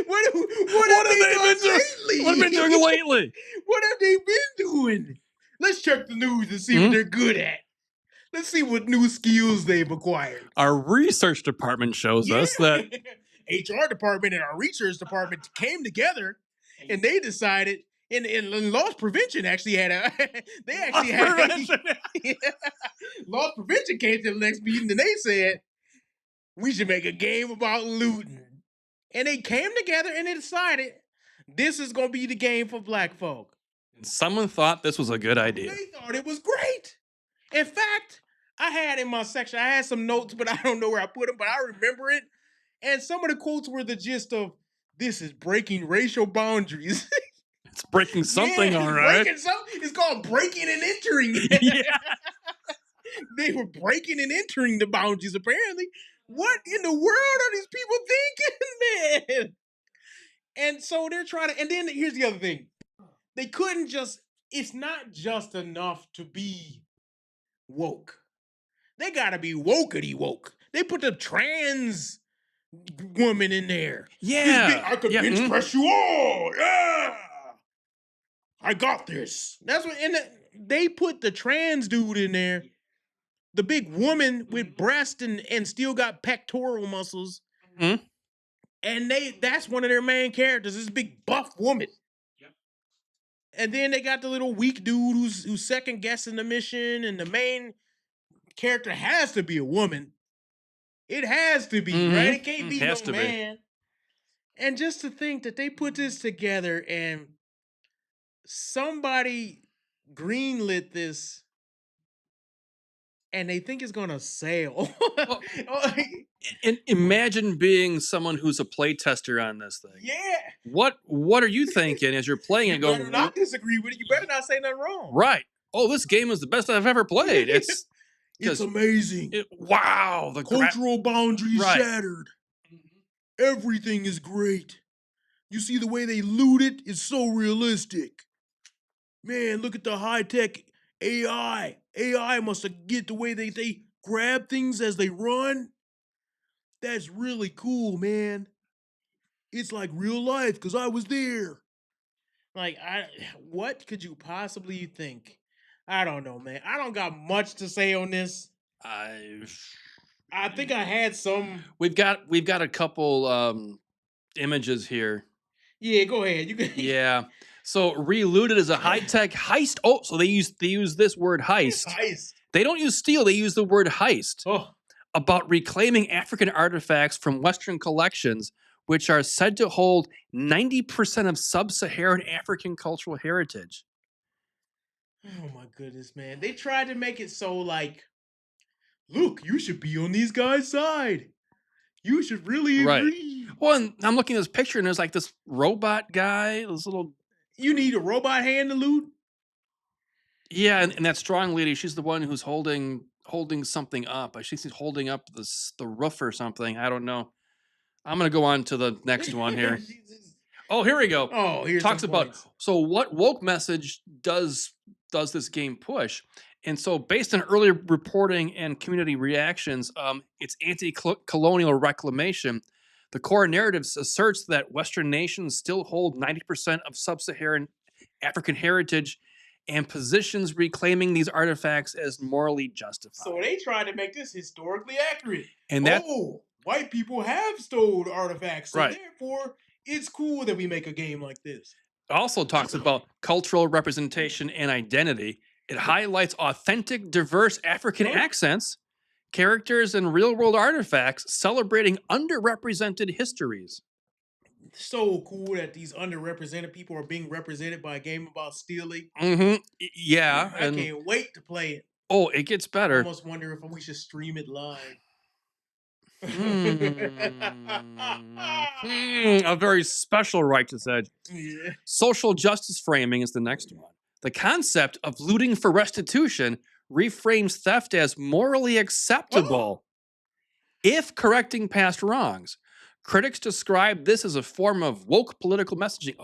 What have they been doing lately? What have they been doing? Let's check the news and see what they're good at. Let's see what new skills they've acquired. Our research department shows us that HR department and our research department came together and they decided, and loss prevention actually had loss prevention came to the next meeting and they said, we should make a game about looting. And they came together and they decided this is going to be the game for black folk. Someone thought this was a good idea. They thought it was great. In fact, I had some notes, but I don't know where I put them, but I remember it. And some of the quotes were the gist of, this is breaking racial boundaries. It's breaking something, all right. It's called breaking and entering. Yeah. They were breaking and entering the boundaries, apparently. What in the world are these people thinking, man? And so they're trying to, and then here's the other thing. They couldn't it's not just enough to be woke. They gotta be wokety woke. They put the trans woman in there. Yeah. I could bench press you all. Yeah. I got this. That's what, and they put the trans dude in there. The big woman with breast and still got pectoral muscles. Mm-hmm. And that's one of their main characters, this big buff woman. Yep. And then they got the little weak dude who's second guessing the mission, and the main character has to be a woman. It has to be, right? It can't be no man. And just to think that they put this together and somebody greenlit this and they think it's gonna sell. And imagine being someone who's a play tester on this thing. Yeah. What are you thinking as you're playing it? You better not disagree with it. You better not say nothing wrong. Right. Oh, this game is the best I've ever played. It's amazing. Wow. The cultural boundaries shattered. Everything is great. You see the way they loot it is so realistic. Man, look at the high-tech AI. AI must get the way they grab things as they run. That's really cool, man. It's like real life because I was there. Like, what could you possibly think? I don't know, man. I don't got much to say on this. I think I had some. We've got a couple images here. Yeah, go ahead. You can. Yeah. So Relooted is a high-tech heist. Oh, so they use this word heist. Heist. They don't use steal, they use the word heist. Oh. About reclaiming African artifacts from Western collections, which are said to hold 90% of sub-Saharan African cultural heritage. Oh my goodness, man. They tried to make it so like, look, you should be on these guys' side. You should really Right. agree. Well, and I'm looking at this picture, and there's like this robot guy, this little. You need a robot hand to loot? Yeah, and that strong lady, she's the one who's holding something up. She's holding up the roof or something. I don't know. I'm gonna go on to the next one here. Oh, here we go. Oh, here's Talks some about points. so what woke message does this game push? And so, based on earlier reporting and community reactions, it's anti-colonial reclamation. The core narrative asserts that Western nations still hold 90% of sub-Saharan African heritage and positions reclaiming these artifacts as morally justified. So they tried to make this historically accurate. And that- white people have stolen artifacts, so Right. therefore it's cool that we make a game like this. It also talks about cultural representation and identity. It highlights authentic, diverse African accents, characters, and real-world artifacts celebrating underrepresented histories. So cool that these underrepresented people are being represented by a game about stealing. Yeah. I can't wait to play it. Oh, it gets I better. almost wonder if we should stream it live. A very special righteous edge. Yeah. Social justice framing is the next one. The concept of looting for restitution reframes theft as morally acceptable if correcting past wrongs. Critics describe this as a form of woke political messaging.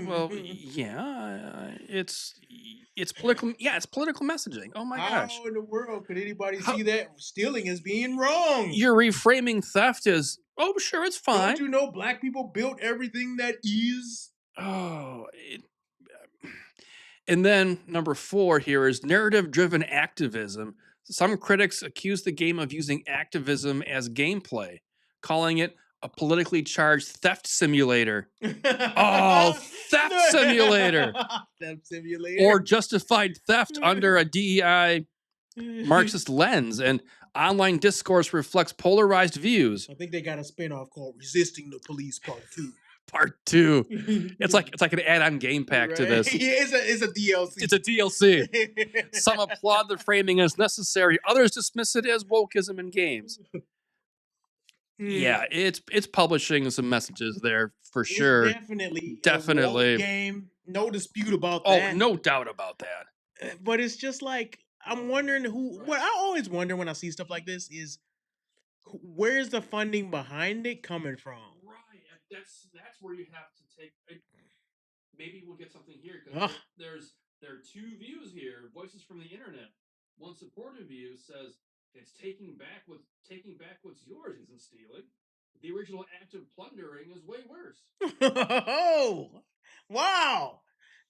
Well, yeah, it's political. Yeah, it's political messaging. Oh my gosh! How in the world could anybody see that stealing as being wrong? You're reframing theft as, oh, sure, it's fine. Don't you know black people built everything that is? And then number 4 here is narrative-driven activism. Some critics accuse the game of using activism as gameplay, calling it a politically charged theft simulator. Theft simulator! Theft simulator. Or justified theft under a DEI Marxist lens, and online discourse reflects polarized views. I think they got a spinoff called "Resisting the Police" Part 2. Part 2. It's like an add-on game pack to this. Yeah, it's a DLC. It's a DLC. Some applaud the framing as necessary. Others dismiss it as wokeism in games. Yeah, it's publishing some messages there for sure. Definitely. Definitely. A woke game. No dispute about Oh, that. no doubt about that. But it's just like, I'm wondering what I always wonder when I see stuff like this is, where's the funding behind it coming from? Right. That's where you have to take. Maybe we'll get something here because there are 2 views here. Voices from the internet. One supportive view says it's taking back what's yours isn't stealing. The original act of plundering is way worse. Oh, wow!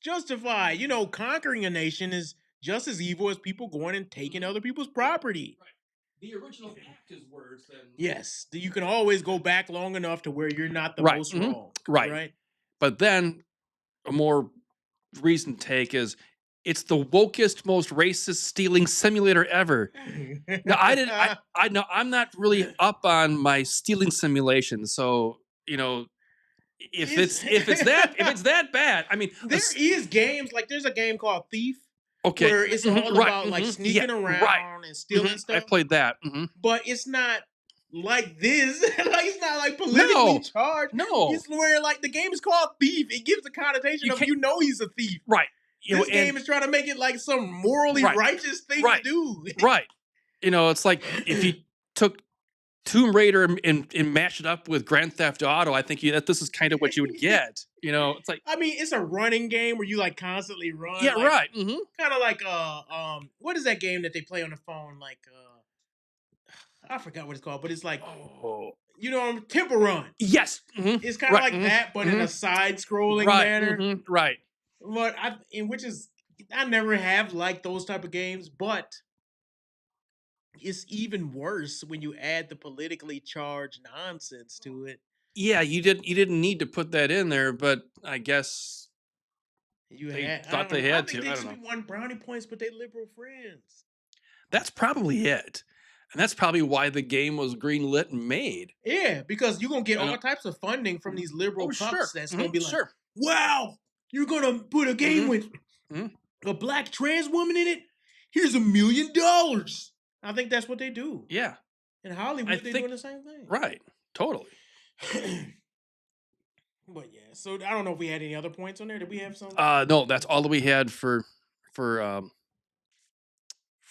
Justify. Conquering a nation is just as evil as people going and taking other people's property. Right. The original act is worse than. Yes, you can always go back long enough to where you're not the Right. most wrong. Right. But then a more recent take is it's the wokest, most racist stealing simulator ever. Now, I'm not really up on my stealing simulation, so if it's that bad, I mean, there is games like there's a game called Thief. Okay. Where it's all about like sneaking around and stealing stuff. I played that. But it's not like this. Like it's not like politically charged. No. It's where like the game is called Thief. It gives a connotation of he's a thief. Right. This game is trying to make it like some morally righteous thing to do. Right. It's like if you took Tomb Raider and mashed it up with Grand Theft Auto, I think that this is kind of what you would get. It's like, I mean, it's a running game where you like constantly run. Yeah, like, right. Kind of like what is that game that they play on the phone? Like I forgot what it's called, but it's like Temple Run. Yes. It's kind of like that, but in a side-scrolling manner. Right. But I never have liked those type of games, but it's even worse when you add the politically charged nonsense to it. Yeah, you didn't need to put that in there, but I guess they thought they had to. I don't know. They won brownie points, but they liberal friends. That's probably it. And that's probably why the game was greenlit and made. Yeah, because you're going to get all types of funding from these liberal pups that's going to be like, wow, you're going to put a game with me. a black trans woman in it. Here's $1 million. I think that's what they do. Yeah. In Hollywood, they're doing the same thing. Right. Totally. But yeah, so I don't know if we had any other points on there. Did we have some? No, that's all that we had for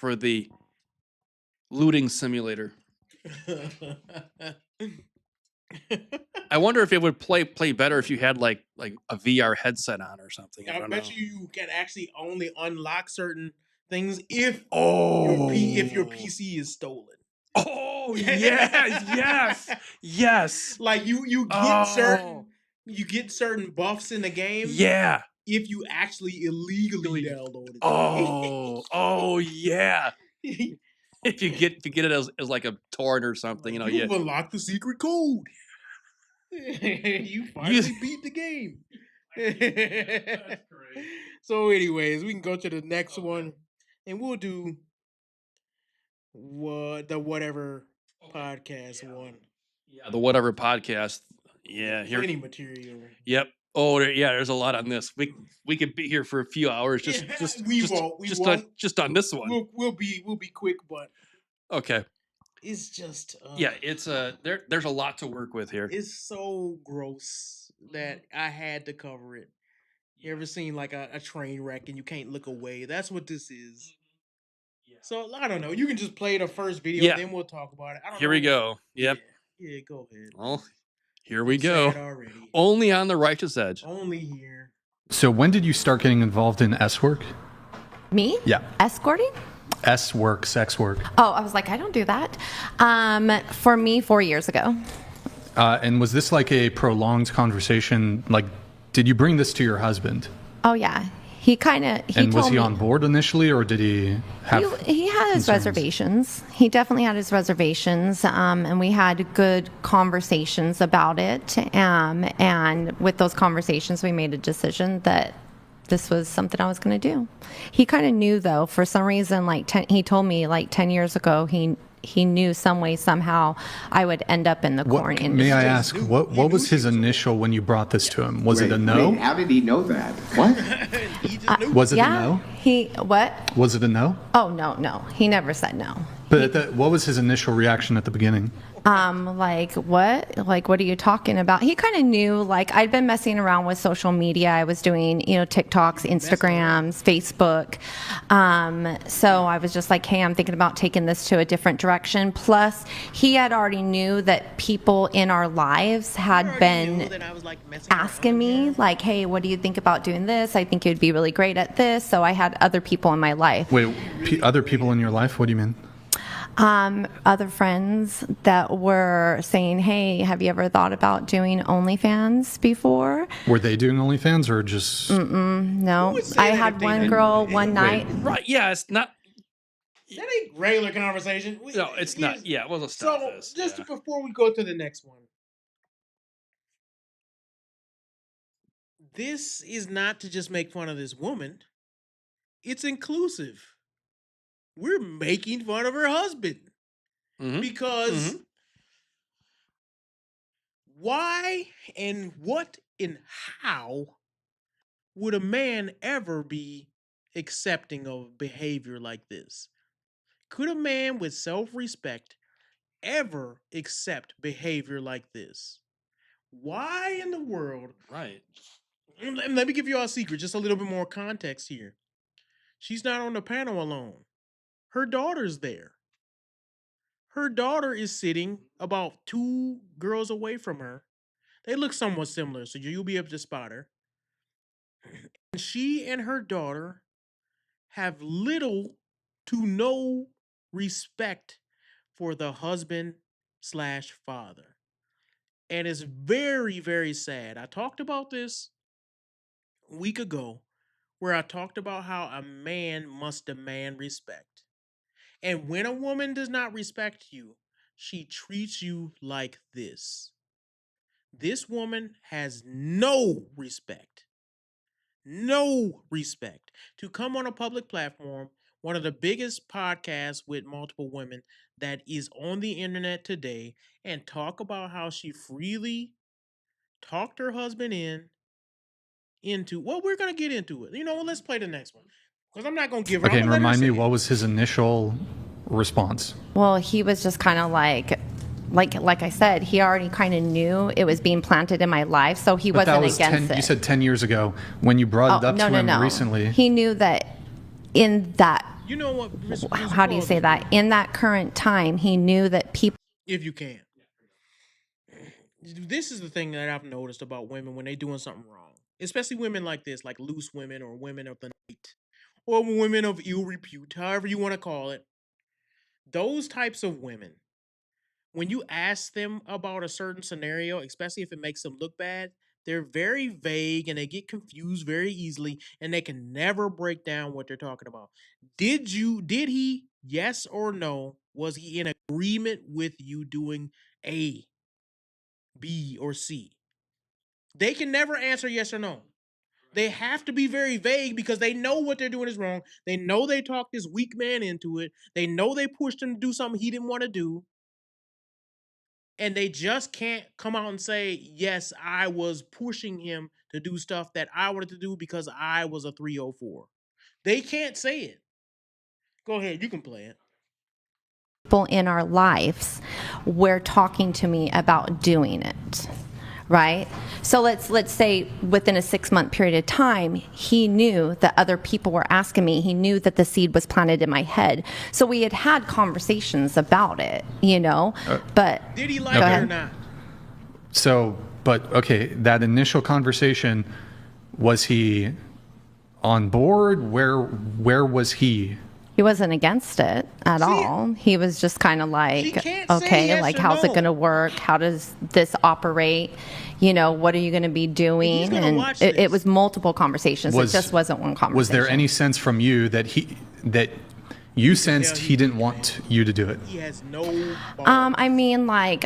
the looting simulator. I wonder if it would play better if you had like a VR headset on or something. I I don't bet know. you can actually only unlock certain things if your PC is stolen. Oh yes, yes. Like you get certain buffs in the game. Yeah. If you actually illegally download it. Oh yeah. If you get it as like a torrent or something, you know, You've unlocked the secret code. You finally beat the game. That's great. So, anyways, we can go to the next one, and we'll do the whatever podcast one. Yeah, the whatever podcast. Yeah, here. Plenty material. Yep. Oh, yeah. There's a lot on this. We could be here for a few hours. Just on this one. We'll be quick, but okay. It's just yeah. It's there's a lot to work with here. It's so gross that I had to cover it. You ever seen like a train wreck and you can't look away? That's what this is. So I don't know. You can just play the first video, then we'll talk about it. I don't Here know. we go. Yep. Yeah, go ahead. Well, here we I'm go. sad already. Only on the righteous edge. Only here. So when did you start getting involved in S work? Me? Yeah. Escorting? S work, sex work. Oh, I was like, I don't do that. For me, 4 years ago. And was this like a prolonged conversation? Like, did you bring this to your husband? Oh, yeah. He kind of, and was he on board initially, or did he have he had his reservations. He definitely had his reservations, and we had good conversations about it. And with those conversations, we made a decision that this was something I was going to do. He kind of knew, though, for some reason, he told me like 10 years ago, he knew some way, somehow, I would end up in the corn industry. May I ask, what was his initial when you brought this to him? Was it a no? How did he know that? What? Was it a no? What? Was it a no? Oh, no. He never said no. But what was his initial reaction at the beginning? Like, what? Like, what are you talking about? He kind of knew, like, I'd been messing around with social media. I was doing, TikToks, Instagrams, Facebook. So I was just like, hey, I'm thinking about taking this to a different direction. Plus, he had already knew that people in our lives had been asking me, like, hey, what do you think about doing this? I think you'd be really great at this. So I had other people in my life. Wait, other people in your life? What do you mean? Other friends that were saying, hey, have you ever thought about doing OnlyFans before? Were they doing OnlyFans or just... No. I had one girl one night. Right, yeah, it's not... That ain't regular conversation. No, it's not. Yeah, we'll stop this. So, just before we go to the next one. This is not to just make fun of this woman. It's inclusive. We're making fun of her husband. Because why and what and how would a man ever be accepting of behavior like this? Could a man with self-respect ever accept behavior like this? Why in the world? Right. Let me give you all a secret, just a little bit more context here. She's not on the panel alone. Her daughter's there. Her daughter is sitting about 2 girls away from her. They look somewhat similar, so you'll be able to spot her. And she and her daughter have little to no respect for the husband/father. And it's very, very sad. I talked about this a week ago, where I talked about how a man must demand respect. And when a woman does not respect you, she treats you like this. This woman has no respect. No respect. To come on a public platform, one of the biggest podcasts with multiple women that is on the internet today, and talk about how she freely talked her husband into, well, we're going to get into it. Let's play the next one. Because I'm not gonna give her. Okay, I'm and gonna let her remind me, say what was his initial response? Well, he was just kind of like I said, he already kind of knew it was being planted in my life, so he But that wasn't was against 10, it. you said 10 years ago when you brought it up to him recently. He knew that in that, You know what? how do you say that? In that current time, he knew that people. If you can. This is the thing that I've noticed about women when they're doing something wrong, especially women like this, like loose women or women of the night or women of ill repute, however you want to call it. Those types of women, when you ask them about a certain scenario, especially if it makes them look bad, they're very vague and they get confused very easily and they can never break down what they're talking about. Did he, yes or no, was he in agreement with you doing A, B, or C? They can never answer yes or no. They have to be very vague because they know what they're doing is wrong. They know they talked this weak man into it. They know they pushed him to do something he didn't want to do. And they just can't come out and say, yes, I was pushing him to do stuff that I wanted to do because I was a 304. They can't say it. Go ahead, you can play it. People in our lives were talking to me about doing it, right? So let's say within a 6-month period of time, he knew that other people were asking me. He knew that the seed was planted in my head. So we had conversations about it, but did he like it or not? So, but okay, that initial conversation, was he on board? Where was he? He wasn't against it at all. He was just kind of like, okay, yes like, or how's no. it going to work? How does this operate? What are you going to be doing? And it was multiple conversations. It just wasn't one conversation. Was there any sense from you that you sensed he didn't want you to do it? He has no I mean, like,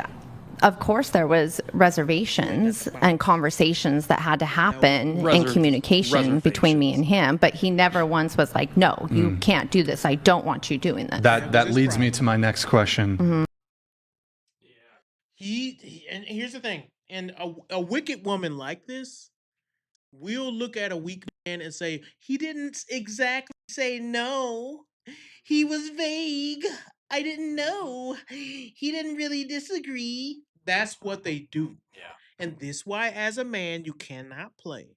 of course there was reservations and conversations that had to happen in communication between me and him, but he never once was like, no, you can't do this. I don't want you doing this. That leads me to my next question. Mm-hmm. He and here's the thing, and a wicked woman like this will look at a weak man and say, he didn't exactly say no. He was vague. I didn't know. He didn't really disagree. That's what they do. Yeah. And this why, as a man, you cannot play.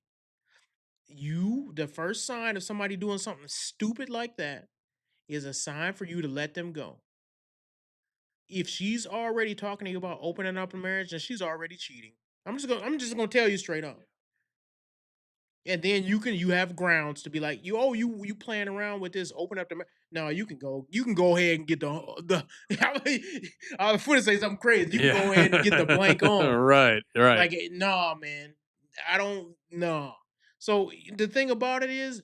The first sign of somebody doing something stupid like that is a sign for you to let them go. If she's already talking to you about opening up a marriage, then she's already cheating. I'm just gonna tell you straight up. And then you have grounds to be like, you playing around with this, open up the no, you can go ahead and get the I was going to say something crazy. You can go ahead and get the blank on. Right. Like, nah, man. I don't know. So the thing about it is,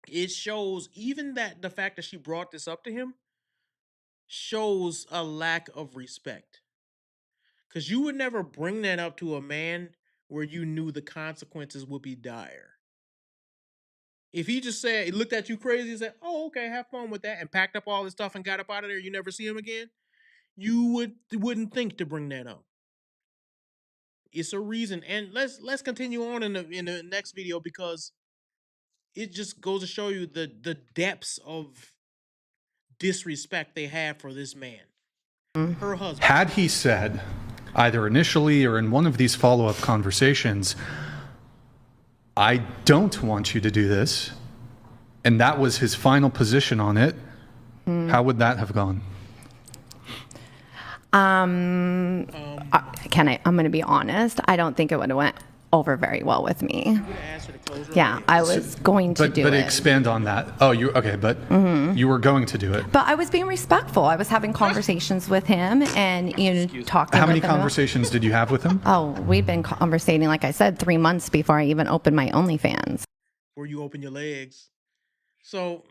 it shows even that the fact that she brought this up to him shows a lack of respect. Because you would never bring that up to a man where you knew the consequences would be dire. If he just said, he looked at you crazy and said, oh, okay, have fun with that, and packed up all his stuff and got up out of there, you never see him again, you wouldn't think to bring that up. It's a reason. And let's continue on in the next video, because it just goes to show you the depths of disrespect they have for this man. Her husband. Had he said, either initially or in one of these follow-up conversations, I don't want you to do this, and that was his final position on it, how would that have gone? I'm going to be honest. I don't think it would have went over very well with me. Yeah, I was going to do it. But expand on that. Oh, you you were going to do it. But I was being respectful. I was having conversations with him and talking. How many conversations did you have with him? Oh, we'd been conversating, like I said, 3 months before I even opened my OnlyFans. Where you open your legs. So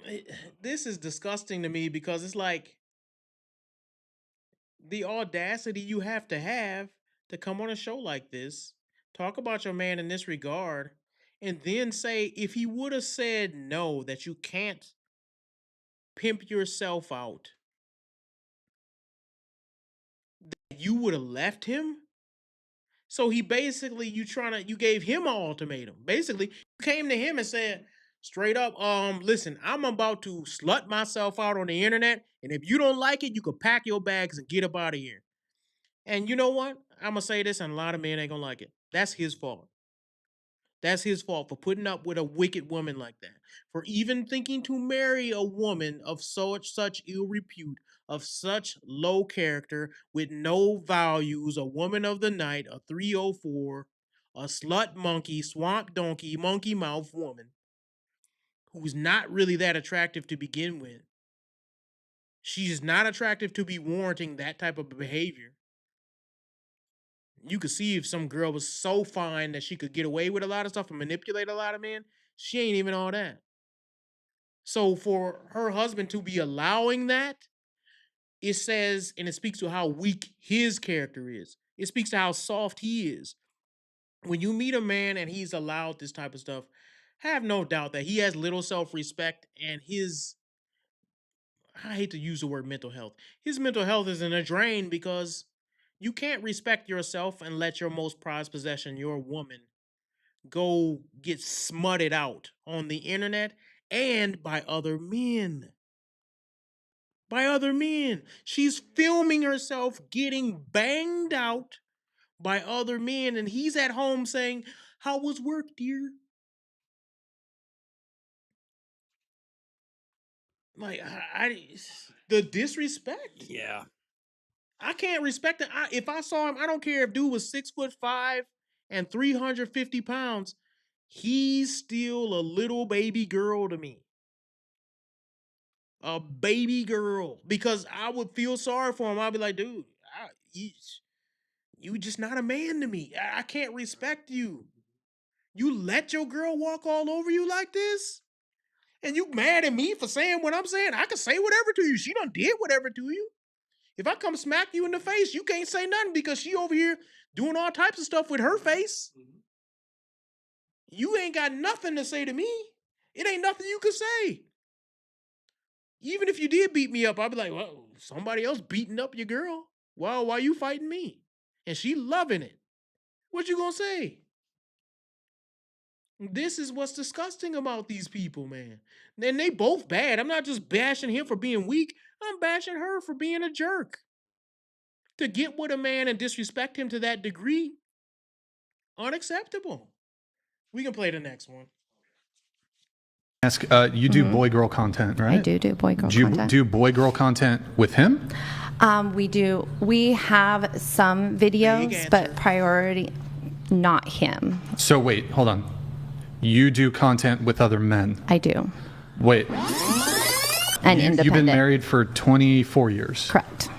this is disgusting to me, because it's like the audacity you have to come on a show like this, talk about your man in this regard, and then say, if he would have said no, that you can't pimp yourself out, that you would have left him. So he basically, you gave him an ultimatum. Basically, you came to him and said, Straight up. Listen, I'm about to slut myself out on the internet, and if you don't like it, you can pack your bags and get up out of here. And you know what? I'm gonna say this, and a lot of men ain't gonna like it. That's his fault. That's his fault for putting up with a wicked woman like that. For even thinking to marry a woman of such ill repute, of such low character, with no values, a woman of the night, a 304, a slut monkey, swamp donkey, monkey mouth woman, who's not really that attractive to begin with. She's not attractive to be warranting that type of behavior. You could see if some girl was so fine that she could get away with a lot of stuff and manipulate a lot of men. She ain't even all that. So for her husband to be allowing that, it says, and it speaks to how weak his character is. It speaks to how soft he is. When you meet a man and he's allowed this type of stuff, have no doubt that he has little self-respect, and I hate to use the word mental health. His mental health is in a drain, because you can't respect yourself and let your most prized possession, your woman, go get smutted out on the internet and by other men. By other men. She's filming herself getting banged out by other men, and he's at home saying, "How was work, dear?" Like, the disrespect. Yeah. I can't respect it. If I saw him, I don't care if dude was 6'5" and 350 pounds. He's still a little baby girl to me. A baby girl. Because I would feel sorry for him. I'd be like, dude, you just not a man to me. I can't respect you. You let your girl walk all over you like this? And you mad at me for saying what I'm saying? I can say whatever to you. She done did whatever to you. If I come smack you in the face, you can't say nothing because she over here doing all types of stuff with her face. You ain't got nothing to say to me. It ain't nothing you can say. Even if you did beat me up, I'd be like, well, somebody else beating up your girl. Well, why you fighting me? And she loving it. What you gonna say? This is what's disgusting about these people, man. And they both bad. I'm not just bashing him for being weak. I'm bashing her for being a jerk. To get with a man and disrespect him to that degree, unacceptable. We can play the next one. Ask, you do boy girl content, right? I do boy girl Do you content. do boy girl content with him? We do. We have some videos, but priority, not him. So wait, hold on. You do content with other men? I do. Wait. And independent. You've been married for 24 years? Correct.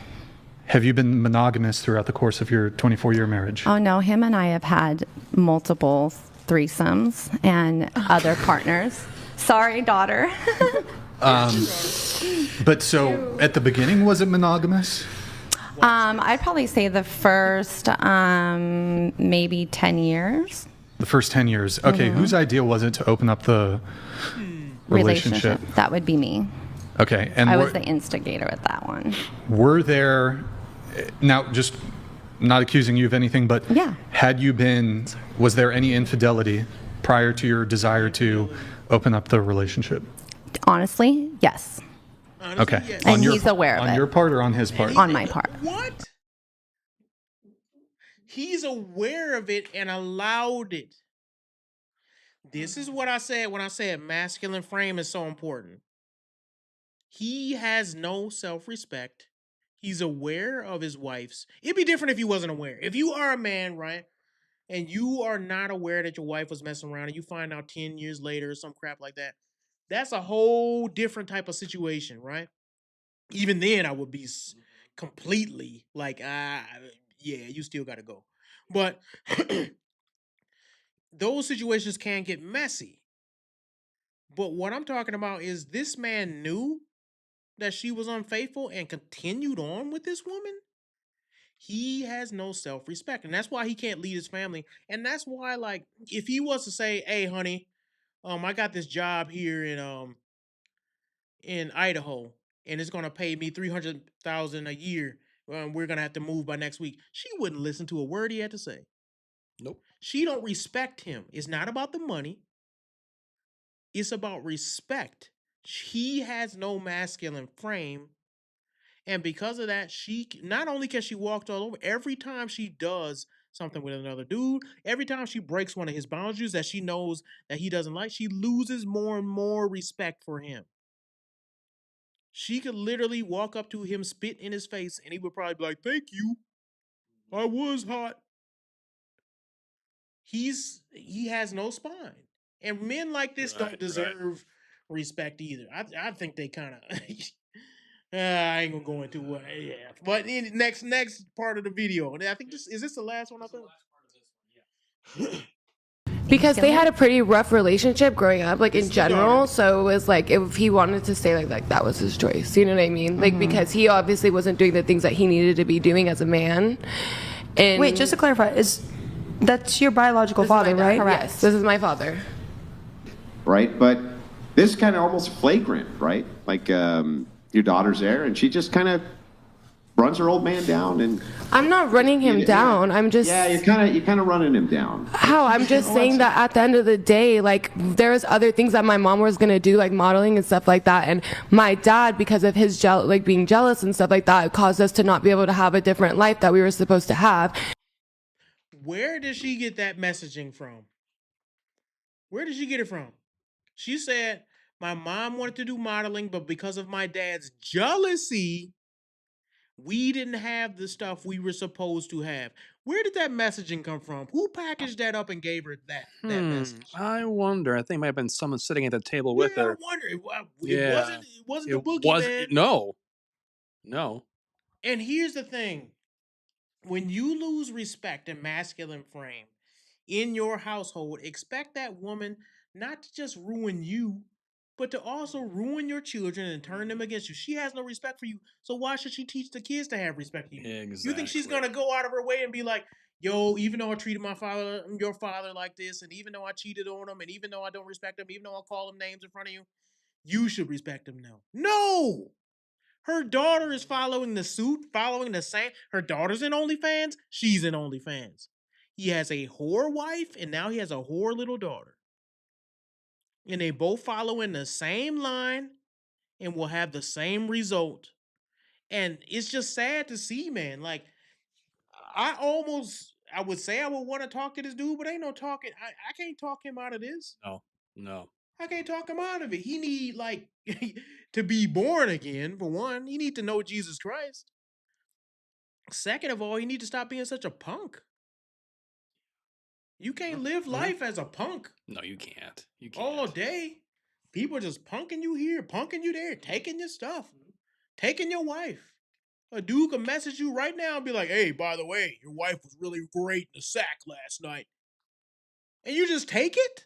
Have you been monogamous throughout the course of your 24-year marriage? Oh, no. Him and I have had multiple threesomes and other partners. Sorry, daughter. But so at the beginning, was it monogamous? I'd probably say the first maybe 10 years. The first 10 years. Okay, whose idea was it to open up the relationship? That would be me. Okay. And I was the instigator with that one. Were there, now just not accusing you of anything, but was there any infidelity prior to your desire to open up the relationship? Honestly, yes. Okay. Yes. And he's aware of it. On your part or on his part? On my part. What? He's aware of it and allowed it. This is what I said when I said masculine frame is so important. He has no self-respect. He's aware of his wife's. It'd be different if he wasn't aware. If you are a man, right, and you are not aware that your wife was messing around and you find out 10 years later or some crap like that, that's a whole different type of situation, right? Even then, I would be completely like, yeah, you still got to go. But those situations can get messy. But what I'm talking about is this man knew that she was unfaithful and continued on with this woman. He has no self-respect, and that's why he can't lead his family. And that's why, like, if he was to say, "Hey, honey, I got this job here in Idaho, and it's gonna pay me $300,000 a year. We're gonna have to move by next week," she wouldn't listen to a word he had to say. Nope. She don't respect him. It's not about the money. It's about respect. He has no masculine frame. And because of that, she not only can she walk all over, every time she does something with another dude, every time she breaks one of his boundaries that she knows that he doesn't like, she loses more and more respect for him. She could literally walk up to him, spit in his face, and he would probably be like, "Thank you. I was hot." He has no spine. And men like this don't deserve respect either. I think they kind of I ain't gonna go into what yeah. But in next part of the video. And I think this is the last one I think. Because they had a pretty rough relationship growing up, like in general. So it was like if he wanted to stay like that was his choice. You know what I mean? Like because he obviously wasn't doing the things that he needed to be doing as a man. And wait, just to clarify, that's your biological father, right? Yes, this is my father. Right, but this is kind of almost flagrant, right? Like your daughter's there, and she just kind of runs her old man down, and I'm not running him down. I'm just you're kind of running him down. How? I'm just saying that at the end of the day, like there's other things that my mom was gonna do, like modeling and stuff like that, and my dad, because of his being jealous and stuff like that, caused us to not be able to have a different life that we were supposed to have. Where did she get that messaging from? Where did she get it from? She said, my mom wanted to do modeling, but because of my dad's jealousy, we didn't have the stuff we were supposed to have. Where did that messaging come from? Who packaged that up and gave her that message? I wonder. I think it might have been someone sitting at the table with her. I wonder. It wasn't the boogeyman. No. And here's the thing. When you lose respect and masculine frame in your household, expect that woman not to just ruin you, but to also ruin your children and turn them against you. She has no respect for you, so why should she teach the kids to have respect for you? Exactly. You think she's gonna go out of her way and be like, yo, even though I treated your father like this, and even though I cheated on him, and even though I don't respect him, even though I call him names in front of you, you should respect him now. No! Her daughter is following the suit, following the same. Her daughter's in OnlyFans. She's in OnlyFans. He has a whore wife, and now he has a whore little daughter. And they both follow in the same line and will have the same result. And it's just sad to see, man. Like, I would say I would want to talk to this dude, but ain't no talking. I can't talk him out of this. No. I can't talk him out of it. He need, like, to be born again, for one. He need to know Jesus Christ. Second of all, he need to stop being such a punk. You can't live life as a punk. No, you can't. All day. People just punking you here, punking you there, taking your stuff, taking your wife. A dude can message you right now and be like, hey, by the way, your wife was really great in the sack last night. And you just take it?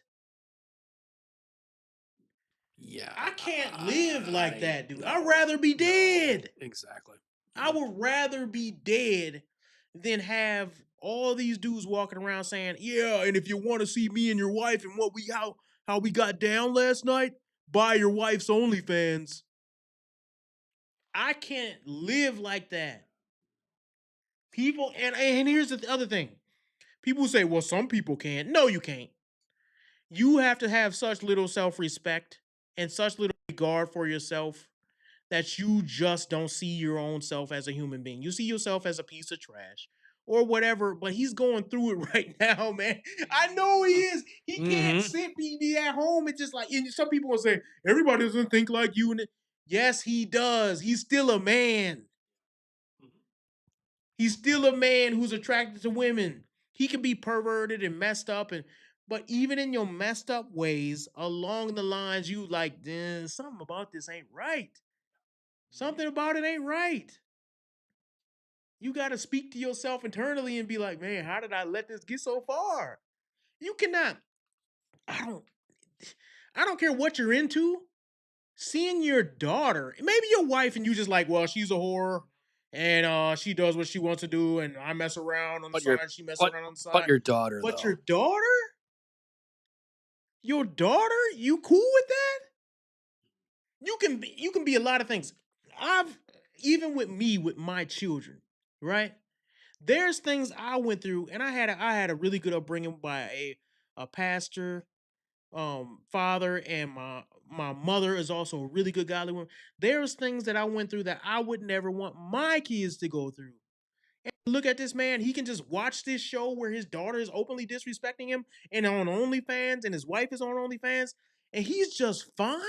Yeah. I can't live like that, dude. I'd rather be dead. Exactly. I would rather be dead than have all these dudes walking around saying, yeah, and if you want to see me and your wife and how we got down last night, buy your wife's OnlyFans. I can't live like that. People, and here's the other thing. People say, well, some people can't. No, you can't. You have to have such little self-respect and such little regard for yourself that you just don't see your own self as a human being. You see yourself as a piece of trash or whatever, but he's going through it right now, man. I know he is. He can't be at home and just like, and some people will say, everybody doesn't think like you. Yes, he does. He's still a man. He's still a man who's attracted to women. He can be perverted and messed up, but even in your messed up ways, along the lines you like, something about this ain't right. Something about it ain't right. You got to speak to yourself internally and be like, man, how did I let this get so far? You cannot. I don't care what you're into. Seeing your daughter, maybe your wife, and you just like, well, she's a whore. And she does what she wants to do, and I mess around on the side, she messes around on the side. But your daughter, But your daughter? Your daughter? You cool with that? You can be a lot of things. Even with me, with my children, right? There's things I went through, and I had a really good upbringing by a pastor father, and my mother is also a really good godly woman. There's things that I went through that I would never want my kids to go through. And look at this man. He can just watch this show where his daughter is openly disrespecting him and on OnlyFans, and his wife is on OnlyFans, and he's just fine.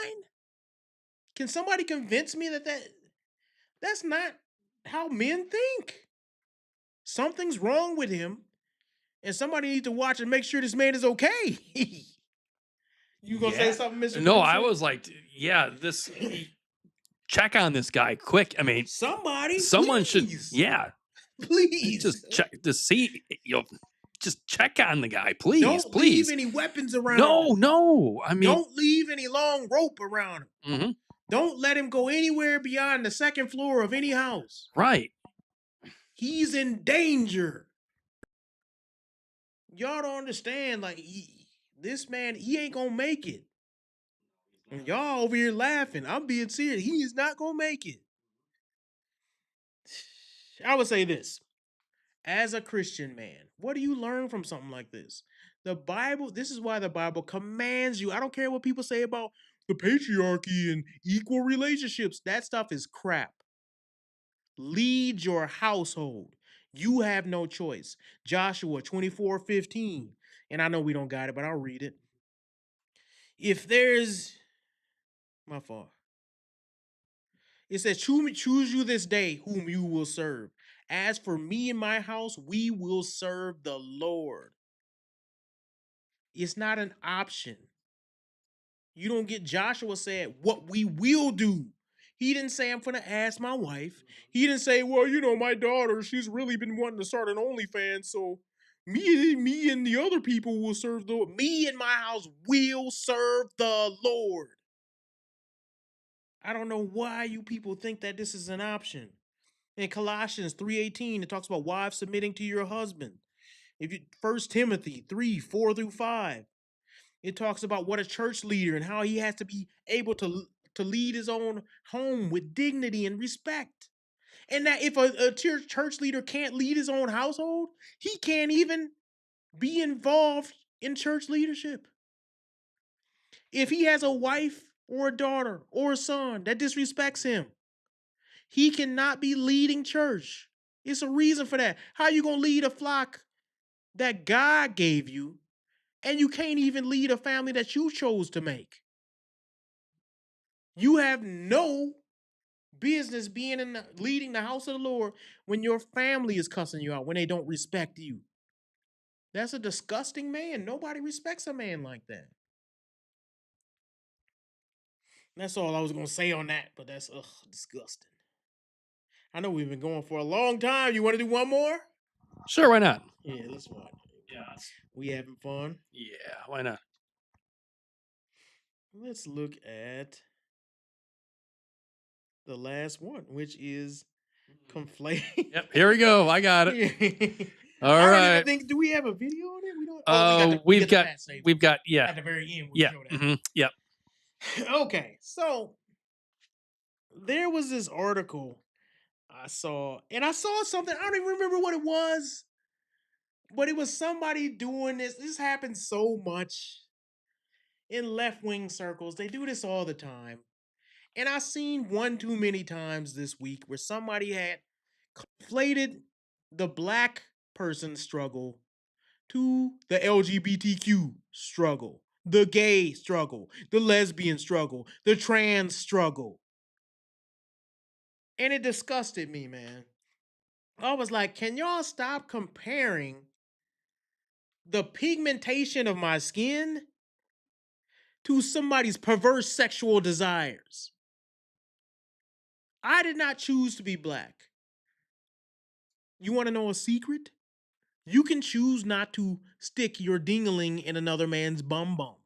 Can somebody convince me that's not how men think? Something's wrong with him, and somebody needs to watch and make sure this man is okay. You gonna say something, Mr. No, Producer? I was like, yeah, check on this guy quick. I mean, someone should, please just check to see, just check on the guy, please, Don't please. leave any weapons around him. No, I mean, Don't leave any long rope around him. Mhm. Don't let him go anywhere beyond the second floor of any house. Right. He's in danger. Y'all don't understand. Like, this man, he ain't gonna make it. And y'all over here laughing. I'm being serious. He is not gonna make it. I would say this. As a Christian man, what do you learn from something like this? The Bible, this is why the Bible commands you. I don't care what people say about the patriarchy and equal relationships. That stuff is crap. Lead your household. You have no choice. Joshua 24:15. And I know we don't got it, but I'll read it. If there's my fault. It says, choose you this day whom you will serve. As for me and my house, we will serve the Lord. It's not an option. You don't get Joshua said what we will do. He didn't say I'm gonna ask my wife. He didn't say, well, my daughter, she's really been wanting to start an OnlyFans, so me and the other people will serve the Lord. Me and my house will serve the Lord. I don't know why you people think that this is an option. In Colossians 3:18, it talks about wives submitting to your husband. 1 Timothy 3:4-5. It talks about what a church leader and how he has to be able to lead his own home with dignity and respect. And that if a church leader can't lead his own household, he can't even be involved in church leadership. If he has a wife or a daughter or a son that disrespects him, he cannot be leading church. It's a reason for that. How you going to lead a flock that God gave you, and you can't even lead a family that you chose to make? You have no business being leading the house of the Lord when your family is cussing you out, when they don't respect you. That's a disgusting man. Nobody respects a man like that. That's all I was going to say on that, but that's disgusting. I know we've been going for a long time. You want to do one more? Sure, why not? Yeah, let's watch. Yeah, we having fun. Yeah, why not? Let's look at the last one, which is conflate. Yep, here we go. I got it. All I don't right. even think. Do we have a video on it? We don't. Oh, we've got yeah. At the very end, we'll show that. Yep. Okay, so there was this article I saw, and I saw something. I don't even remember what it was, but it was somebody doing this. This happens so much in left-wing circles. They do this all the time. And I seen one too many times this week where somebody had conflated the black person struggle to the LGBTQ struggle, the gay struggle, the lesbian struggle, the trans struggle. And it disgusted me, man. I was like, can y'all stop comparing the pigmentation of my skin to somebody's perverse sexual desires? I did not choose to be black. You want to know a secret? You can choose not to stick your dingling in another man's bum bum.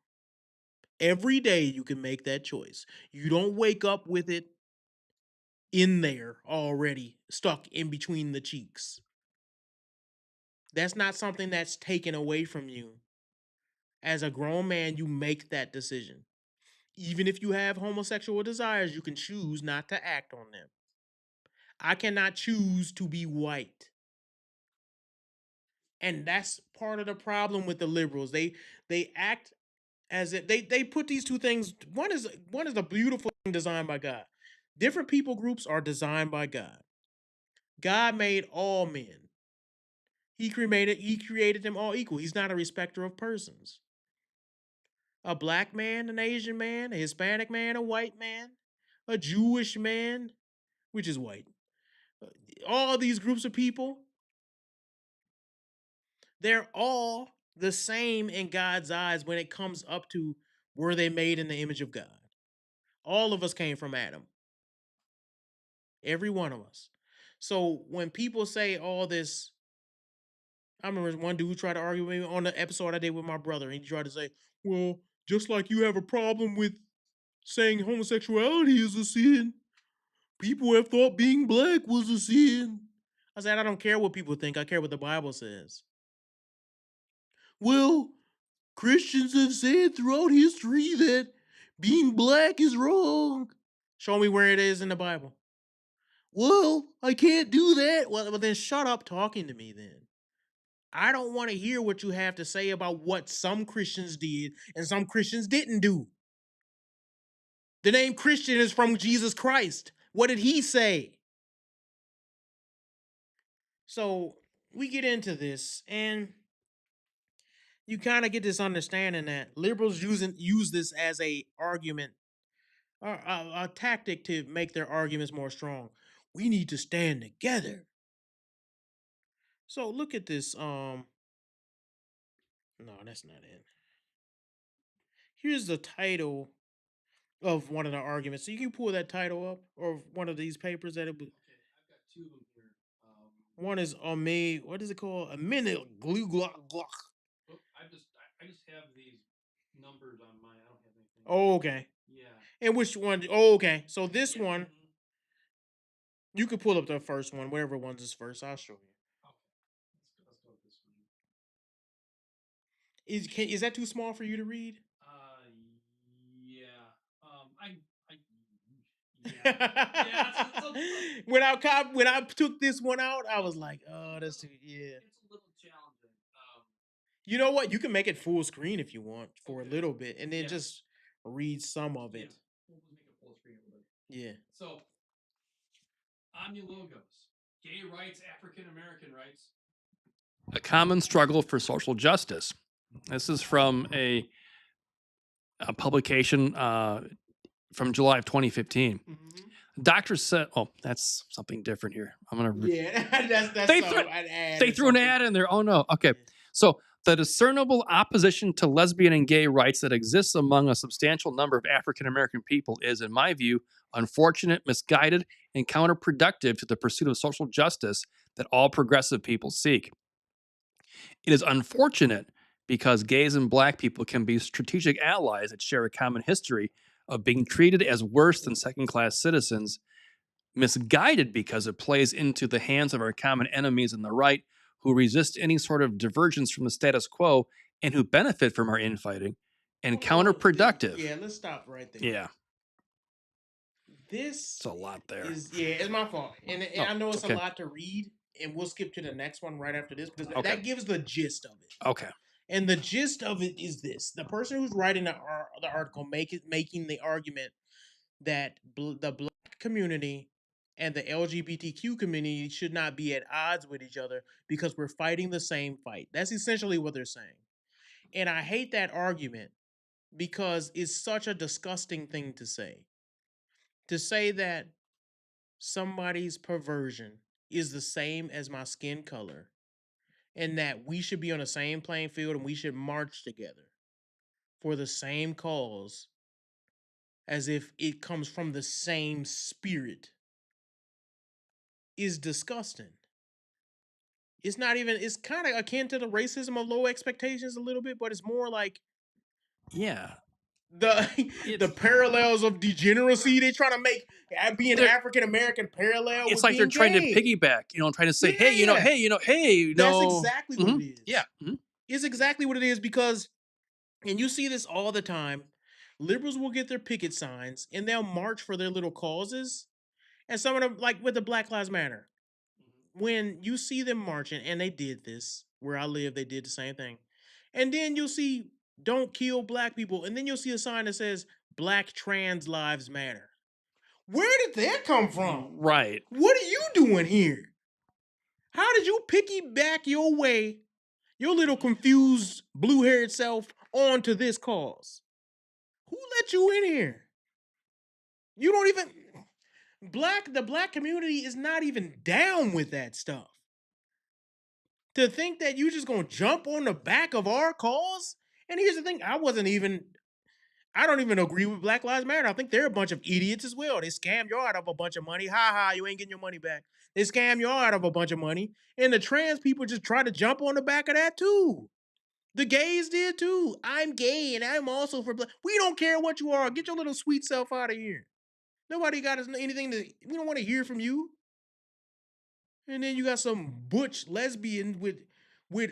Every day you can make that choice. You don't wake up with it in there already, stuck in between the cheeks. That's not something that's taken away from you. As a grown man, you make that decision. Even if you have homosexual desires, you can choose not to act on them. I cannot choose to be white. And that's part of the problem with the liberals. They act as if they put these two things. One is a beautiful thing designed by God. Different people groups are designed by God. God made all men. He created them all equal. He's not a respecter of persons. A black man, an Asian man, a Hispanic man, a white man, a Jewish man, which is white. All these groups of people, they're all the same in God's eyes when it comes up to were they made in the image of God. All of us came from Adam. Every one of us. So when people say all this, I remember one dude tried to argue with me on the episode I did with my brother. And he tried to say, well, just like you have a problem with saying homosexuality is a sin, people have thought being black was a sin. I said, I don't care what people think. I care what the Bible says. Well, Christians have said throughout history that being black is wrong. Show me where it is in the Bible. Well, I can't do that. Well, then shut up talking to me then. I don't want to hear what you have to say about what some Christians did and some Christians didn't do. The name Christian is from Jesus Christ. What did he say? So we get into this, and you kind of get this understanding that liberals use this as a argument, a tactic to make their arguments more strong. We need to stand together. So look at this. No, that's not it. Here's the title of one of the arguments. So you can pull that title up or one of these papers that it was. I've got two of them here. One is on me. What is it called? A minute glue glock glock. Oh, I just have these numbers on mine. I don't have anything. Oh, okay. Yeah. And which one? Oh, okay. So this one, you could pull up the first one, whatever one's is first. I'll show you. Okay. Let's go with this one. Is that too small for you to read? Yeah. Yeah. When I took this one out, I was like, oh, that's too, yeah. It's a little challenging. You know what? You can make it full screen if you want for a little bit, and then just read some of it. We'll make it full screen a little bit. Yeah. So, on your logos, gay rights, African American rights. A common struggle for social justice. This is from a publication from July of 2015. Doctors said, "Oh, that's something different here." I'm gonna. That's they an ad. They threw an ad in there. Oh no. Okay. So the discernible opposition to lesbian and gay rights that exists among a substantial number of African American people is, in my view, unfortunate, misguided, and counterproductive to the pursuit of social justice that all progressive people seek. It is unfortunate because gays and black people can be strategic allies that share a common history of being treated as worse than second-class citizens, misguided because it plays into the hands of our common enemies on the right who resist any sort of divergence from the status quo and who benefit from our infighting, and counterproductive. Yeah, let's stop right there. Yeah. This It's a lot there. It's my fault. And I know it's a lot to read, and we'll skip to the next one right after this because that gives the gist of it. Okay. And the gist of it is this. The person who's writing the article making the argument that the black community and the LGBTQ community should not be at odds with each other because we're fighting the same fight. That's essentially what they're saying. And I hate that argument because it's such a disgusting thing to say. To say that somebody's perversion is the same as my skin color and that we should be on the same playing field and we should march together for the same cause as if it comes from the same spirit is disgusting. It's not even, it's kind of akin to the racism of low expectations a little bit, but it's more like the parallels of degeneracy. They trying to make being African American parallel. It's like they're trying to piggyback, trying to say, hey. That's exactly what it is. Yeah. It's exactly what it is because, and you see this all the time, liberals will get their picket signs and they'll march for their little causes. And some of them, like with the Black Lives Matter, when you see them marching, and they did this, where I live, they did the same thing. And then you'll see Don't kill black people. And then you'll see a sign that says Black Trans Lives Matter. Where did that come from? Right. What are you doing here? How did you piggyback your way, your little confused blue-haired self, onto this cause? Who let you in here? You don't even... The black community is not even down with that stuff. To think that you just gonna jump on the back of our cause? And here's the thing, I don't even agree with Black Lives Matter. I think they're a bunch of idiots as well. They scam you out of a bunch of money. Ha ha, you ain't getting your money back. They scam you out of a bunch of money. And the trans people just try to jump on the back of that too. The gays did too. I'm gay and I'm also for black. We don't care what you are. Get your little sweet self out of here. Nobody got us anything to, we don't want to hear from you. And then you got some butch lesbian with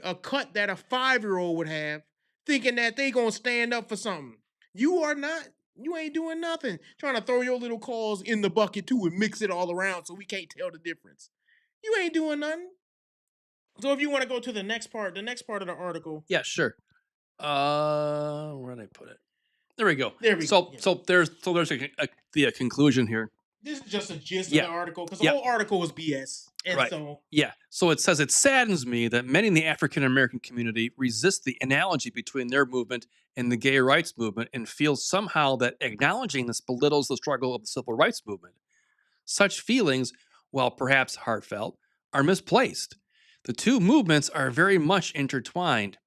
a cut that a 5-year-old would have, thinking that they gonna stand up for something. You are not. You ain't doing nothing. Trying to throw your little calls in the bucket too and mix it all around so we can't tell the difference. You ain't doing nothing. So if you want to go to the next part of the article. Yeah, sure. Where did I put it? There we go. There we go. So there's the conclusion here. This is just a gist of the article because the whole article is BS. And Right. So it says, it saddens me that many in the African American community resist the analogy between their movement and the gay rights movement and feel somehow that acknowledging this belittles the struggle of the civil rights movement. Such feelings, while perhaps heartfelt, are misplaced. The two movements are very much intertwined.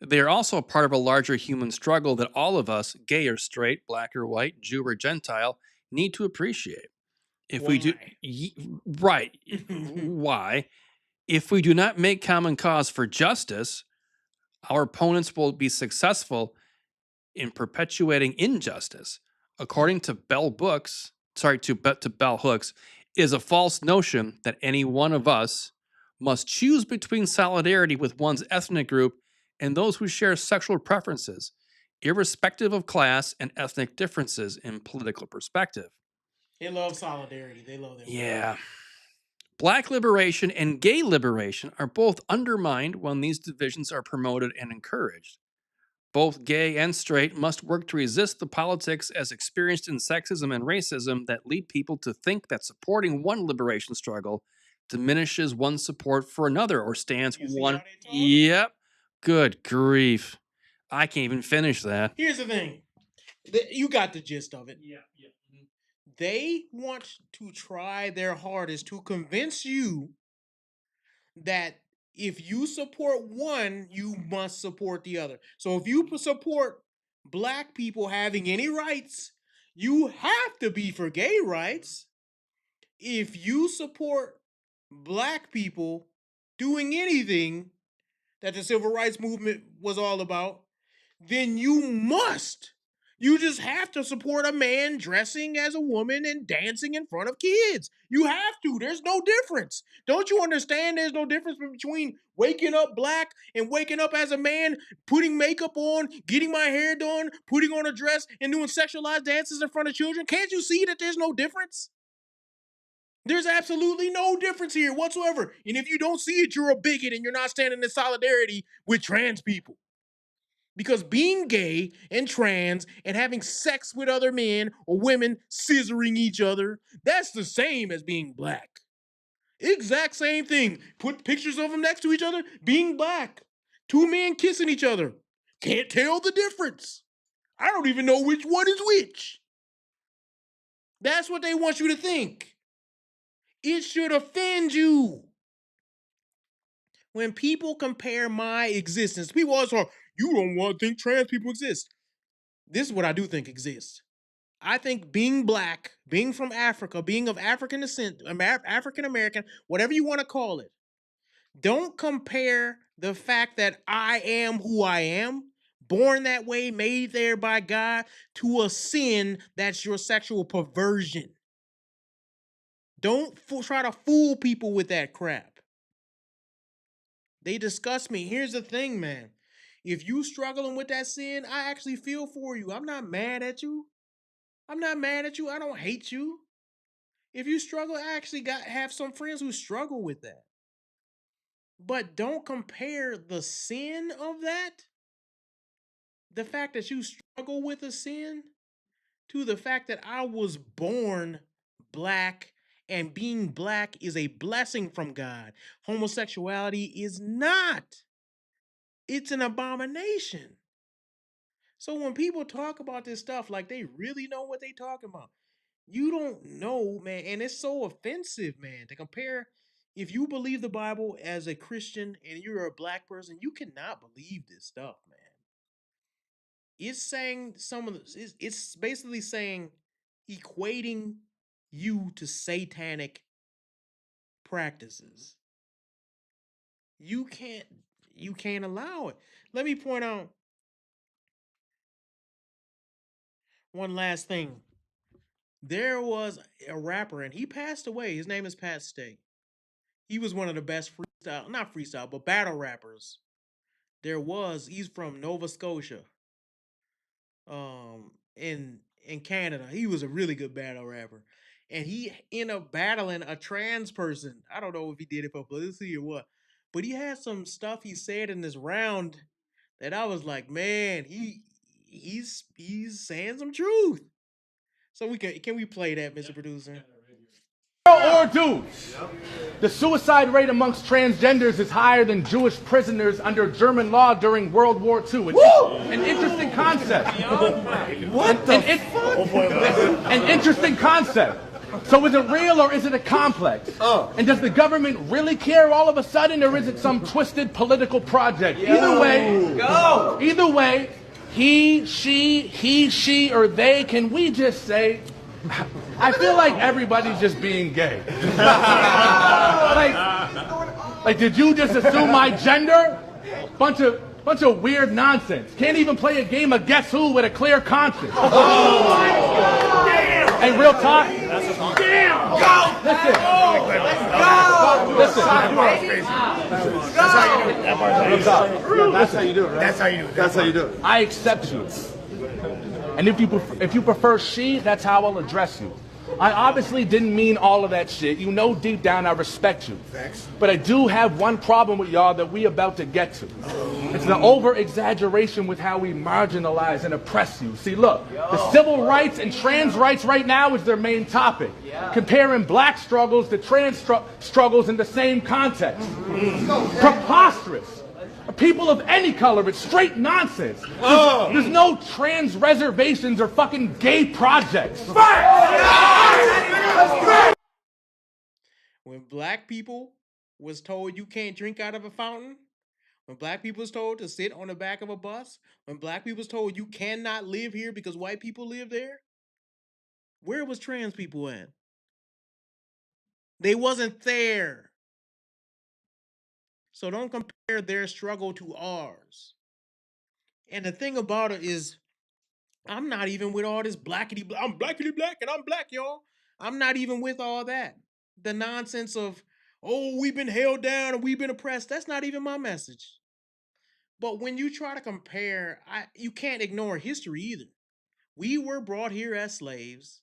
They are also a part of a larger human struggle that all of us, gay or straight, black or white, Jew or Gentile, need to appreciate. If we do, right, why? If we do not make common cause for justice, our opponents will be successful in perpetuating injustice. According to Bell Hooks, is a false notion that any one of us must choose between solidarity with one's ethnic group and those who share sexual preferences, irrespective of class and ethnic differences in political perspective. They love solidarity. They love that. Yeah. Black liberation and gay liberation are both undermined when these divisions are promoted and encouraged. Both gay and straight must work to resist the politics as experienced in sexism and racism that lead people to think that supporting one liberation struggle diminishes one's support for another or stands one. Yep. Good grief. I can't even finish that. Here's the thing. You got the gist of it. Yeah. They want to try their hardest to convince you that if you support one, you must support the other. So if you support black people having any rights, you have to be for gay rights. If you support black people doing anything that the civil rights movement was all about, then you must. You just have to support a man dressing as a woman and dancing in front of kids. You have to. There's no difference. Don't you understand there's no difference between waking up black and waking up as a man, putting makeup on, getting my hair done, putting on a dress, and doing sexualized dances in front of children? Can't you see that there's no difference? There's absolutely no difference here whatsoever. And if you don't see it, you're a bigot and you're not standing in solidarity with trans people. Because being gay and trans and having sex with other men or women scissoring each other, that's the same as being black. Exact same thing. Put pictures of them next to each other, being black. Two men kissing each other. Can't tell the difference. I don't even know which one is which. That's what they want you to think. It should offend you. When people compare my existence, people always say, you don't want to think trans people exist. This is what I do think exists. I think being black, being from Africa, being of African descent, African American, whatever you want to call it, don't compare the fact that I am who I am, born that way, made there by God, to a sin that's your sexual perversion. Don't try to fool people with that crap. They disgust me. Here's the thing, man. If you struggling with that sin, I actually feel for you. I'm not mad at you. I don't hate you. If you struggle, I actually have some friends who struggle with that. But don't compare the sin of that the fact that you struggle with a sin to the fact that I was born black and being black is a blessing from God. Homosexuality is not. It's an abomination. So when people talk about this stuff like they really know what they talking about, you don't know, man, and it's so offensive, man, to compare. If you believe the Bible as a Christian and you're a black person, you cannot believe this stuff, man. It's saying it's basically saying equating you to satanic practices. You can't allow it. Let me point out one last thing. There was a rapper and he passed away. His name is Pat Stay. He was one of the best not freestyle, but battle rappers. He's from Nova Scotia. In Canada. He was a really good battle rapper. And he ended up battling a trans person. I don't know if he did it for publicity or what. But he had some stuff he said in this round that I was like, man, he's saying some truth. So can we play that, Mr. Producer? Or dudes. The suicide rate amongst transgenders is higher than Jewish prisoners under German law during World War II. An interesting concept. What the fuck? An interesting concept. So is it real or is it a complex? And does the government really care all of a sudden, or is it some twisted political project? Either way, he, she, or they, can we just say, I feel like everybody's just being gay. like, did you just assume my gender? Bunch of weird nonsense. Can't even play a game of Guess Who with a clear conscience. Hey, real talk. Damn. Listen. That's how you do it. That's how you do it. I accept you. And if you prefer she, that's how I'll address you. I obviously didn't mean all of that shit. You know deep down I respect you. Thanks. But I do have one problem with y'all that we about to get to. It's the over-exaggeration with how we marginalize and oppress you. See, look, the civil rights and trans rights right now is their main topic. Comparing black struggles to trans struggles in the same context. Preposterous. People of any color, it's straight nonsense. There's no trans reservations or fucking gay projects. When black people was told you can't drink out of a fountain, when black people was told to sit on the back of a bus, when black people was told you cannot live here because white people live there, where was trans people at? They wasn't there. So don't compare their struggle to ours. And the thing about it is, I'm not even with all this blackity black. I'm blackity black and I'm black, y'all. I'm not even with all that. The nonsense of, oh, we've been held down and we've been oppressed. That's not even my message. But when you try to compare, you can't ignore history either. We were brought here as slaves.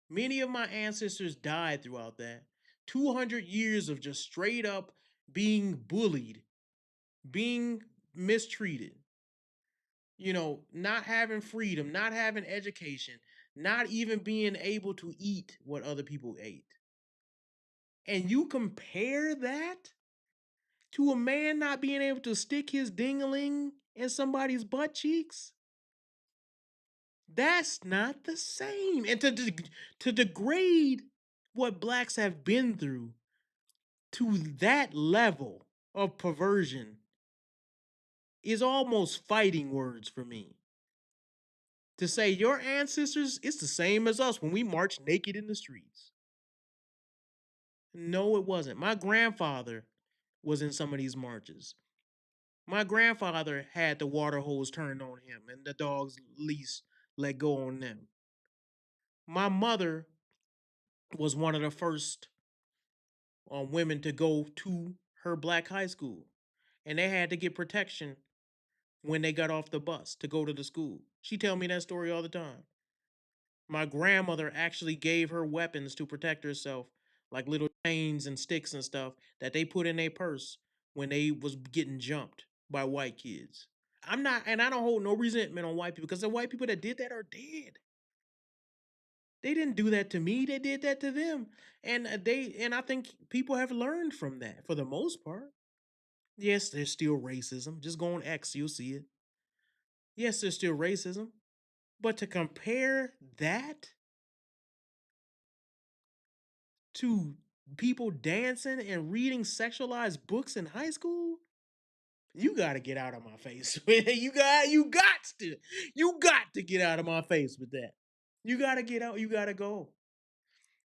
Many of my ancestors died throughout that. 200 years of just straight up being bullied, being mistreated. You know, not having freedom, not having education, not even being able to eat what other people ate. And you compare that to a man not being able to stick his ding-a-ling in somebody's butt cheeks? That's not the same. And to degrade what blacks have been through to that level of perversion is almost fighting words for me. To say your ancestors, it's the same as us when we march naked in the streets. No, it wasn't. My grandfather was in some of these marches. My grandfather had the water hose turned on him and the dog's leash let go on them. My mother was one of the first women to go to her black high school. And they had to get protection when they got off the bus to go to the school. She tell me that story all the time. My grandmother actually gave her weapons to protect herself, like little chains and sticks and stuff that they put in their purse when they was getting jumped by white kids. I'm not, and I don't hold no resentment on white people because the white people that did that are dead. They didn't do that to me. They did that to them. And I think people have learned from that for the most part. Yes, there's still racism. Just go on X, you'll see it. Yes, there's still racism. But to compare that to people dancing and reading sexualized books in high school, you got to get out of my face. you got to get out of my face with that. You got to get out. You got to go.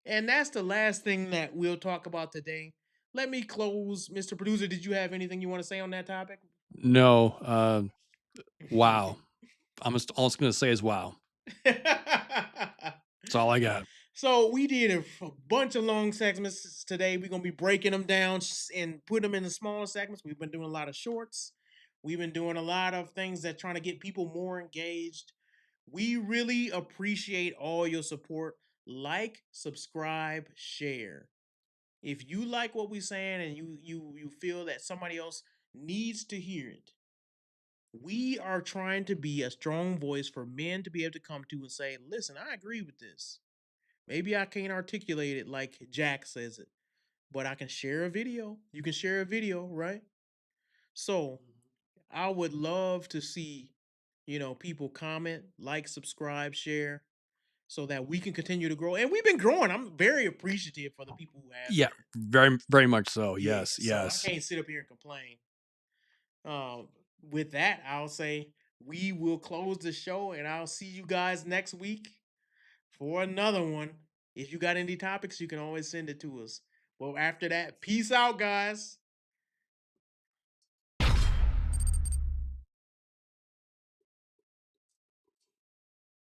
And that's the last thing that we'll talk about today. Let me close. Mr. Producer, did you have anything you want to say on that topic? No. Wow. I'm just all I'm going to say is wow. That's all I got. So we did a bunch of long segments today. We're going to be breaking them down and put them in the smaller segments. We've been doing a lot of shorts. We've been doing a lot of things that trying to get people more engaged. We really appreciate all your support. Like, subscribe, share. If you like what we're saying and you feel that somebody else needs to hear it, we are trying to be a strong voice for men to be able to come to and say, listen, I agree with this. Maybe I can't articulate it like Jack says it, but I can share a video. You can share a video, right? So I would love to see, people comment, like, subscribe, share, so that we can continue to grow. And we've been growing. I'm very appreciative for the people who have Yeah, been. very, very much so. Yeah, Yes, so yes. I can't sit up here and complain. With that, I'll say we will close the show, and I'll see you guys next week for another one. If you got any topics, you can always send it to us. Well, after that, peace out, guys.